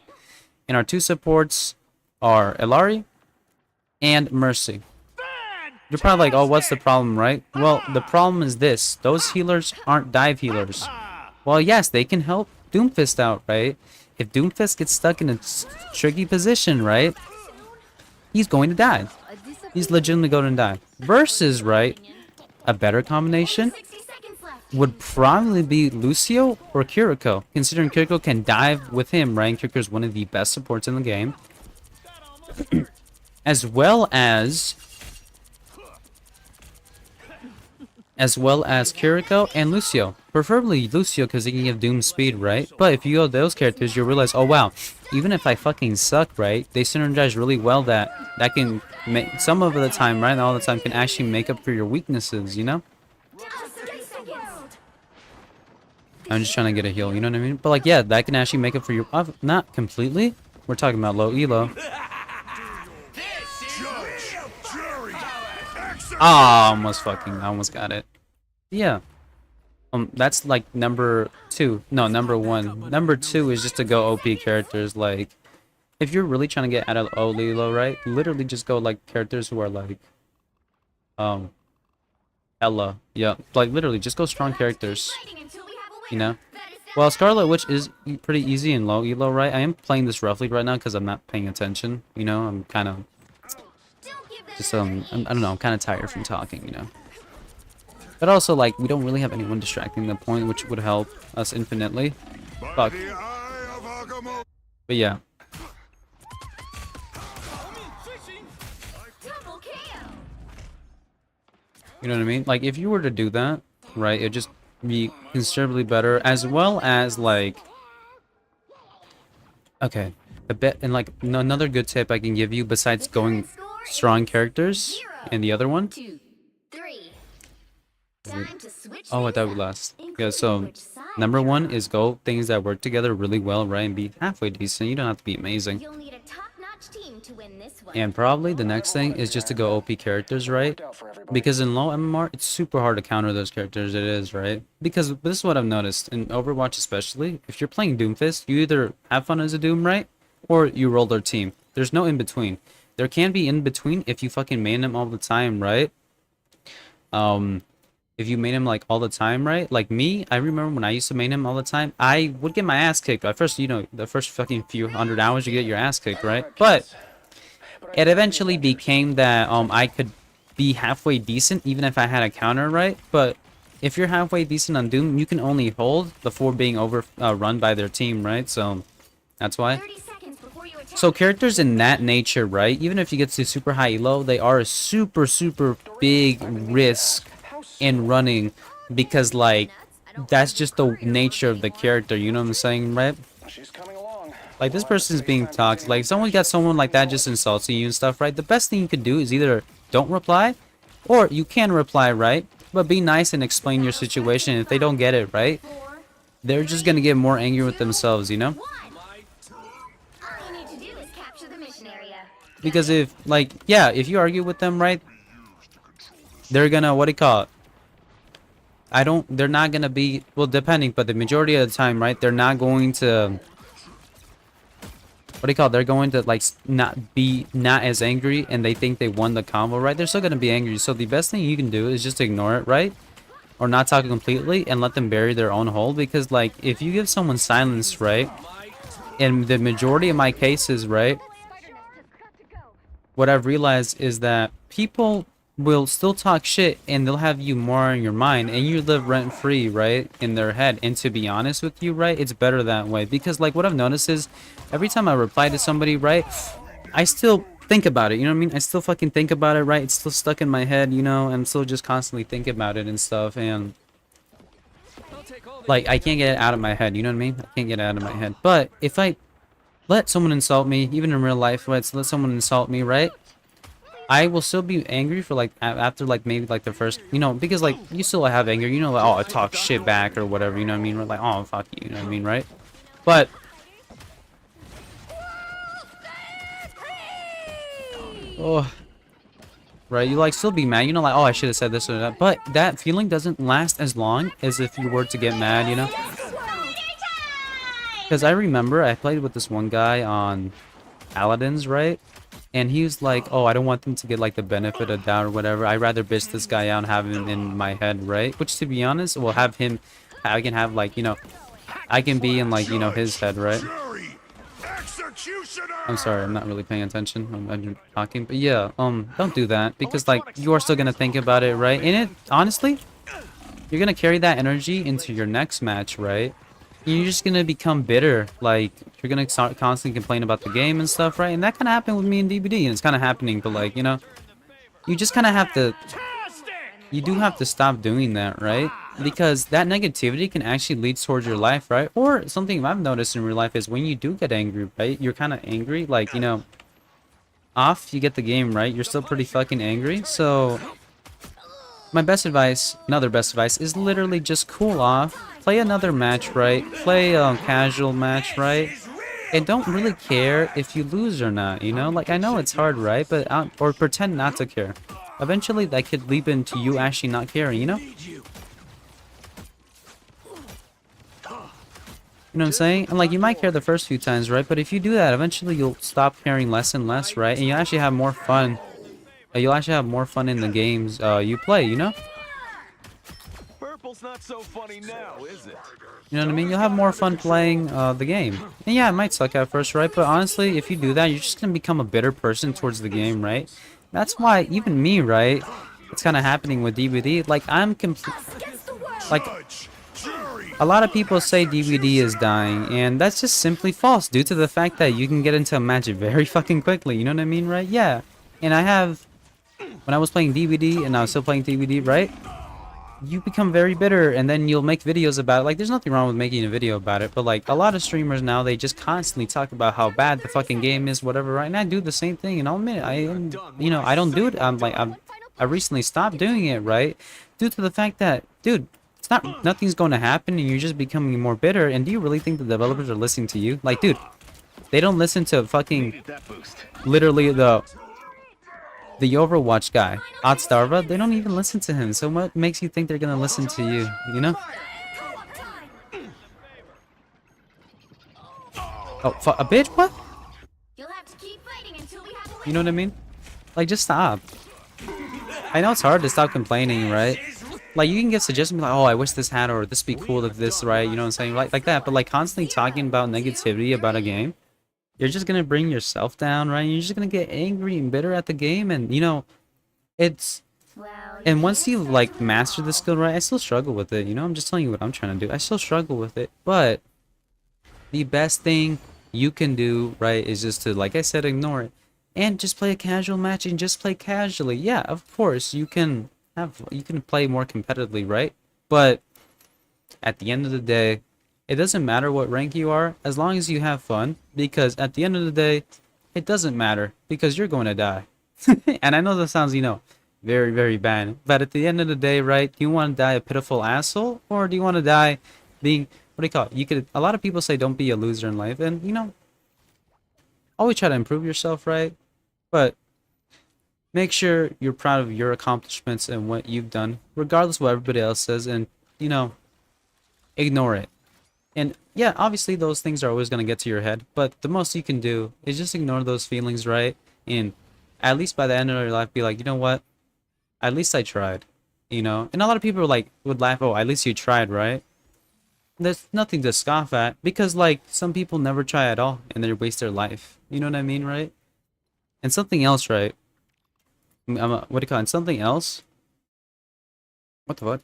And our two supports are Elari and Mercy. You're probably like, oh, what's the problem, right? Well, the problem is this. Those healers aren't dive healers. Well, yes, they can help Doomfist out, right? If Doomfist gets stuck in a tricky position, right? He's going to die. He's legitimately going to die. Versus, right, a better combination 60 seconds left. would probably be Lucio or Kiriko. Considering Kiriko can dive with him, right? And Kiriko is one of the best supports in the game. as well as Kiriko and Lucio. Preferably Lucio because he can give Doom speed, right? But if you go those characters, you'll realize, oh wow, even if I fucking suck, right? They synergize really well that can make, some of the time, right? Not all the time, can actually make up for your weaknesses, you know? Just 30 seconds. I'm just trying to get a heal, you know what I mean? But like, yeah, that can actually make up for your, not completely. We're talking about low elo. Ah, I almost got it. Yeah. That's like number 2. No, number 1. Number 2 is just to go OP characters. Like, if you're really trying to get out of low elo, right? Literally just go like characters who are like, Ella. Yeah, like literally just go strong characters. You know. Well, Scarlet Witch is pretty easy in low elo, right? I am playing this roughly right now because I'm not paying attention. You know, I'm kind of just I don't know. I'm kind of tired from talking. You know. But also, like, we don't really have anyone distracting the point, which would help us infinitely. Fuck. But yeah. You know what I mean? Like, if you were to do that, right, it'd just be considerably better, as well as, like... Okay. A bit, and, like, another good tip I can give you, besides going strong characters, and the other one... 2, 3. Time to switch Oh, I thought we lost. Yeah, so number 1 is go things that work together really well, right? And be halfway decent. You don't have to be amazing. You'll need a top-notch team to win this one. And probably the next thing is just to go OP characters, right? Because in low MMR, it's super hard to counter those characters. It is, right? Because this is what I've noticed in Overwatch, especially. If you're playing Doomfist, you either have fun as a Doom, right? Or you roll their team. There's no in between. There can be in between if you fucking main them all the time, right? If you main him like all the time, right? Like me, I remember when I used to main him all the time, I would get my ass kicked. At first, you know, the first fucking few hundred hours, you get your ass kicked, right? But it eventually became that I could be halfway decent even if I had a counter, right? But if you're halfway decent on Doom, you can only hold before being run by their team, right? So that's why. 30 seconds before you attack. So characters in that nature, right? Even if you get to super high elo, they are a super, super big risk in running, because like that's just the nature of the character, you know what I'm saying, right? Like, this person's being toxic. Like, someone got someone like that just insulting you and stuff, right? The best thing you could do is either don't reply, or you can reply, right? But be nice and explain your situation. If they don't get it, right, they're just gonna get more angry with themselves, you know? All you need to do is capture the mission area. Because if, like, yeah, if you argue with them, right, they're gonna, what do you call it? They're not gonna be, well, depending, but the majority of the time, right, they're not going to, what do you call it? They're going to, like, not as angry, and they think they won the combo, right? They're still gonna be angry. So the best thing you can do is just ignore it, right? Or not talk completely and let them bury their own hole. Because, like, if you give someone silence, right, in the majority of my cases, right, what I've realized is that people will still talk shit and they'll have you more in your mind, and you live rent-free, right, in their head. And to be honest with you, right, it's better that way. Because, like, what I've noticed is every time I reply to somebody, right, I still think about it, you know what I mean? I still fucking think about it, right? It's still stuck in my head, you know? I'm still just constantly thinking about it and stuff, and like, I can't get it out of my head, you know what I mean? I can't get it out of my head. But if I let someone insult me, even in real life, let's let someone insult me, right, I will still be angry for like after like maybe like the first, you know, because like you still have anger, you know, like, oh, I talk shit back or whatever, you know what I mean? We're like, oh, fuck you, you know what I mean, right? But oh, right, you like still be mad, you know, like, oh, I should have said this or that, but that feeling doesn't last as long as if you were to get mad, you know? Because I remember I played with this one guy on Paladins, right? And he was like, oh, I don't want them to get like the benefit of doubt or whatever. I'd rather bitch this guy out and have him in my head, right? Which, to be honest, will have him, I can have like, you know, I can be in like, you know, his head, right? Jury, executioner! I'm sorry, I'm not really paying attention. I'm talking, but yeah, don't do that because like you are still gonna think about it, right? And it, honestly, you're gonna carry that energy into your next match, right? You're just gonna become bitter, like you're gonna start constantly complain about the game and stuff, right? And that kind of happened with me and DBD, and it's kind of happening, but like, you know, you just kind of have to, you do have to stop doing that, right? Because that negativity can actually lead towards your life, right? Or something I've noticed in real life is when you do get angry, right? You're kind of angry, like, you know, off you get the game, right? You're still pretty fucking angry, so my best advice, another best advice, is literally just cool off, play another match, right? Play a casual match, right? And don't really care if you lose or not, you know? Like, I know it's hard, right? But, or pretend not to care. Eventually, that could lead into you actually not caring, you know? You know what I'm saying? And like, you might care the first few times, right? But if you do that, eventually you'll stop caring less and less, right? And you actually have more fun. You'll actually have more fun in the games you play, you know? Purple's not so funny now, is it? You know what I mean? You'll have more fun playing the game. And yeah, it might suck at first, right? But honestly, if you do that, you're just gonna become a bitter person towards the game, right? That's why even me, right? It's kind of happening with DBD. Like, I'm like, a lot of people say DBD is dying, and that's just simply false due to the fact that you can get into a match very fucking quickly. You know what I mean, right? Yeah. And I have, when I was playing DBD and I was still playing DBD, right? You become very bitter, and then you'll make videos about it. Like, there's nothing wrong with making a video about it, but like a lot of streamers now, they just constantly talk about how bad the fucking game is, whatever, right? And I do the same thing, and I'll admit it, I am, you know, I don't do it. I recently stopped doing it, right? Due to the fact that, dude, it's not, nothing's going to happen, and you're just becoming more bitter. And do you really think the developers are listening to you? Like, dude, they don't listen to fucking literally the Overwatch guy, Otstarva. They don't even listen to him. So what makes you think they're gonna listen to you? You know? Oh, a bitch? What? You'll have to keep fighting until we have a You know what I mean? Like, just stop. I know it's hard to stop complaining, right? Like, you can get suggestions like, oh, I wish this had, or this would be cool if this, right? You know what I'm saying? Like that. But like constantly talking about negativity about a game, you're just gonna bring yourself down, right? You're just gonna get angry and bitter at the game, and you know, it's. And once you like master the skill, right? I still struggle with it. You know, I'm just telling you what I'm trying to do. I still struggle with it, but the best thing you can do, right, is just to, like I said, ignore it and just play a casual match and just play casually. Yeah, of course you can play more competitively, right? But at the end of the day, it doesn't matter what rank you are, as long as you have fun, because at the end of the day, it doesn't matter, because you're going to die. And I know that sounds, you know, very, very bad, but at the end of the day, right, do you want to die a pitiful asshole, or do you want to die being, what do you call it? A lot of people say don't be a loser in life, and, you know, always try to improve yourself, right? But make sure you're proud of your accomplishments and what you've done, regardless of what everybody else says, and, you know, ignore it. And yeah, obviously those things are always going to get to your head, but the most you can do is just ignore those feelings, right? And at least by the end of your life, be like, you know what? At least I tried, you know? And a lot of people like would laugh, oh, at least you tried, right? There's nothing to scoff at, because like some people never try at all and they waste their life. You know what I mean, right? And something else, right? What do you call it? Something else? What the fuck?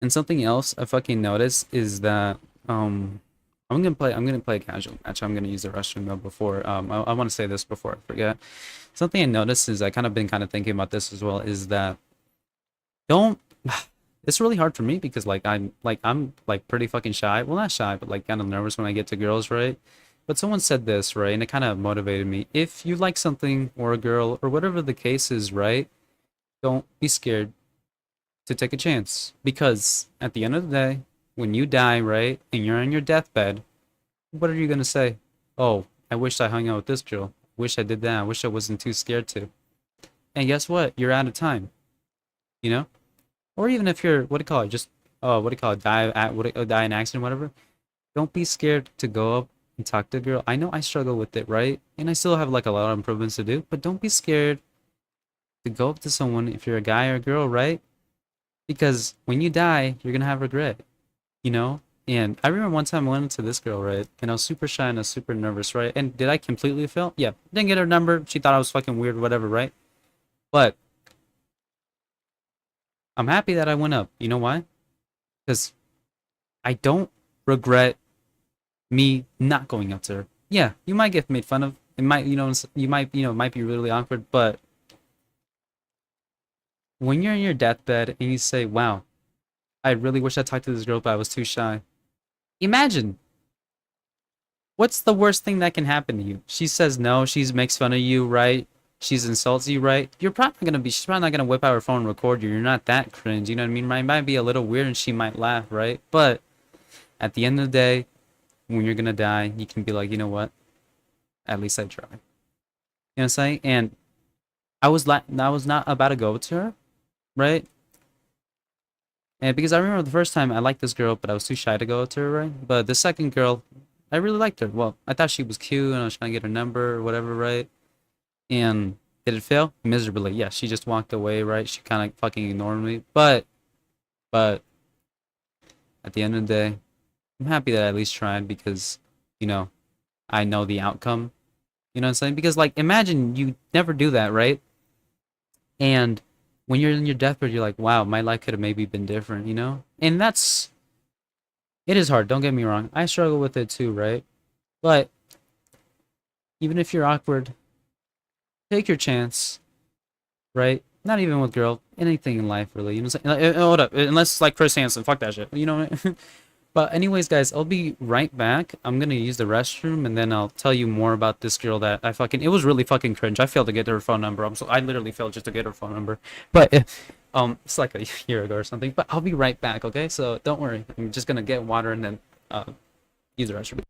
And something else I fucking noticed is that I'm gonna play a casual match. I'm gonna use the restroom though before I want to say this before I forget. Something I noticed is I been thinking about this as well, is that it's really hard for me because I'm pretty fucking shy. Well, not shy, but like kind of nervous when I get to girls, right? But someone said this, right? And it kind of motivated me. If you like something or a girl or whatever the case is, right? Don't be scared to take a chance. Because at the end of the day, when you die, right? And you're on your deathbed, what are you going to say? Oh, I wish I hung out with this girl. Wish I did that. I wish I wasn't too scared to. And guess what? You're out of time. You know? Or even if you're, what do you call it? Just, what do you call it? Die in accident, whatever. Don't be scared to go up and talk to a girl. I know I struggle with it, right? And I still have like a lot of improvements to do, but don't be scared to go up to someone if you're a guy or a girl, right? Because when you die, you're gonna have regret, you know? And I remember one time I went into this girl, right? And I was super shy and I was super nervous, right? And did I completely fail? Yeah. Didn't get her number. She thought I was fucking weird, whatever, right? But I'm happy that I went up. You know why? Because I don't regret me not going up to her. Yeah, you might get made fun of. It might, it might be really awkward, but when you're in your deathbed and you say, wow, I really wish I talked to this girl, but I was too shy. Imagine, what's the worst thing that can happen to you? She says no, she makes fun of you, right? She's insults you, right? She's probably not gonna whip out her phone and record you. You're not that cringe, you know what I mean? It might be a little weird and she might laugh, right? But at the end of the day, when you're gonna die, you can be like, you know what? At least I tried. You know what I'm saying? And I was not about to go to her, right? And because I remember the first time I liked this girl, but I was too shy to go to her, right? But the second girl, I really liked her. Well, I thought she was cute, and I was trying to get her number or whatever, right? And did it fail? Miserably. Yeah, she just walked away, right? She kind of fucking ignored me. But at the end of the day, I'm happy that I at least tried because, you know, I know the outcome. You know what I'm saying? Because, like, imagine you never do that, right? And when you're in your deathbed, you're like, wow, my life could have maybe been different, you know? And it is hard, don't get me wrong. I struggle with it too, right? But even if you're awkward, take your chance, right? Not even with girl, anything in life, really. You know what I'm saying? Hold up, unless it's like Chris Hansen, fuck that shit. You know what I mean? But anyways, guys, I'll be right back. I'm gonna use the restroom, and then I'll tell you more about this girl that it was really fucking cringe. I failed to get her phone number. I literally failed just to get her phone number. But, it's like a year ago or something. But I'll be right back, okay? So don't worry. I'm just gonna get water and then, use the restroom.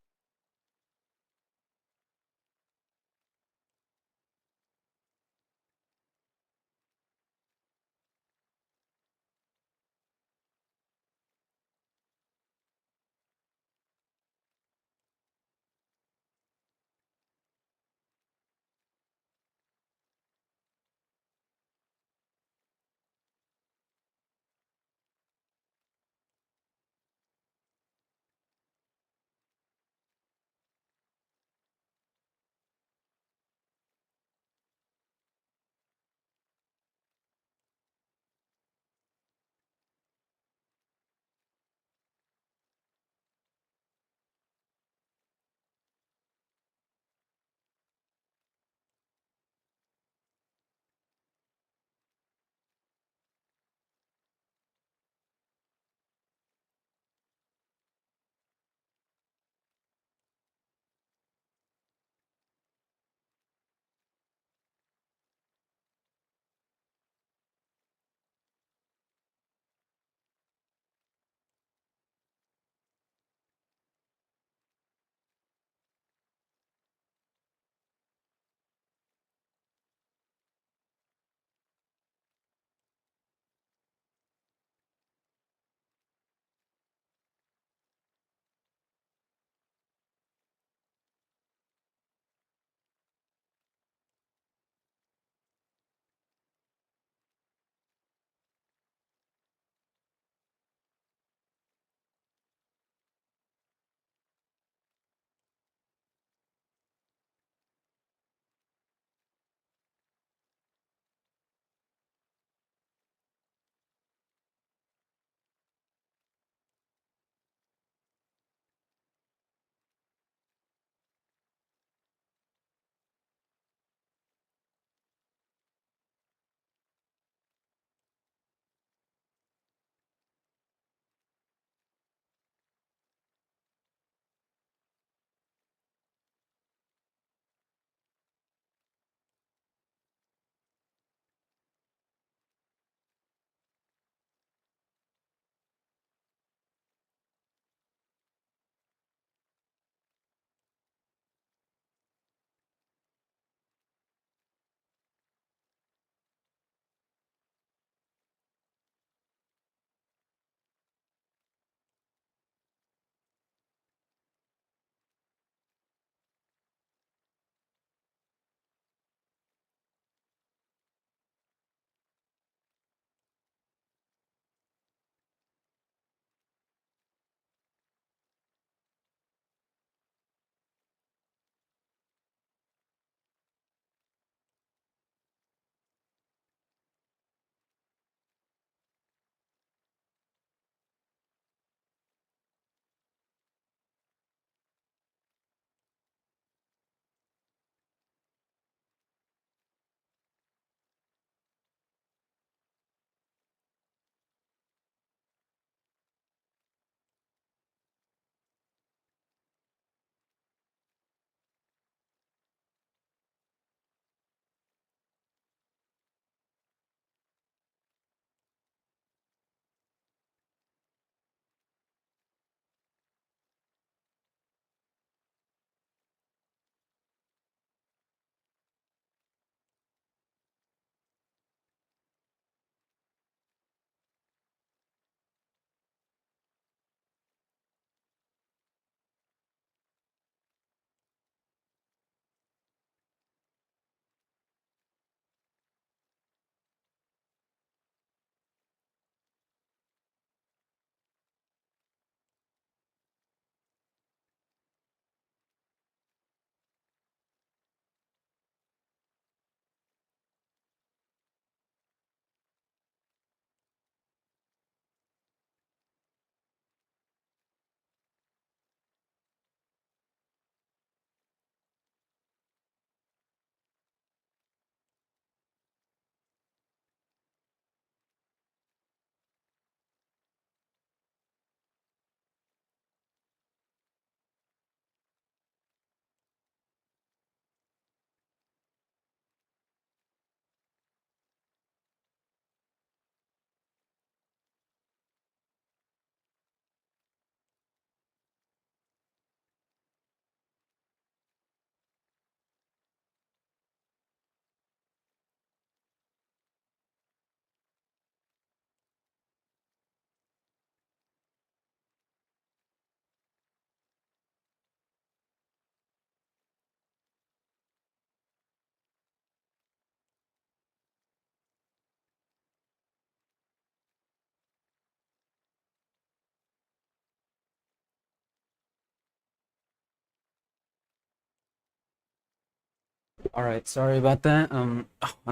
All right, sorry about that. I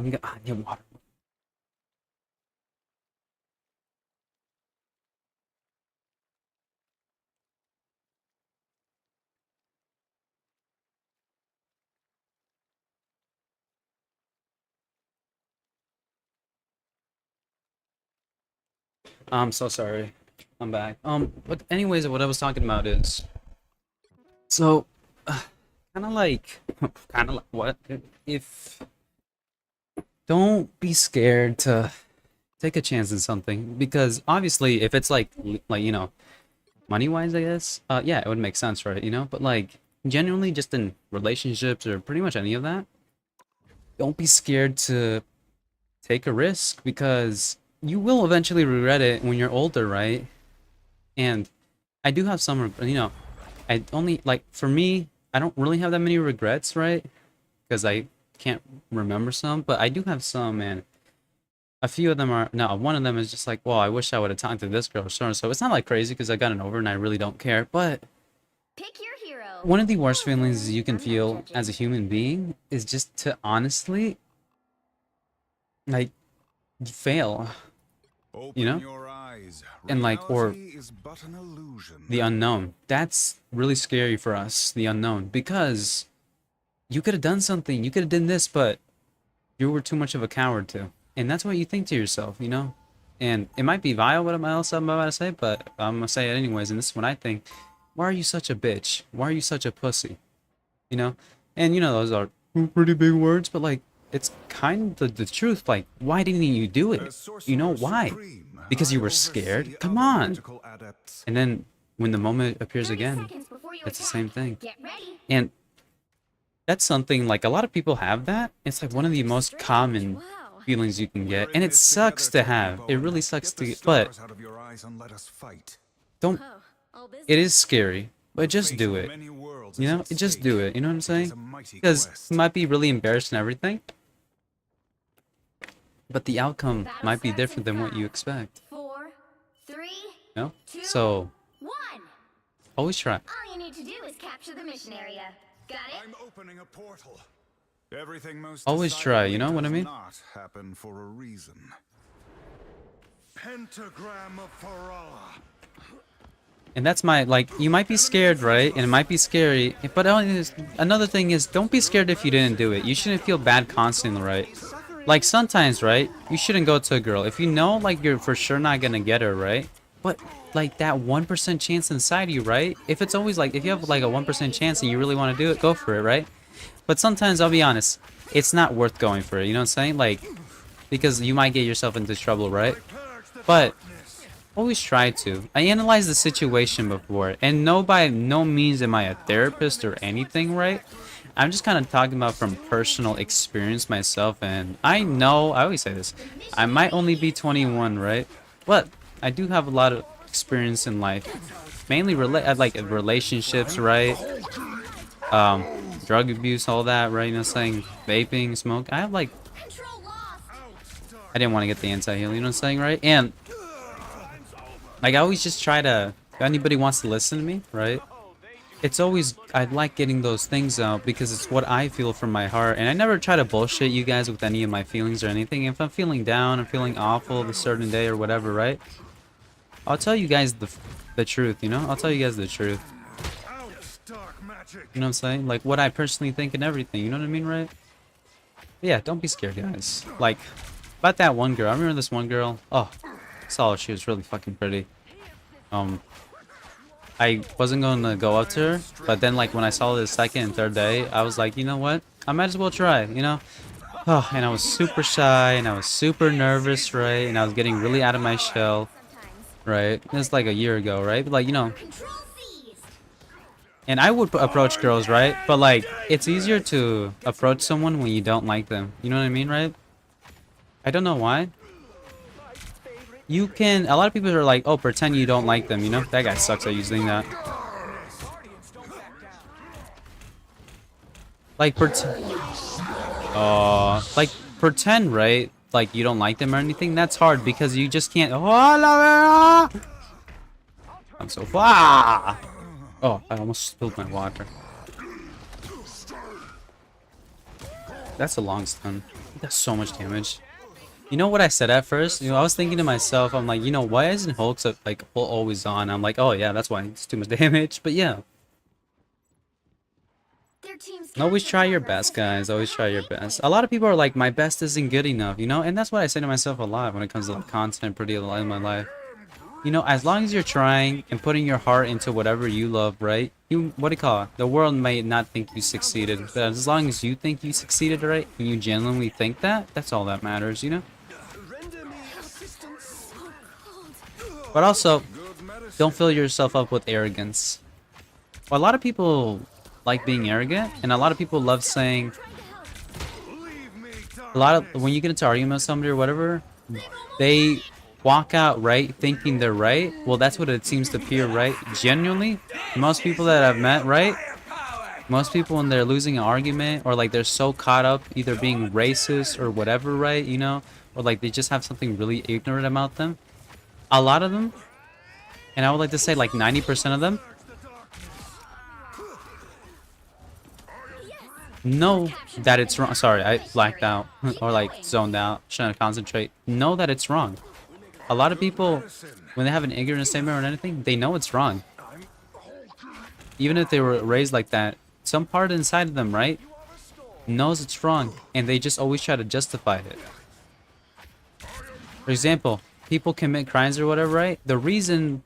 need water. I'm so sorry. I'm back. But anyways, what I was talking about is, so, kind of like, what? If, don't be scared to take a chance in something, because obviously, if it's like, you know, money-wise, I guess, yeah, it would make sense, right? You know, but like, genuinely, just in relationships or pretty much any of that, don't be scared to take a risk, because you will eventually regret it when you're older, right? And I do have some, you know, I only, like, for me, I don't really have that many regrets, right? Because I can't remember some, but I do have some, and a few of them are, no, one of them is just like, well, I wish I would have talked to this girl, so it's not like crazy because I got it over and I really don't care, but Pick your hero. one of the worst feelings you can feel as a human being is just to honestly, like, fail, Open you know? your eyes. And like, or Reality is but an illusion. the unknown. That's really scary for us, the unknown, because you could have done something, you could have done this, but you were too much of a coward to. And that's what you think to yourself, you know? And it might be vile what else I'm about to say, but I'm gonna say it anyways, and this is what I think. Why are you such a bitch? Why are you such a pussy? You know? And you know, those are pretty big words, but like, it's kind of the truth. Like, why didn't you do it? You know why? Because you were scared? Come on! And then, when the moment appears 30 again, seconds before you it's the attack. same thing. Get ready. And that's something, like, a lot of people have that. It's like one of the most common Wow. feelings you can get. And it sucks to have. It really sucks to get, but don't, Oh, all business. it is scary, but just do it. You know, just do it. You know what I'm saying? Because it might be really embarrassed and everything, but the outcome Battle might be starts in different than what you 5, expect. 4, 3, You know? 2, So, 1. always try. All you need to do is capture the mission area. Got it? I'm opening a portal. Everything most Always try, you know what I mean? does not happen for a reason. Pentagram of Farah. And that's my, like, you might be scared, right? And it might be scary, but another thing is, don't be scared if you didn't do it. You shouldn't feel bad constantly, right? Like, sometimes, right, you shouldn't go to a girl. If you know, like, you're for sure not gonna get her, right? But, like, that 1% chance inside you, right? If it's always, like, if you have, like, a 1% chance and you really want to do it, go for it, right? But sometimes, I'll be honest, it's not worth going for it, you know what I'm saying? Like, because you might get yourself into trouble, right? But always try to. I analyze the situation before, and by no means am I a therapist or anything, right? I'm just kind of talking about from personal experience myself, and I know, I always say this, I might only be 21, right? But I do have a lot of experience in life, mainly like relationships, right? Drug abuse, all that, right? You know what I'm saying? Vaping, smoke. I have like, Control lost. I didn't want to get the anti-heal, you know what I'm saying, right? And like, I always just try to, if anybody wants to listen to me, right? It's always, I like getting those things out because it's what I feel from my heart. And I never try to bullshit you guys with any of my feelings or anything. If I'm feeling down, I'm feeling awful a certain day or whatever, right? I'll tell you guys the truth, you know? I'll tell you guys the truth. Dark magic. You know what I'm saying? Like, what I personally think and everything, you know what I mean, right? But yeah, don't be scared, guys. Like, about that one girl. I remember this one girl. Oh, saw her. She was really fucking pretty. I wasn't going to go up to her, but then, like, when I saw her the second and third day, I was like, you know what? I might as well try, you know? Oh, and I was super shy, and I was super nervous, right? And I was getting really out of my shell, right? It was like a year ago, right? But, like, you know, Control seized. and I would approach girls, right? But, like, it's easier to approach someone when you don't like them. You know what I mean, right? I don't know why. You can, a lot of people are like, oh, pretend you don't like them, you know? That guy sucks at using that. Like, pretend, right? Like, you don't like them or anything. That's hard because you just can't. I'm so far. Oh, I almost spilled my water. That's a long stun. That's so much damage. You know what I said at first? You know, I was thinking to myself, I'm like, you know, why isn't Hulk like always on? I'm like, oh yeah, that's why it's too much damage. But yeah, Their team's always try your counter best, has guys. Always try your anyway. best. A lot of people are like, my best isn't good enough, you know, and that's what I say to myself a lot when it comes to like, content pretty a lot in my life. You know, as long as you're trying and putting your heart into whatever you love, right? You, what do you call it? The world may not think you succeeded, but as long as you think you succeeded, right? And you genuinely think that, that's all that matters, you know? But also, Good medicine. don't fill yourself up with arrogance. A lot of people like being arrogant, and a lot of people love saying, Leave me, a lot of, darkness. when you get into argument with somebody or whatever, they walk out right thinking they're right. Well, that's what it seems to appear, right? Genuinely, most people that I've met, right? Most people when they're losing an argument or like they're so caught up either being racist or whatever, right? You know, or like they just have something really ignorant about them. A lot of them, and I would like to say like 90% of them, know that it's wrong. Sorry, I blacked out or like zoned out, trying to concentrate. Know that it's wrong. A lot of people, when they have an ignorant statement or anything, they know it's wrong. Even if they were raised like that, some part inside of them, right, knows it's wrong, and they just always try to justify it. For example, people commit crimes or whatever, right? The reason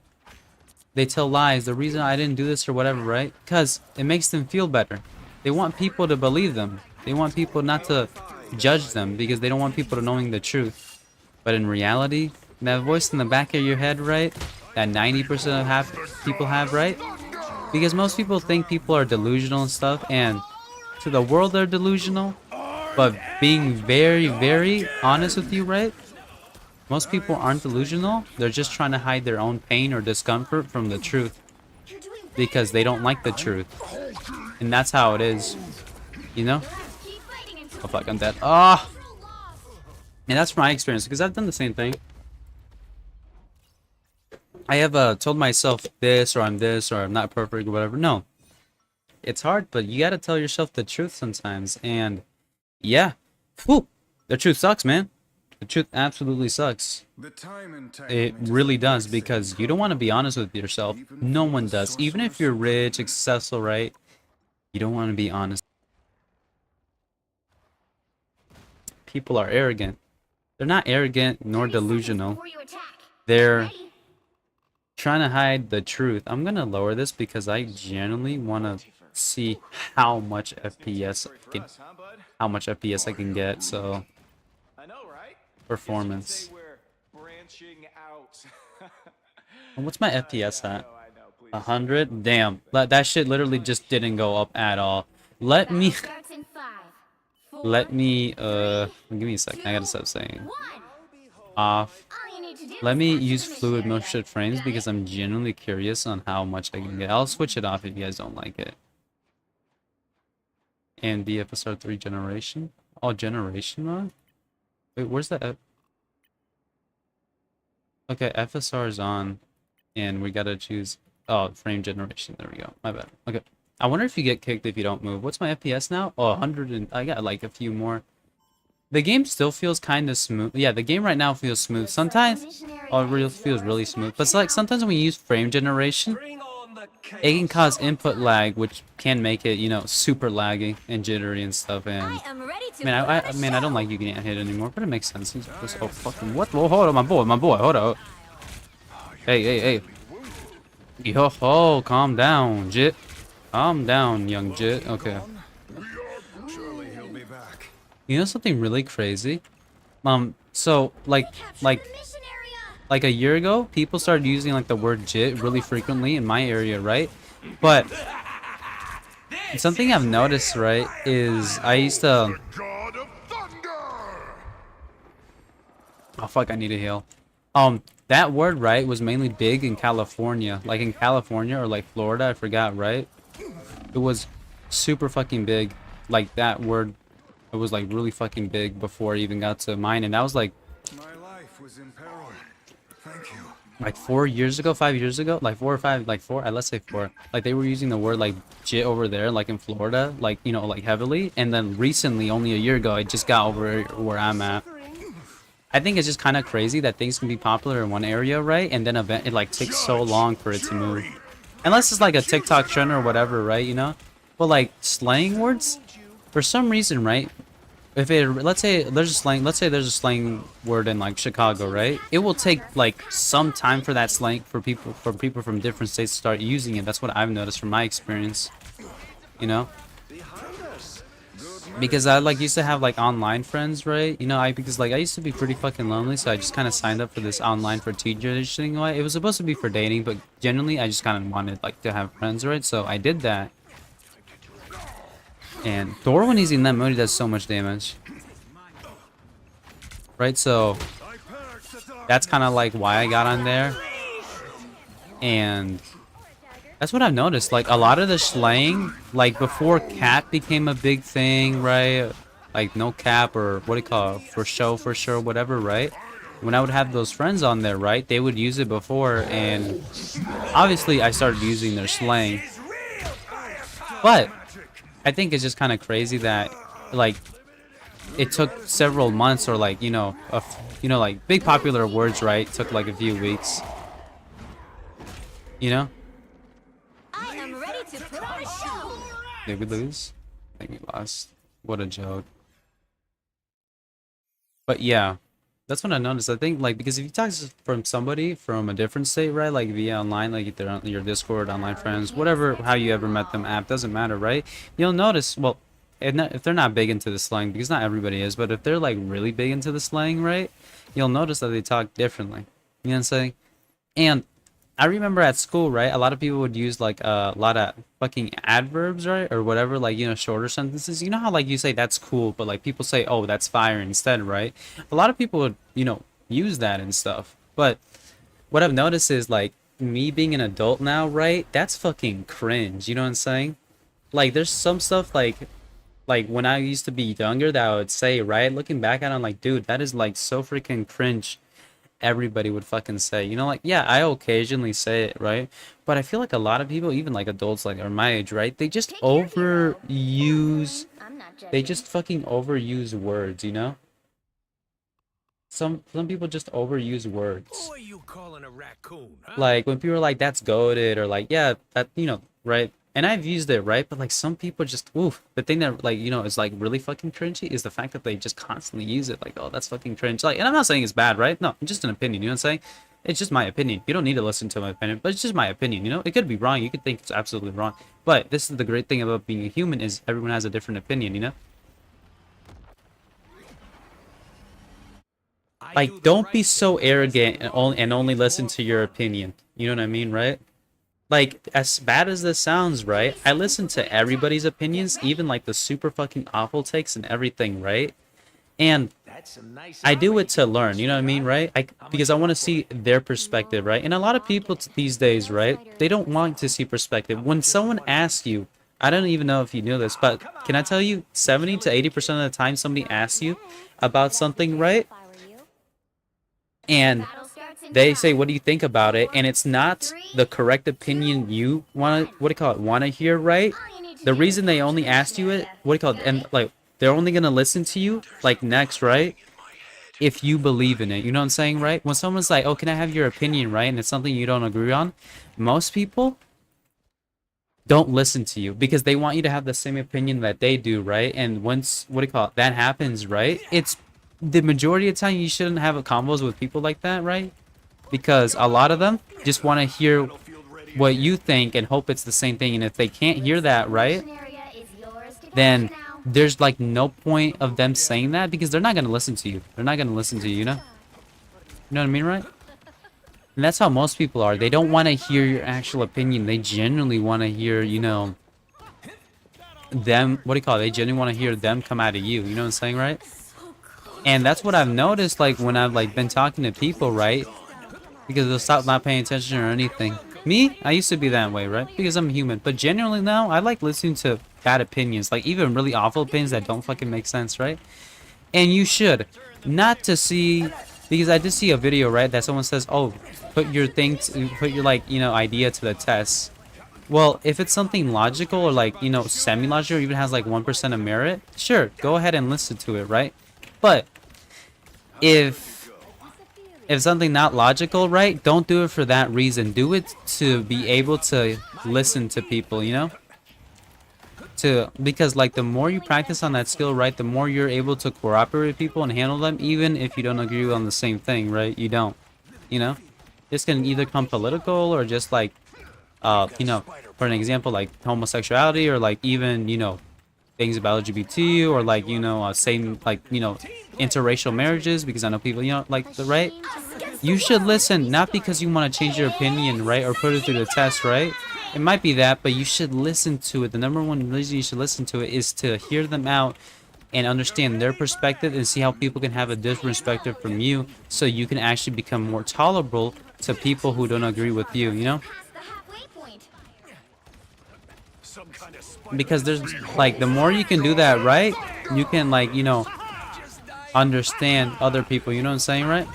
they tell lies, the reason I didn't do this or whatever, right? Because it makes them feel better. They want people to believe them. They want people not to judge them because they don't want people to knowing the truth. But in reality, that voice in the back of your head, right? That 90% of people have, right? Because most people think people are delusional and stuff, and to the world they're delusional. But being very, very honest with you, right? Most people aren't delusional. They're just trying to hide their own pain or discomfort from the truth because they don't like the truth. And that's how it is, you know? Keep fighting until Oh fuck, I'm dead. Ah! And that's my experience because I've done the same thing. I have told myself this or I'm not perfect or whatever. No. It's hard, but you gotta tell yourself the truth sometimes. And yeah, whew, the truth sucks, man. The truth absolutely sucks. The time It entanglement is really a does blessing because you from don't want to be honest with yourself. No one does. Even if you're rich, successful, right? You don't want to be honest. People are arrogant. They're not arrogant nor 30 seconds delusional. before you attack. They're Ready? trying to hide the truth. I'm gonna lower this because I genuinely want to see how much FPS I can get. So I know, right? performance. We're branching out. And what's my FPS at? I know, please. 100? Damn. That shit literally just didn't go up at all. Let Battle me starts in 5, 4, let me give me a second. I gotta stop saying 1. off. All you need to do Let is me capture use the fluid mission motion area. frames Got because it? I'm genuinely curious on how much I can get. I'll switch it off if you guys don't like it. And the FSR 3 generation. Oh, generation mode? Wait, where's the F? Okay, FSR is on. And we gotta choose. Oh, frame generation. There we go. My bad. Okay. I wonder if you get kicked if you don't move. What's my FPS now? Oh, 100 and I got like a few more. The game still feels kind of smooth. Yeah, the game right now feels smooth. Sometimes, Mission area oh, it really is feels yours really to smooth. But capture it's like now. sometimes when you use frame generation, Bring on the chaos. it can cause input lag, which can make it, you know, super laggy and jittery and stuff. And I am ready to man, put on a I don't show. like you getting hit anymore, but it makes sense. He's just oh fucking what? Whoa, hold on, my boy, hold on. Hey. Yo ho, calm down, Jit. Calm down, young Jit. Okay. Surely he'll be back. You know something really crazy? So Capture like the mission area. like a year ago, people started using like the word jit really frequently in my area, right? But something I've noticed, right, is I used to God of Thunder! oh fuck, I need a heal. That word, right, was mainly big in California. Like in California or like Florida, I forgot, right? It was super fucking big. Like that word, it was like really fucking big before it even got to mine. And that was like, My life was in peril. Thank you. like 4 years ago, 5 years ago, like 4 or 5, like 4, let's say 4. Like they were using the word like jit over there, like in Florida, like, you know, like heavily. And then recently, only a year ago, it just got over where I'm at. I think it's just kind of crazy that things can be popular in one area, right? And then it like takes so long for it to move. Unless it's like a TikTok trend or whatever, right? You know? But like slang words, for some reason, right? If it, let's say there's a slang word in like Chicago, right? It will take like some time for that slang for people from different states to start using it. That's what I've noticed from my experience, you know? Because I like used to have like online friends, right? You know, because like I used to be pretty fucking lonely, so I just kind of signed up for this online for teachers thing. Right? It was supposed to be for dating, but generally I just kind of wanted like to have friends, right? So I did that. And Thor, when he's in that mode, he does so much damage. Right, so that's kind of like why I got on there. And that's what I've noticed. Like a lot of the slang, like before cap became a big thing, right? Like no cap, or what do you call it? For show, for sure, whatever, right? When I would have those friends on there, right? They would use it before, and obviously I started using their slang. But I think it's just kind of crazy that, like, it took several months, or like, you know, like big popular words, right? Took like a few weeks. You know? I am ready to put on a show. Did we lose? I think we lost. What a joke. But yeah, that's what I noticed. I think like, because if you talk from somebody from a different state, right? Like via online, like if they're on your Discord, online friends, whatever, how you ever met them, app, doesn't matter, right? You'll notice, well, if they're not big into the slang, because not everybody is, but if they're like really big into the slang, right? You'll notice that they talk differently. You know what I'm saying? And I remember at school, right? A lot of people would use like a lot of fucking adverbs, right? Or whatever, like, you know, shorter sentences. You know how like you say that's cool, but like people say, oh, that's fire instead, right? A lot of people would, you know, use that and stuff. But what I've noticed is like me being an adult now, right? That's fucking cringe. You know what I'm saying? Like there's some stuff like when I used to be younger that I would say, right? Looking back at it, I'm like, dude, that is like so freaking cringe. Everybody would fucking say, you know, like, yeah, I occasionally say it, right? But I feel like a lot of people, even like adults like are my age, right? They just overuse, they just fucking overuse words, you know? Some people just overuse words. Who are you calling a raccoon, huh? Like when people are like, that's goated, or like, yeah, that, you know, right? And I've used it, right? But like some people just, oof. The thing that like, you know, is like really fucking cringy is the fact that they just constantly use it. Like, oh, that's fucking cringe. Like, and I'm not saying it's bad, right? No, just an opinion. You know what I'm saying? It's just my opinion. You don't need to listen to my opinion, but it's just my opinion. You know, it could be wrong. You could think it's absolutely wrong. But this is the great thing about being a human, is everyone has a different opinion. You know? Like, don't be so arrogant and only listen to your opinion. You know what I mean, right? Like, as bad as this sounds, right? I listen to everybody's opinions, even like the super fucking awful takes and everything, right? And I do it to learn, you know what I mean, right? Because I want to see their perspective, right? And a lot of people these days, right? They don't want to see perspective. When someone asks you, I don't even know if you knew this, but can I tell you, 70 to 80% of the time somebody asks you about something, right? And they say, what do you think about it? And it's not the correct opinion you want to hear, right? The reason they only asked you it, and like, they're only going to listen to you, like, next, right? If you believe in it, you know what I'm saying, right? When someone's like, oh, can I have your opinion, right? And it's something you don't agree on, most people don't listen to you because they want you to have the same opinion that they do, right? And once, that happens, right? It's the majority of the time you shouldn't have combos with people like that, right? Because a lot of them just want to hear what you think and hope it's the same thing. And if they can't hear that, right, then there's like no point of them saying that, because they're not going to listen to you. They're not going to listen to you, you know? You know what I mean, right? And that's how most people are. They don't want to hear your actual opinion. They genuinely want to hear, you know, them, they genuinely want to hear them come out of you. You know what I'm saying, right? And that's what I've noticed, like, when I've, like, been talking to people, right? Because they'll stop not paying attention or anything. Me, I used to be that way, right? Because I'm human. But genuinely now, I like listening to bad opinions. Like, even really awful opinions that don't fucking make sense, right? And you should. Not to see Because I did see a video, right, that someone says, oh, put your like, you know, idea to the test. Well, if it's something logical or like, you know, semi-logical, or even has like 1% of merit, sure, go ahead and listen to it, right? But if something not logical, right, don't do it for that reason. Do it to be able to listen to people, you know? Because like the more you practice on that skill, right, the more you're able to cooperate with people and handle them, even if you don't agree on the same thing, right? You don't, you know? This can either come political or just like, you know, for an example, like homosexuality, or like even, you know, things about LGBT, or like, you know, same, like, you know, interracial marriages, because I know people, you know, like, right? You should listen, not because you want to change your opinion, right, or put it through the test, right? It might be that, but you should listen to it. The number one reason you should listen to it is to hear them out and understand their perspective, and see how people can have a different perspective from you, so you can actually become more tolerable to people who don't agree with you, you know? Past the halfway point. Some kind of spider. Because there's like, the more you can do that, right, you can, like, you know, understand other people, you know what I'm saying, right?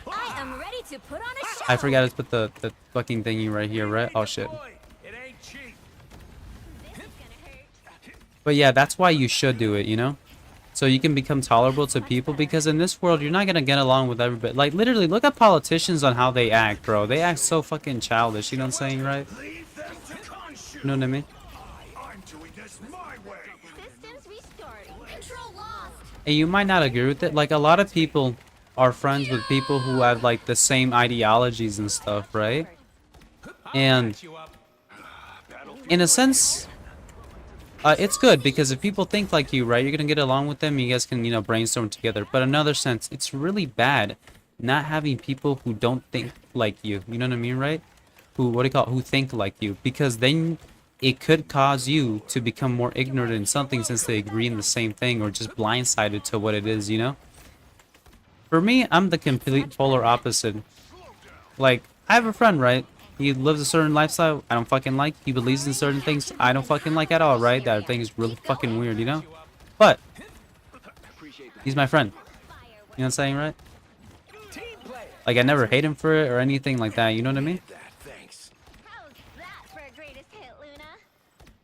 I am ready to put on a show. I forgot to put the fucking thingy right here, right? Oh shit. It ain't cheap. But yeah, that's why you should do it, you know? So you can become tolerable to people, because in this world, you're not gonna get along with everybody. Like, literally, look at politicians on how they act, bro. They act so fucking childish, you know what I'm saying, right? You know what I mean? I'm doing this my way. Systems restarting. Control lost. And you might not agree with it. Like, a lot of people are friends with people who have, like, the same ideologies and stuff, right? And in a sense, it's good, because if people think like you, right, you're gonna get along with them, you guys can, you know, brainstorm together. But another sense, it's really bad not having people who don't think like you, you know what I mean, right? Who think like you, because then it could cause you to become more ignorant in something, since they agree in the same thing, or just blindsided to what it is, you know? For me, I'm the complete polar opposite. Like, I have a friend, right? He lives a certain lifestyle I don't fucking like. He believes in certain things I don't fucking like at all, right? That thing is really fucking weird, you know? But he's my friend. You know what I'm saying, right? Like, I never hate him for it or anything like that, you know what I mean? Thanks. How's that for a greatest hit, Luna?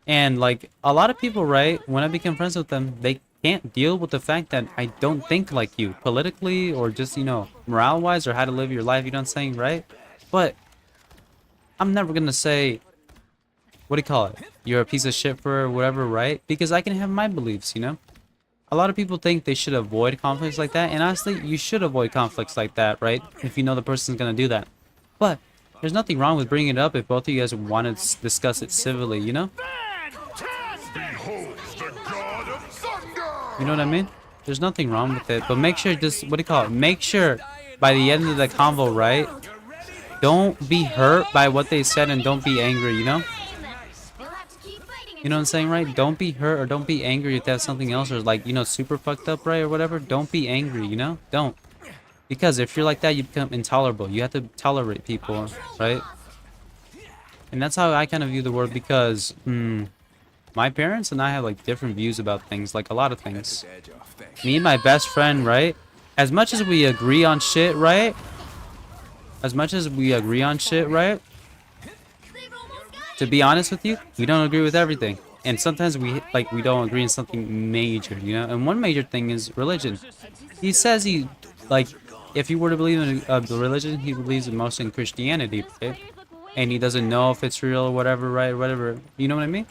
And like, a lot of people, right, when I become friends with them, they can't deal with the fact that I don't think like you, politically, or just, you know, morale-wise, or how to live your life, you know what I'm saying, right? But I'm never gonna say, what do you call it, you're a piece of shit for whatever, right? Because I can have my beliefs, you know? A lot of people think they should avoid conflicts like that, and honestly, you should avoid conflicts like that, right? If you know the person's gonna do that. But there's nothing wrong with bringing it up if both of you guys want to discuss it civilly, you know? You know what I mean? There's nothing wrong with it, but make sure just, what do you call it? Make sure by the end of the convo, right? Don't be hurt by what they said, and don't be angry, you know? You'll have to keep fighting. You know what I'm saying, right? Don't be hurt, or don't be angry if they have something else, or like, you know, super fucked up, right, or whatever. Don't be angry, you know? Don't. Because if you're like that, you become intolerable. You have to tolerate people, right? And that's how I kind of view the world, because my parents and I have like different views about things, like a lot of things. Me and my best friend, right? As much as we agree on shit, right? To be honest with you, we don't agree with everything. And sometimes we don't agree on something major, you know? And one major thing is religion. He says he, like, if you were to believe in the religion, he believes in most in Christianity, right? And he doesn't know if it's real or whatever, right? Whatever, you know what I mean?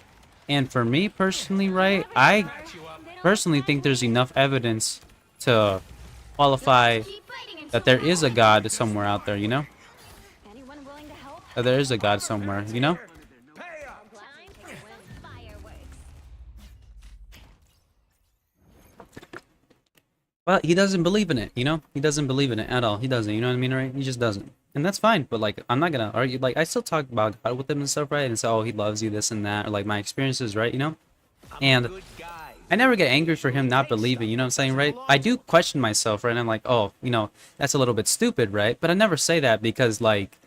And for me personally, right, I personally think there's enough evidence to qualify that there is a God somewhere out there, you know? Anyone willing to help? That there is a God somewhere, you know? Well, he doesn't believe in it, you know? He doesn't believe in it at all. He doesn't, you know what I mean, right? He just doesn't. And that's fine, but like, I'm not gonna argue. Like, I still talk about God with him and stuff, right? And say, oh, he loves you, this and that, or like my experiences, right? You know? And I never get angry for him not believing, you know what I'm saying, right? I do question myself, right? And I'm like, oh, you know, that's a little bit stupid, right? But I never say that because, like,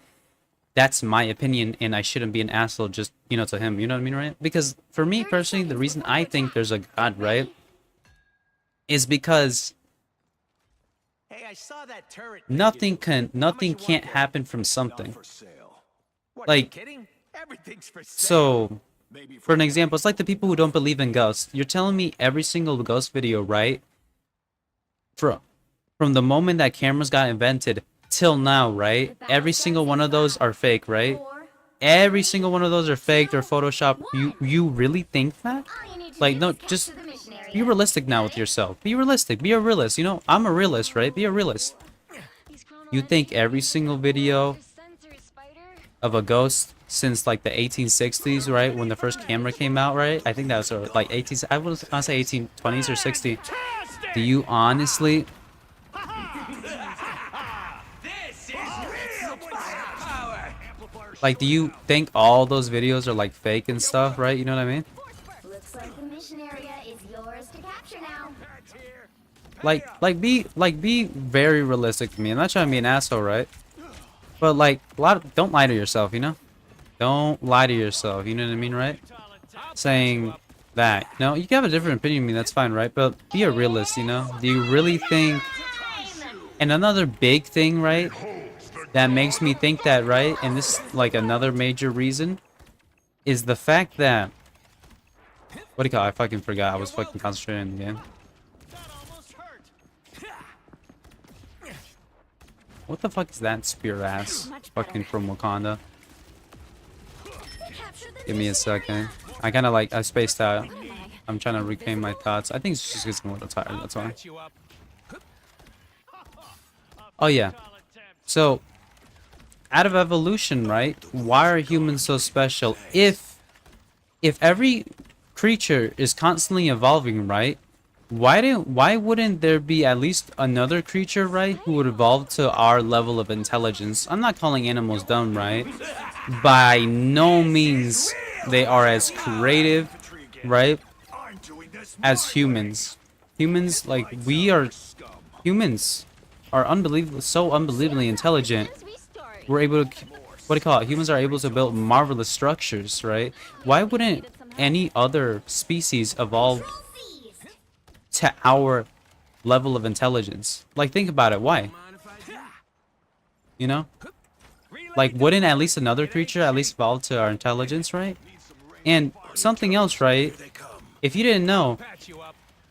that's my opinion, and I shouldn't be an asshole just, you know, to him, you know what I mean, right? Because for me personally, the reason I think there's a God, right, is because Hey, I saw that turret. Nothing can't happen from something. For sale. What, are you Like, kidding? Everything's for sale. so Maybe for an example, it's like the people who don't believe in ghosts. You're telling me every single ghost video, right? From the moment that cameras got invented till now, right? Every single one of those are fake, right? Every single one of those are faked or Photoshop. You really think that? All you need to Like, do no, is head just to the mission area. be realistic now with yourself. Be realistic. Be a realist. You know, I'm a realist, right? Be a realist. You think every single video of a ghost since like the 1860s, right? When the first camera came out, right? I think that was like 18. I was gonna say 1820s or 60. Do you honestly? Like, do you think all those videos are like fake and stuff, right? You know what I mean? Looks like the mission area is yours to capture now. Be very realistic to me. I'm not trying to be an asshole, right? But like, don't lie to yourself, you know? Don't lie to yourself, you know what I mean, right? Saying that, no, you can have a different opinion of me, that's fine, right? But be a realist, you know? Do you really think? And another big thing, right? That makes me think that, right? And this like another major reason is the fact that, what do you call it? I fucking forgot. I was fucking concentrating on the game. What the fuck is that spear ass? Fucking from Wakanda. Give me a second. I kind of like, I spaced out. I'm trying to reclaim my thoughts. I think it's just because I'm a little tired, that's why. Oh yeah. So, out of evolution, right? Why are humans so special? If every creature is constantly evolving, right? Why wouldn't there be at least another creature, right, who would evolve to our level of intelligence? I'm not calling animals dumb, right? By no means they are as creative, right, as humans. Humans, like, humans are unbelievable, so unbelievably intelligent. We're able to, what do you call it? Humans are able to build marvelous structures, right? Why wouldn't any other species evolve to our level of intelligence? Like, think about it. Why? You know? Like, wouldn't at least another creature at least evolve to our intelligence, right? And something else, right? If you didn't know,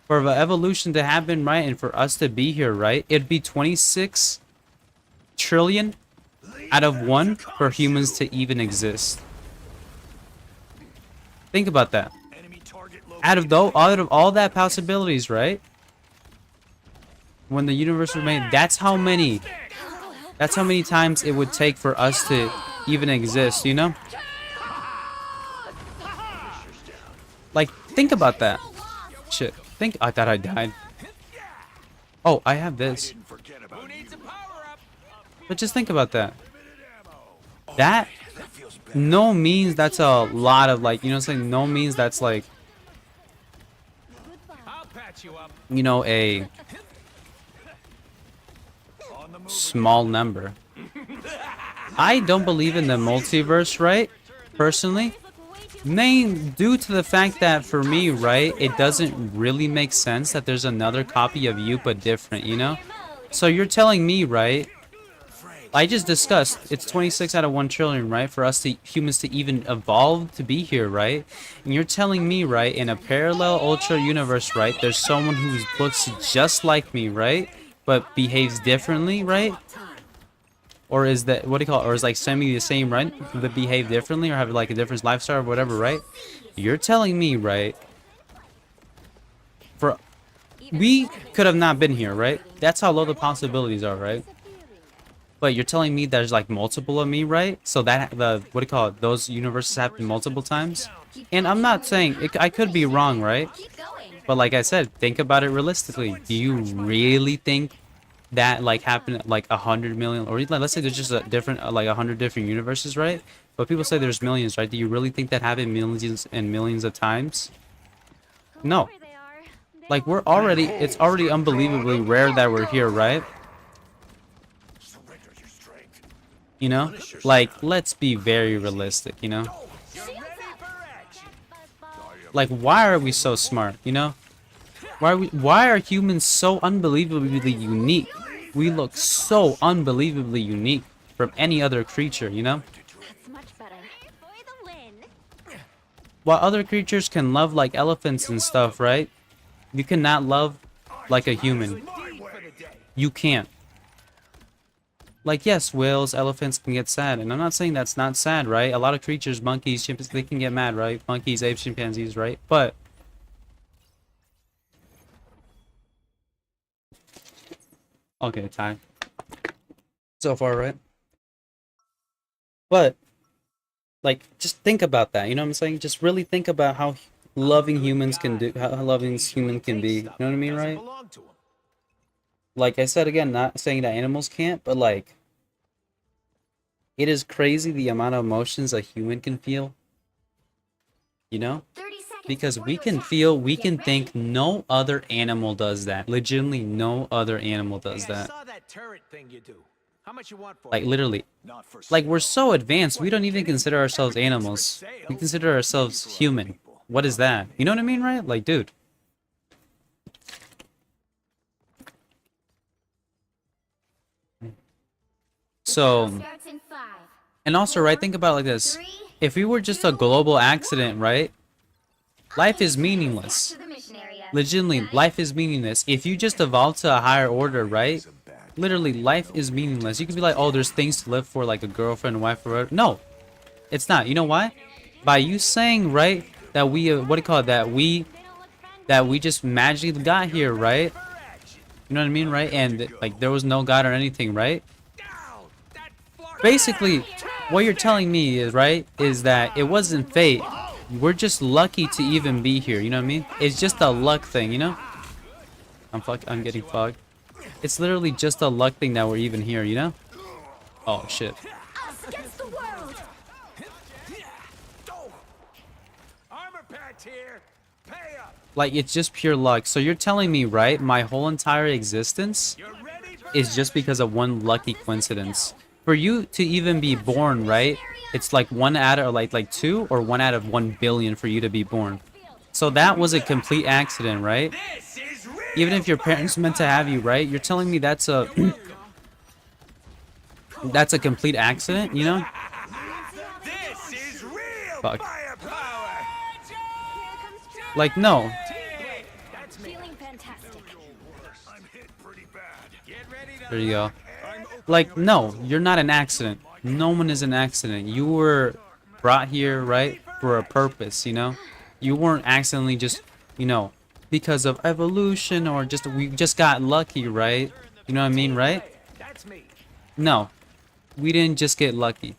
for the evolution to happen, right, and for us to be here, right, it'd be 26 trillion out of 1 for humans to even exist. Think about that. Out of all that possibilities, right? When the universe was made, that's how many times it would take for us to even exist, you know? Like, think about that. Shit. I thought I died. Oh, I have this. But just think about that. That no means that's a lot of, like, you know what I'm saying? No means that's like, you know, a small number. I don't believe in the multiverse, right? Personally. Due to the fact that for me, right, it doesn't really make sense that there's another copy of you but different, you know? So you're telling me, right? I just discussed it's 26 out of 1 trillion, right? For us to humans to even evolve to be here, right? And you're telling me, right, in a parallel ultra universe, right, there's someone who looks just like me, right, but behaves differently, right? Or is that, what do you call it? Or is like semi the same, right? But behave differently or have like a different lifestyle or whatever, right? You're telling me, right? We could have not been here, right? That's how low the possibilities are, right? But you're telling me there's like multiple of me, right? So that what do you call it? Those universes happen multiple times. And I'm not saying I could be wrong, right? But like I said, think about it realistically. Do you really think that like happened like 100 million, or let's say there's just a different like 100 different universes, right? But people say there's millions, right? Do you really think that happened millions and millions of times? No. Like it's already unbelievably rare that we're here, right? You know, like, let's be very realistic, you know? Like, why are we so smart, you know? Why are humans so unbelievably unique? we look so unbelievably unique from any other creature, you know? That's much better. For the win. While other creatures can love like elephants and stuff, right? You cannot love like a human. You can't. Like, yes, whales, elephants can get sad, and I'm not saying that's not sad, right? A lot of creatures, monkeys, chimpanzees, they can get mad, right? Monkeys, apes, chimpanzees, right? But okay, time. So far, right? But like, just think about that. You know what I'm saying? Just really think about how loving humans can do, how loving human can be. You know what I mean, right? Like I said again, not saying that animals can't, but like, it is crazy the amount of emotions a human can feel. You know? 30 seconds Because before we you can attack. feel, we Get can ready. think no other animal does that. Legitimately, no other animal does Hey, I that. saw that turret thing you do. How much you want for Like, it? literally. Not for Like, we're sale. so advanced, we don't even consider ourselves animals. We consider ourselves human. What is that? You know what I mean, right? Like, dude. So, Starts in 5. and also, right, think about it like this. If we were just a global accident, right? Life is meaningless. To the mission area. Legitimately, life is meaningless. If you just evolve to a higher order, right? Literally, life is meaningless. You could be like, oh, there's things to live for, like a girlfriend, wife, or whatever. No, it's not. You know why? By you saying, right, that we, what do you call it? That we just magically got here, right? You know what I mean, right? And like, there was no God or anything, right? Basically, what you're telling me is, right, is that it wasn't fate. We're just lucky to even be here. You know what I mean? It's just a luck thing, you know? I'm getting fogged. It's literally just a luck thing that we're even here, you know? Oh shit. Us against the world. Armor patch here. Pay up. Like, it's just pure luck. So you're telling me, right, my whole entire existence You're ready for is just because of one lucky coincidence. For you to even be born, right, it's like 1 out of like 2 or 1 out of 1 billion for you to be born. So that was a complete accident, right? This is real. Even if your parents meant to have you, right? You're telling me that's a that's a complete accident, you know? This is real Fuck. firepower. Like, no. That's me. Feeling fantastic. I'm hit pretty bad. Get ready to There you go. Like, no, you're not an accident. No one is an accident. You were brought here, right, for a purpose, you know? You weren't accidentally just, you know, because of evolution or just, we just got lucky, right? You know what I mean, right? That's me. No, we didn't just get lucky.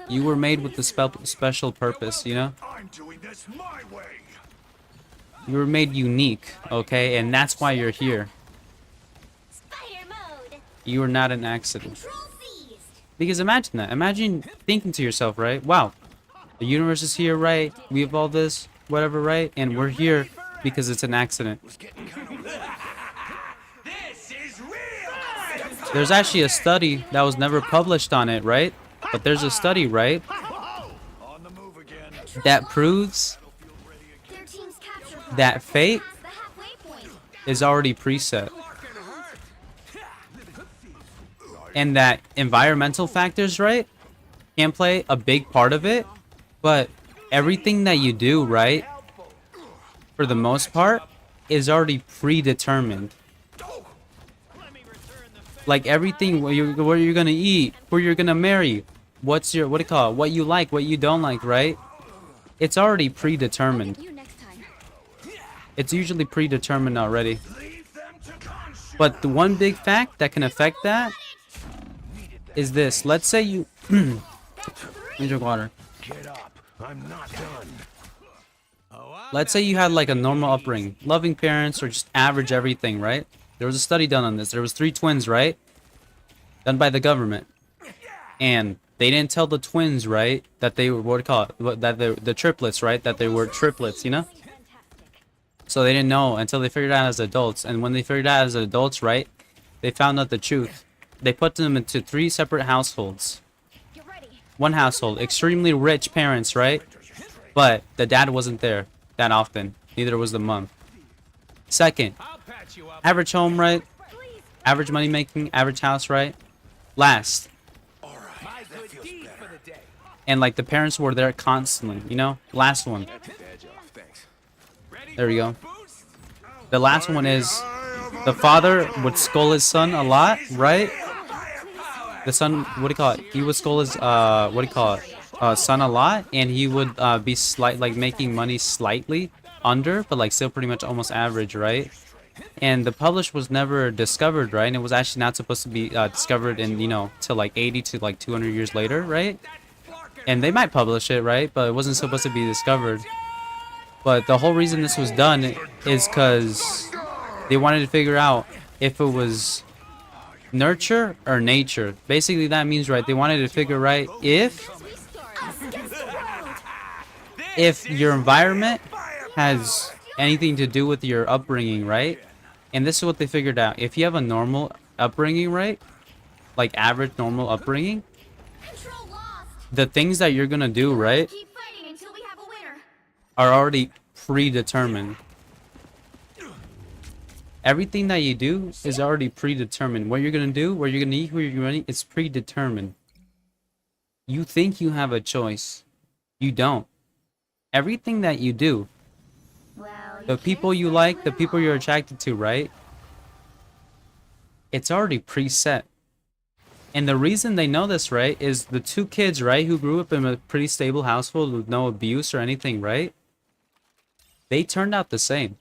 You were made with a special purpose, you know? I'm doing this my way. You were made unique, okay? And that's why you're here. Spider mode. You are not an accident. Control seized. Because imagine that. Imagine thinking to yourself, right? Wow, the universe is here, right? We have all this, whatever, right? And we're here because it's an accident. This is real. There's actually a study that was never published on it, right? But there's a study, right, On the move again. that proves Their team's capture that fate past the halfway point. is already preset. And that environmental factors, right, can play a big part of it. But everything that you do, right, for the most part, is already predetermined. Like everything, what you're gonna eat, where you're gonna marry, what's your, what do you call it, what you like, what you don't like, right? It's already predetermined. You next time. It's usually predetermined already. But the one big fact that can affect that is this. Let's say you... Let me drink water. Get up. I'm not done. Let's say you had like a normal upbringing, loving parents, or just average everything, right? There was a study done on this. There was 3 twins, right? Done by the government. And they didn't tell the twins, right, that they were, what do you call it? That the triplets, right? That they were triplets, you know? So they didn't know until they figured it out as adults. And when they figured it out as adults, right, they found out the truth. They put them into 3 separate households. Get ready. One household, extremely rich parents, right? But the dad wasn't there that often. Neither was the mom. Second, I'll patch you up. average home, right? Average money making, average house, right? Last. My good deed for the day. And like the parents were there constantly, you know? Last one. There we go. The last one is the father would scold his son a lot, right? The son, what do you call it? He would scold his, what do you call it? Son a lot, and he would be like making money slightly under, but like still pretty much almost average, right? And the publish was never discovered, right? And it was actually not supposed to be discovered in, you know, till like 80 to like 200 years later, right? And they might publish it, right? But it wasn't supposed to be discovered. But the whole reason this was done is because they wanted to figure out if it was nurture or nature. Basically, that means, right, they wanted to figure right if your environment has anything to do with your upbringing, right? And this is what they figured out. If you have a normal upbringing, right? Like average normal upbringing, Control lost. the things that you're gonna do, right, Keep fighting until we have a winner. are already predetermined. Everything that you do is already predetermined. What you're gonna do, where you're gonna eat, where you're gonna eat, it's predetermined. You think you have a choice. You don't. Everything that you do, Well, the people you like, the people you're attracted to, right? It's already preset. And the reason they know this, right, is the two kids, right, who grew up in a pretty stable household with no abuse or anything, right? They turned out the same.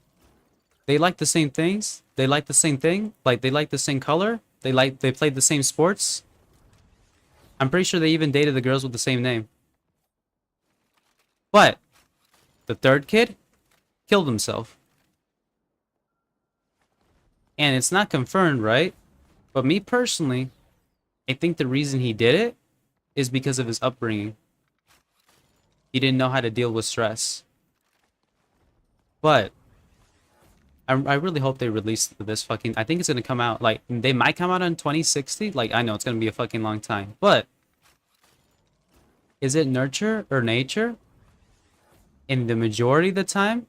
They like the same things. They like the same thing. Like, they like the same color. They played the same sports. I'm pretty sure they even dated the girls with the same name. But the third kid killed himself. And it's not confirmed, right? But me personally, I think the reason he did it is because of his upbringing. He didn't know how to deal with stress. But I really hope they release this fucking... I think it's gonna come out, like, they might come out in 2060. Like, I know it's gonna be a fucking long time. But is it nurture or nature? In the majority of the time,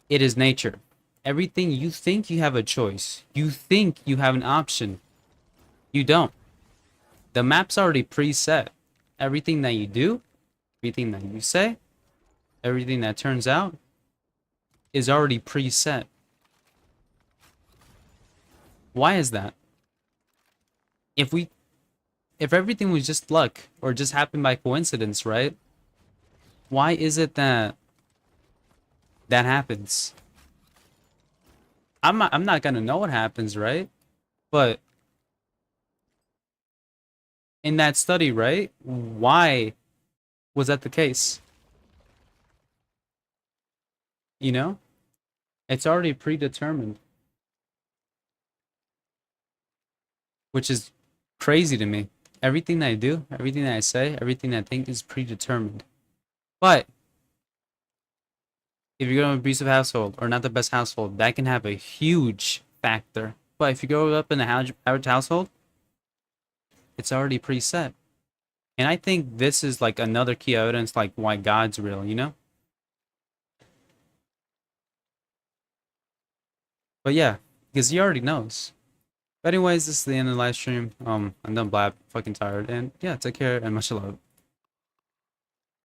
it is nature. Everything you think you have a choice. You think you have an option. You don't. The map's already preset. Everything that you do, everything that you say, everything that turns out is already preset. Why is that? If everything was just luck or just happened by coincidence, right? Why is it that that happens? I'm not gonna know what happens, right? But in that study, right? Why was that the case? You know? It's already predetermined. Which is crazy to me. Everything that I do, everything that I say, everything that I think is predetermined. But if you go to an abusive household or not the best household, that can have a huge factor. But if you grow up in an average household, it's already preset. And I think this is like another key evidence like why God's real, you know? But yeah, because he already knows. But anyways, this is the end of the live stream. I'm done blab, fucking tired. And yeah, take care and much love.